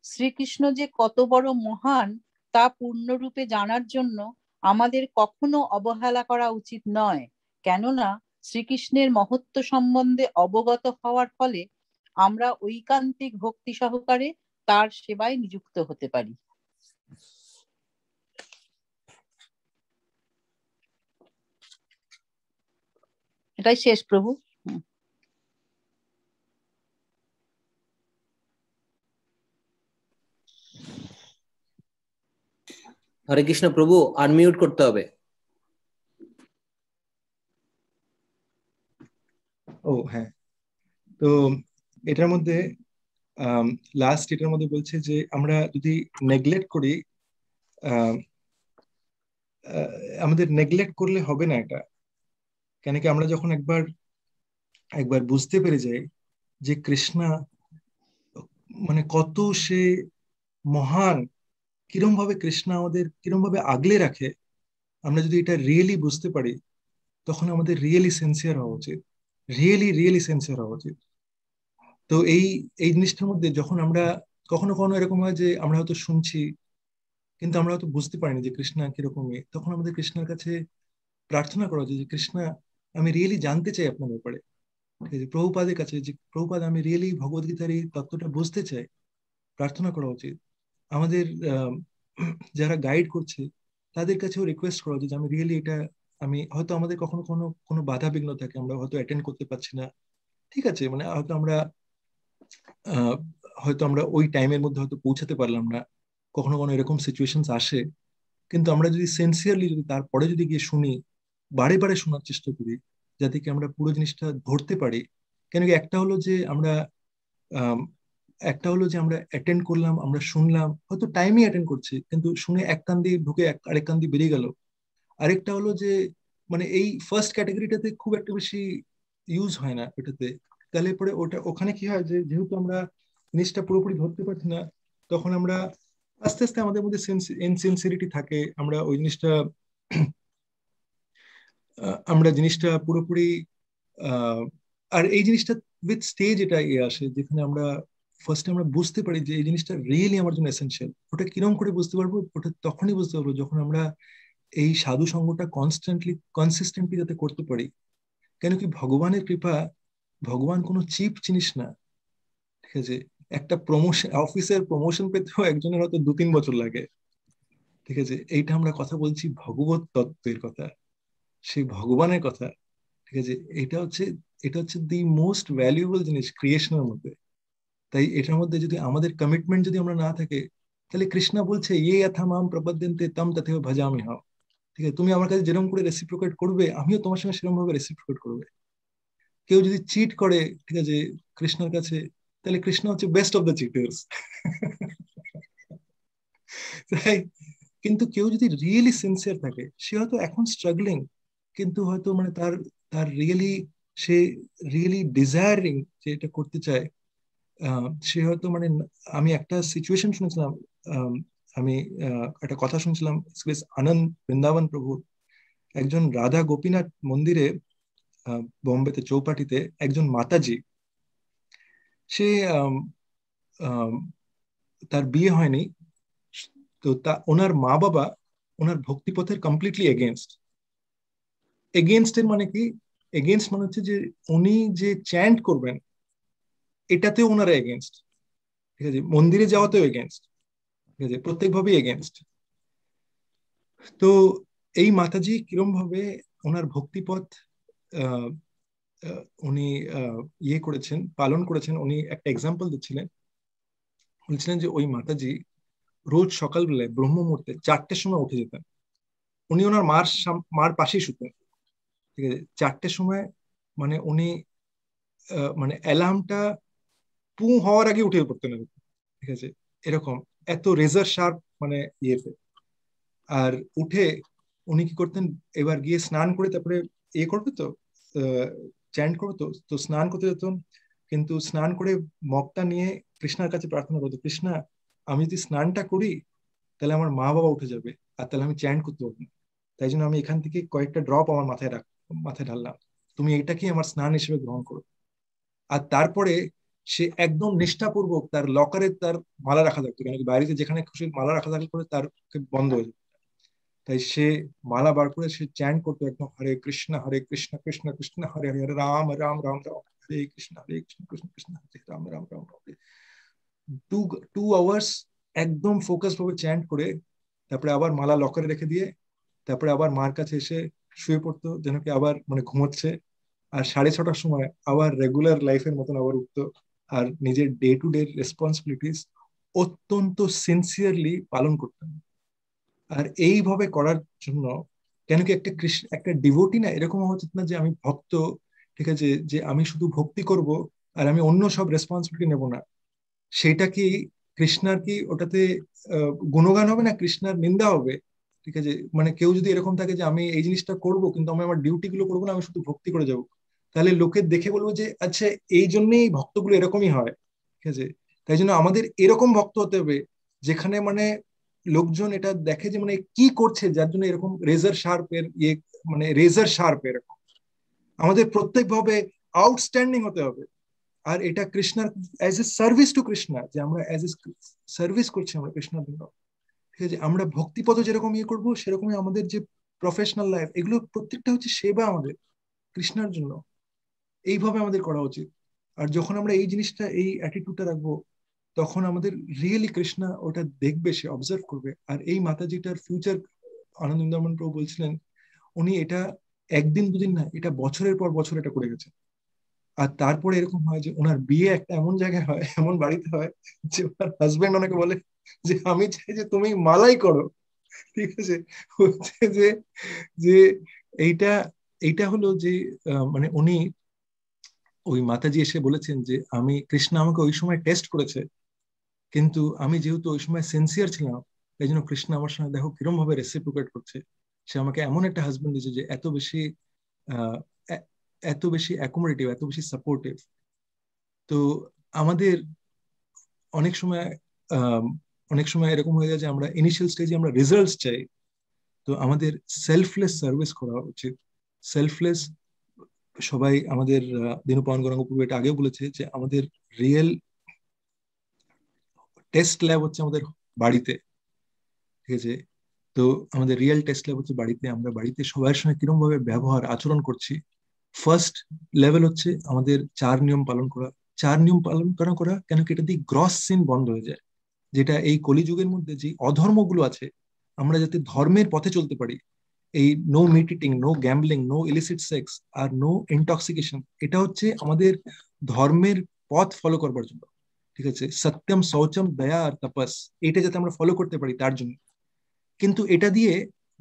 শ্রীকৃষ্ণ যে কত বড় মহান তা পূর্ণরূপে জানার জন্য আমাদের কখনো অবহেলা করা উচিত নয়, কেননা শ্রীকৃষ্ণের মহত্ব সম্বন্ধে অবগত হওয়ার ফলে আমরা ঐকান্তিক ভক্তি সহকারে তার সেবায় নিযুক্ত হতে পারি। এটাই শেষ প্রভু। হরে কৃষ্ণ প্রভু, আনমিউট করতে হবে। ও হ্যাঁ, তো এটার মধ্যে লাস্ট এটার মধ্যে বলছে যে আমরা যদি নেগলেক্ট করি, আমাদের নেগলেক্ট করলে হবে না এটা। কেন কি আমরা যখন একবার একবার বুঝতে পেরে যাই যে কৃষ্ণা মানে কত সে মহান, কিরম ভাবে কৃষ্ণা আমাদের কিরম ভাবে আগলে রাখে, আমরা যদি এটা রিয়েলি বুঝতে পারি, তখন আমাদের রিয়েলি সিনসিয়ার হওয়া উচিত, রিয়েলি সিনসিয়ার হওয়া উচিত। তো এই এই জিনিসটার মধ্যে যখন আমরা কখনো কখনো এরকম হয় যে আমরা হয়তো শুনছি কিন্তু আমরা হয়তো বুঝতে পারিনি যে কৃষ্ণা কিরকম, তখন আমাদের কৃষ্ণার কাছে প্রার্থনা করা উচিত যে কৃষ্ণা আমি রিয়েলি জানতে চাই আপনার ব্যাপারে। ঠিক আছে, প্রভুপাদের কাছে যে প্রভুপাদ আমি রিয়েলি ভগবদ্গীতার এই তত্ত্বটা বুঝতে চাই, প্রার্থনা করা উচিত। আমাদের যারা গাইড করছে তাদের কাছেও রিকোয়েস্ট করা উচিত যে আমি রিয়েলি এটা, আমি হয়তো আমাদের কখনো কোনো কোনো বাধা বিঘ্ন থাকে, আমরা হয়তো অ্যাটেন্ড করতে পারছি না, ঠিক আছে, মানে হয়তো আমরা হয়তো আমরা ওই টাইমের মধ্যে হয়তো পৌঁছাতে পারলাম না, কখনো কখনো এরকম সিচুয়েশন আসে। কিন্তু আমরা যদি সিনসিয়ারলি যদি তারপরে যদি গিয়ে শুনি, বারে বারে শোনার চেষ্টা করি, যাতে কি আমরা পুরো জিনিসটা ধরতে পারি। কেন কি একটা হলো যে আমরা আম, একটা হলো যে আমরা অ্যাটেন্ড করলাম, আমরা শুনলাম, হয়তো টাইমই অ্যাটেন্ড করছি কিন্তু শুনে এক কান দিয়ে ঢুকে আরেক কান দিয়ে বেরিয়ে গেল। আরেকটা হলো যে মানে এই ফার্স্ট ক্যাটাগরিটাতে খুব একটা বেশি ইউজ হয় না এটাতে। তাহলে পরে ওটা ওখানে কি হয় যে যেহেতু আমরা জিনিসটা পুরোপুরি ধরতে পারছি না, তখন আমরা আস্তে আস্তে আমাদের মধ্যে ইনসিনসিয়ারিটি থাকে, আমরা ওই জিনিসটা আমরা জিনিসটা পুরোপুরি আর এই জিনিসটা উইথ স্টেজ এটা আসে যেখানে আমরা ফার্স্টে আমরা বুঝতে পারি যে এই জিনিসটা রিয়েলি আমার জন্য এসেনশিয়াল। ওটা কিরকম করে বুঝতে পারবো, ওটা তখনই বুঝতে পারবো যখন আমরা এই সাধু সঙ্গটা কনসিস্টেন্টলি যাতে করতে পারি। কেন কি ভগবানের কৃপা, ভগবান কোনো চিপ জিনিস না, ঠিক আছে? একটা প্রমোশন, অফিসের প্রমোশন পেতেও একজনের হয়তো 2-3 বছর লাগে, ঠিক আছে? এইটা আমরা কথা বলছি ভগবত তত্ত্বের কথা, সেই ভগবানের কথা, ঠিক আছে? এটা হচ্ছে দি মোস্ট ভ্যালুয়েবল জিনিস ক্রিয়েশনের মধ্যে। তাই এটার মধ্যে যদি আমাদের কমিটমেন্ট যদি আমরা না থাকে, তাহলে কৃষ্ণ বলছে ইয়ে যথা মাম প্রপদ্যন্তে তম তথৈব ভজামি হাম, ঠিক আছে? তুমি আমার কাছে যেরকম করে রেসিপ্রোকেট করবে, আমিও তোমার সঙ্গে সেরকম ভাবে রেসিপ্রোকেট করবে। কেউ যদি চিট করে, ঠিক আছে, কৃষ্ণের কাছে, তাহলে কৃষ্ণ হচ্ছে বেস্ট অফ দ্য চিটার্স। তাই কিন্তু কেউ যদি রিয়েলি সিনসিয়ার থাকে, সে হয়তো এখন স্ট্রাগলিং, কিন্তু হয়তো মানে তার তার রিয়েলি, সে রিয়েলি ডিজায়ারিং যে এটা করতে চায়, সে হয়তো মানে, আমি একটা সিচুয়েশন শুনেছিলাম, আমি একটা কথা শুনছিলাম আনন্দ বৃন্দাবন প্রভু, একজন রাধা গোপীনাথ মন্দিরে বোম্বেতে চৌপাটিতে একজন মাতাজি, সে তার বিয়ে হয়নি, তো ওনার মা বাবা ওনার ভক্তিপথের কমপ্লিটলি এগেনস্ট এর মানে কি? এগেনস্ট মানে হচ্ছে যে উনি যে চ্যান্ট করবেন এটাতেও ওনারা এগেনস্ট, ঠিক আছে? মন্দিরে যাওয়াতেও এগেনস্ট, ঠিক আছে? প্রত্যেকভাবেই এগেনস্ট। তো এই মাতাজি কিরম ভাবে ওনার ভক্তিপথ উনি ইয়ে করেছেন, পালন করেছেন, উনি একটা এক্সাম্পল দিচ্ছিলেন। বলছিলেন যে ওই মাতাজি রোজ সকালবেলায় ব্রহ্ম মুহূর্তে 4টের সময় উঠে যেতেন। উনি ওনার মার পাশেই শুতেন, ঠিক আছে? 4টের সময় মানে উনি মানে অ্যালার্মটা পু হওয়ার আগে উঠে পড়তেন, ঠিক আছে? এরকম এত রেজার শার্প মানে ইয়েতে। আর উঠে উনি কি করতেন, এবার গিয়ে স্নান করে তারপরে ইয়ে করবে তো, চ্যান্ট করবে তো, তো স্নান করতে যেতেন। কিন্তু স্নান করে মগটা নিয়ে কৃষ্ণার কাছে প্রার্থনা করতো, কৃষ্ণা আমি যদি স্নানটা করি তাহলে আমার মা বাবা উঠে যাবে, আর তাহলে আমি চ্যান্ট করতে পারবো না। তাই জন্য আমি এখান থেকে কয়েকটা ড্রপ আমার মাথায় ঢাললাম, তুমি এইটাকে আমার স্নান হিসেবে গ্রহণ করো। আর তারপরে সে একদম নিষ্ঠাপূর্বক তার লকারে তার মালা রাখা থাকতো, কেন কি বাড়িতে যেখানে খুশি মালা রাখা থাকলে পরে তার বন্ধ হয়ে যেত। তাই সে মালা বার করে সে চ্যান্ট করতো একদম, হরে কৃষ্ণ কৃষ্ণ কৃষ্ণ হরে হরে, হরে রাম রাম রাম রাম, হরে কৃষ্ণ কৃষ্ণ কৃষ্ণ হরে রাম রাম রাম হরে। 2 আওয়ার্স একদম ফোকাস ভাবে চ্যান্ট করে তারপরে আবার মালা লকারে রেখে দিয়ে তারপরে আবার মার কাছে এসে শুয়ে পড়তো, যেন কি আবার মানে ঘুমোচ্ছে। আর 6:30টার সময় আবার রেগুলার লাইফের মতন আবার উঠতো, আর নিজের ডে টু ডে রেসপন্সিবিলিটিস অত্যন্ত সিনসিয়ারলি পালন করতেন। আর এইভাবে করার জন্য, কেন কি একটা ডিভোটি না এরকম হওয়া উচিত না যে আমি ভক্ত, ঠিক আছে, যে আমি শুধু ভক্তি করব আর আমি অন্য সব রেসপন্সিবিলিটি নেব না। সেটা কি কৃষ্ণার কি ওটাতে গুণগান হবে না, কৃষ্ণার নিন্দা হবে, ঠিক আছে? মানে কেউ যদি এরকম থাকে যে আমি এই জিনিসটা করব কিন্তু আমি আমার ডিউটি গুলো করবো না, আমি শুধু ভক্তি করে যাব, তাহলে লোকে দেখে বলবো যে আচ্ছা এই জন্যই ভক্তগুলো এরকমই হয়, ঠিক আছে? তাই জন্য আমাদের এরকম ভক্ত হতে হবে যেখানে মানে লোকজন এটা দেখে যে মানে কি করছে, যার জন্য এরকম রেজার শার্পের ইয়ে, মানে রেজার শার্প এরকম। আমাদের প্রত্যেকভাবে আউটস্ট্যান্ডিং হতে হবে। আর এটা কৃষ্ণার as a service to Krishna, যে আমরা অ্যাজ এ সার্ভিস করছি আমরা কৃষ্ণার জন্য, ঠিক আছে? আমরা ভক্তিপথ যেরকম ইয়ে করবো সেরকমই আমাদের যে প্রফেশনাল লাইফ, এগুলো প্রত্যেকটা হচ্ছে সেবা আমাদের কৃষ্ণার জন্য। এইভাবে আমাদের করা উচিত। আর যখন আমরা এই জিনিসটা, এই অ্যাটিটিউডটা রাখবো, তখন আমাদের রিয়েলি কৃষ্ণা ওটা দেখবে, সে অবজার্ভ করবে। আর এই মাতাজিটার ফিউচার, আনন্দ বৃন্দাবন প্রভু বলছিলেন, উনি এটা একদিন দুদিন না, এটা বছরের পর বছর এটা করে গেছেন। আর তারপরে এরকম হয় যে ওনার বিয়ে একটা এমন জায়গায় হয়, এমন বাড়িতে হয়, যে ওনার হাজবেন্ড ওনাকে বলে যে আমি চাই যে তুমি মালাই করো, ঠিক আছে? হচ্ছে যে যে এইটা এইটা হলো যে মানে উনি, ওই মাতাজি এসে বলেছেন যে আমি, কৃষ্ণ আমাকে ওই সময় টেস্ট করেছে, কিন্তু আমি যেহেতু ওই সময় সিনসিয়ার ছিলাম, এই জন্য কৃষ্ণ আমার সঙ্গে দেখো কিরম ভাবে রেসিপ্রোকেট করছে। সে আমাকে এমন একটা হাজবেন্ড দিয়েছে যে এত বেশি আহ এত বেশি অ্যাকোমোডেটিভ, এত বেশি সাপোর্টিভ। তো আমাদের অনেক সময় আহ অনেক সময় এরকম হয়ে যায় যে আমরা ইনিশিয়াল স্টেজে আমরা রেজাল্টস চাই। তো আমাদের সেলফলেস সার্ভিস করা উচিত। সেলফলেস, সবাই আমাদের দীনপাবন গৌরাঙ্গ প্রভু এটা আগেও বলেছে যে আমাদের রিয়েল টেস্ট ল্যাব হচ্ছে আমাদের বাড়িতে, ঠিক আছে? তো আমাদের রিয়েল টেস্ট লেভেল হচ্ছে বাড়িতে, আমরা বাড়িতে সবার সঙ্গে কিরকম ভাবে ব্যবহার আচরণ করছি। ফার্স্ট লেভেল হচ্ছে আমাদের 4 নিয়ম পালন করা। 4 নিয়ম পালন করা কেন কি এটা দিয়ে গ্রস সিন বন্ধ হয়ে যায়, যেটা এই কলিযুগের মধ্যে যে অধর্মগুলো আছে, আমরা যাতে ধর্মের পথে চলতে পারি। এই no meat eating, no gambling, no illicit sex আর নো ইনটক্সিকেশন, এটা হচ্ছে আমাদের ধর্মের পথ ফলো করবার জন্য। ঠিক আছে, সত্যম শৌচম দয়া আর তপস, এটা যাতে আমরা ফলো করতে পারি তার জন্য। কিন্তু এটা দিয়ে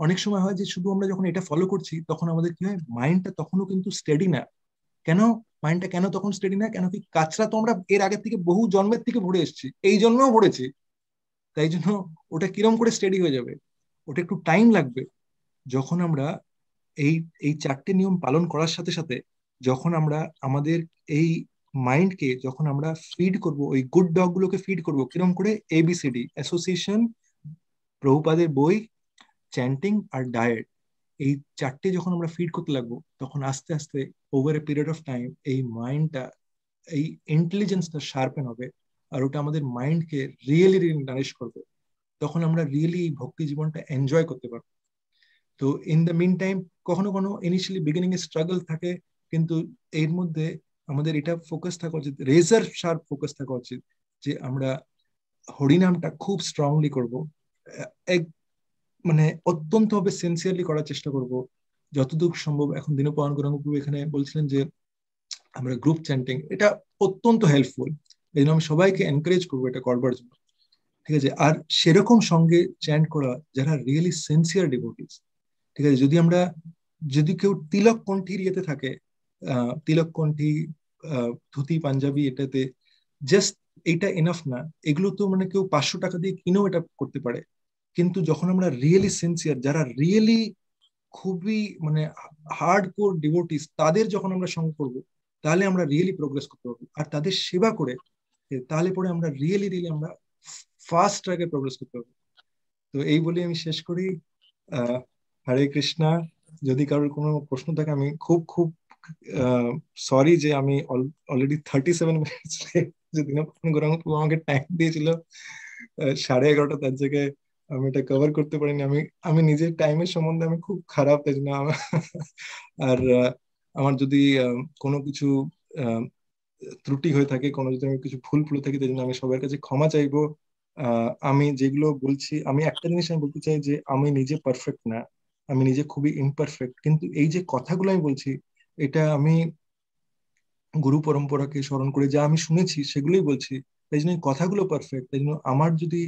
অনেক সময় হয় যে শুধু আমরা যখন এটা ফলো করছি তখন আমাদের কি হয়, মাইন্ডটা তখনও কিন্তু স্টেডি না। কেন মাইন্ডটা কেন তখন স্টেডি না? কেন কি কাজটা তো আমরা এর আগের থেকে বহু জন্মের থেকে ভরে এসেছি, এই জন্মেও ভরেছি, তাই জন্য ওটা কিরম করে স্টেডি হয়ে যাবে, ওটা একটু টাইম লাগবে। যখন আমরা এই এই 4টে নিয়ম পালন করার সাথে সাথে যখন আমরা আমাদের এই মাইন্ডকে যখন আমরা ফিড করব, ওই গুড ডগ গুলোকে ফিড করব কিরম করে, ABCD অ্যাসোসিয়েশন, প্রভুপাদের বই, চ্যান্টিং আর ডায়েট, এই 4টে যখন আমরা ফিড করতে লাগবো তখন আস্তে আস্তে over a period of time এই মাইন্ডটা, এই ইন্টেলিজেন্সটা শার্পেন হবে, আর ওটা আমাদের মাইন্ডকে রিয়েলি নারিশ করবে। তখন আমরা রিয়েলি এই ভক্তি জীবনটা এনজয় করতে পারবো। তো ইন দ্য মিন টাইম কখনো কখনো ইনিশিয়ালি বিগিনিং এ স্ট্রাগল থাকে, কিন্তু এর মধ্যে আমাদের এটা ফোকাস থাকা উচিত, রেজার শার্প ফোকাস থাকা উচিত যে আমরা হরিনামটা খুব স্ট্রংলি করব, এক মানে অত্যন্ত ভাবে সিনসিয়ারলি করার চেষ্টা করব যতদূর সম্ভব। এখন দীনপয়ন গৌরাঙ্গপ্রভু এখানে বলছিলেন যে আমরা গ্রুপ চ্যান্টিং, এটা অত্যন্ত হেল্পফুল, এই জন্য আমি সবাইকে এনকারেজ করবো এটা করবার জন্য। ঠিক আছে, আর সেরকম সঙ্গে চ্যান্ট করা যারা রিয়েলি সিনসিয়ার ডিভোটিস। ঠিক আছে, যদি কেউ তিলক কণ্ঠীর ইয়েতে থাকে, তিলক কণ্ঠী, ধুতি পাঞ্জাবি, এটাতে জাস্ট এইটা এনাফ না। এগুলো তো মানে কেউ 500 টাকা দিয়ে কিনেও এটা করতে পারে, কিন্তু যখন আমরা রিয়েলি সিনসিয়ার, যারা রিয়েলি খুবই মানে হার্ড কোর ডিভোটিস, তাদের যখন আমরা সঙ্গ করবো তাহলে আমরা রিয়েলি প্রোগ্রেস করতে পারবো। আর তাদের সেবা করে তাহলে পরে আমরা রিয়েলি আমরা ফাস্ট ট্র্যাকে প্রোগ্রেস করতে পারবো। তো এই বলে আমি শেষ করি। হরে কৃষ্ণা। যদি কারোর কোনো প্রশ্ন থাকে, আমি খুব খুব সরি যে আমি অলরেডি 37 মিনিটস যে দীনপয়ন গৌরাঙ্গপ্রভু আমাকে টাইম দিয়েছিল 11:30, তার জায়গায় আমি এটা কভার করতে পারিনি। আমি নিজের টাইমের সম্বন্ধে আমি খুব খারাপ, তাই জন্য আর আমার যদি কোনো কিছু ত্রুটি হয়ে থাকে, কোনো যদি আমি কিছু ভুল ভুলে থাকি, তাই জন্য আমি সবার কাছে ক্ষমা চাইবো। আমি যেগুলো বলছি, আমি একটা জিনিস আমি বলতে চাই যে আমি নিজে পারফেক্ট না, আমি নিজে খুবই ইমপারফেক্ট, কিন্তু এই যে কথাগুলো আমি বলছি এটা আমি গুরু পরম্পরাকে স্মরণ করে যা আমি শুনেছি সেগুলোই বলছি, তাই জন্য এই কথাগুলো পারফেক্ট। তাই জন্য আমার যদি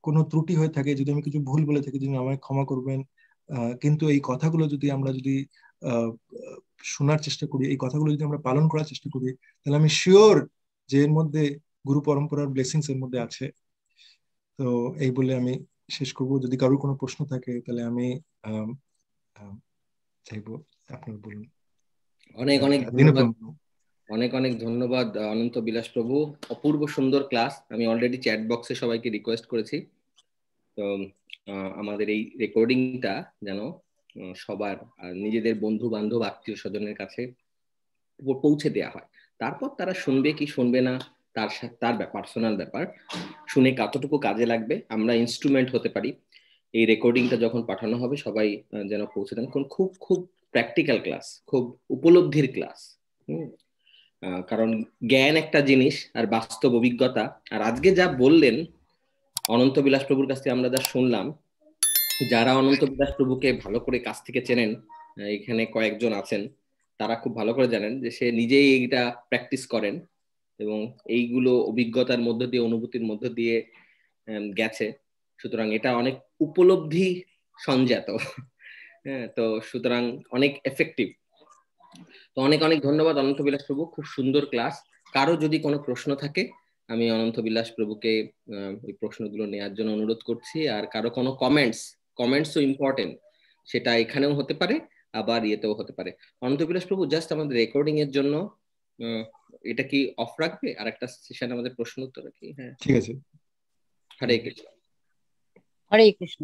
কোনো ত্রুটি হয়ে থাকে, যদি আমি কিছু ভুল বলে থাকি, যদি আমায় ক্ষমা করবেন। কিন্তু এই কথাগুলো যদি আমরা আহ, শোনার চেষ্টা করি, এই কথাগুলো যদি আমরা পালন করার চেষ্টা করি, তাহলে আমি শিওর যে এর মধ্যে গুরু পরম্পরার ব্লেসিংস এর মধ্যে আছে। তো এই বলে আমি শেষ করব। যদি কারোর কোনো প্রশ্ন থাকে তাহলে আমি আহ, আহ, চাইবো আপনার বলুন। অনেক অনেক ধন্যবাদ, দীনপয়ন। অনেক অনেক ধন্যবাদ অনন্ত বিলাস প্রভু। অপূর্ব সুন্দর ক্লাস। আমি অলরেডি চ্যাট বক্সে সবাইকে রিকোয়েস্ট করেছি, তো আমাদের এই রেকর্ডিংটা যেন সবার নিজেদের বন্ধু বান্ধব আত্মীয় স্বজনের কাছে পৌঁছে দেওয়া হয়। তারপর তারা শুনবে কি শুনবে না তার পার্সোনাল ব্যাপার, শুনে কতটুকু কাজে লাগবে আমরা ইনস্ট্রুমেন্ট হতে পারি। এই রেকর্ডিংটা যখন পাঠানো হবে সবাই যেন পৌঁছে দেন। খুব খুব প্র্যাকটিক্যাল ক্লাস, খুব উপলব্ধির ক্লাস। কারণ জ্ঞান একটা জিনিস আর বাস্তব অভিজ্ঞতা। আর আজকে যা বললেন অনন্ত বিলাস প্রভুর কাছ থেকে আমরা যা শুনলাম, যারা অনন্ত বিলাস প্রভুকে ভালো করে কাছ থেকে চেনেন, এখানে কয়েকজন আছেন, তারা খুব ভালো করে জানেন যে সে নিজেই এইটা প্র্যাকটিস করেন এবং এইগুলো অভিজ্ঞতার মধ্য দিয়ে, অনুভূতির মধ্য দিয়ে গেছে। সুতরাং এটা অনেক উপলব্ধি সঞ্জাত। হ্যাঁ, তো সুতরাং অনেক এফেক্টিভ। তো অনেক অনেক ধন্যবাদ অনন্ত বিলাস প্রভু, খুব সুন্দর ক্লাস। কারো যদি কোনো প্রশ্ন থাকে আমি অনন্ত বিলাস প্রভুকে ওই প্রশ্নগুলো নেওয়ার জন্য অনুরোধ করছি। আর কারো কোনো কমেন্টসও ইম্পর্টেন্ট, সেটা এখানেও হতে পারে আবার ইয়েতেও হতে পারে। অনন্ত বিলাস প্রভু জাস্ট আমাদের রেকর্ডিং এর জন্য এটা কি অফ রাখবে? আর একটা সেশন আমাদের প্রশ্ন উত্তর কি? হ্যাঁ, ঠিক আছে। হরে কৃষ্ণ। হরে কৃষ্ণ।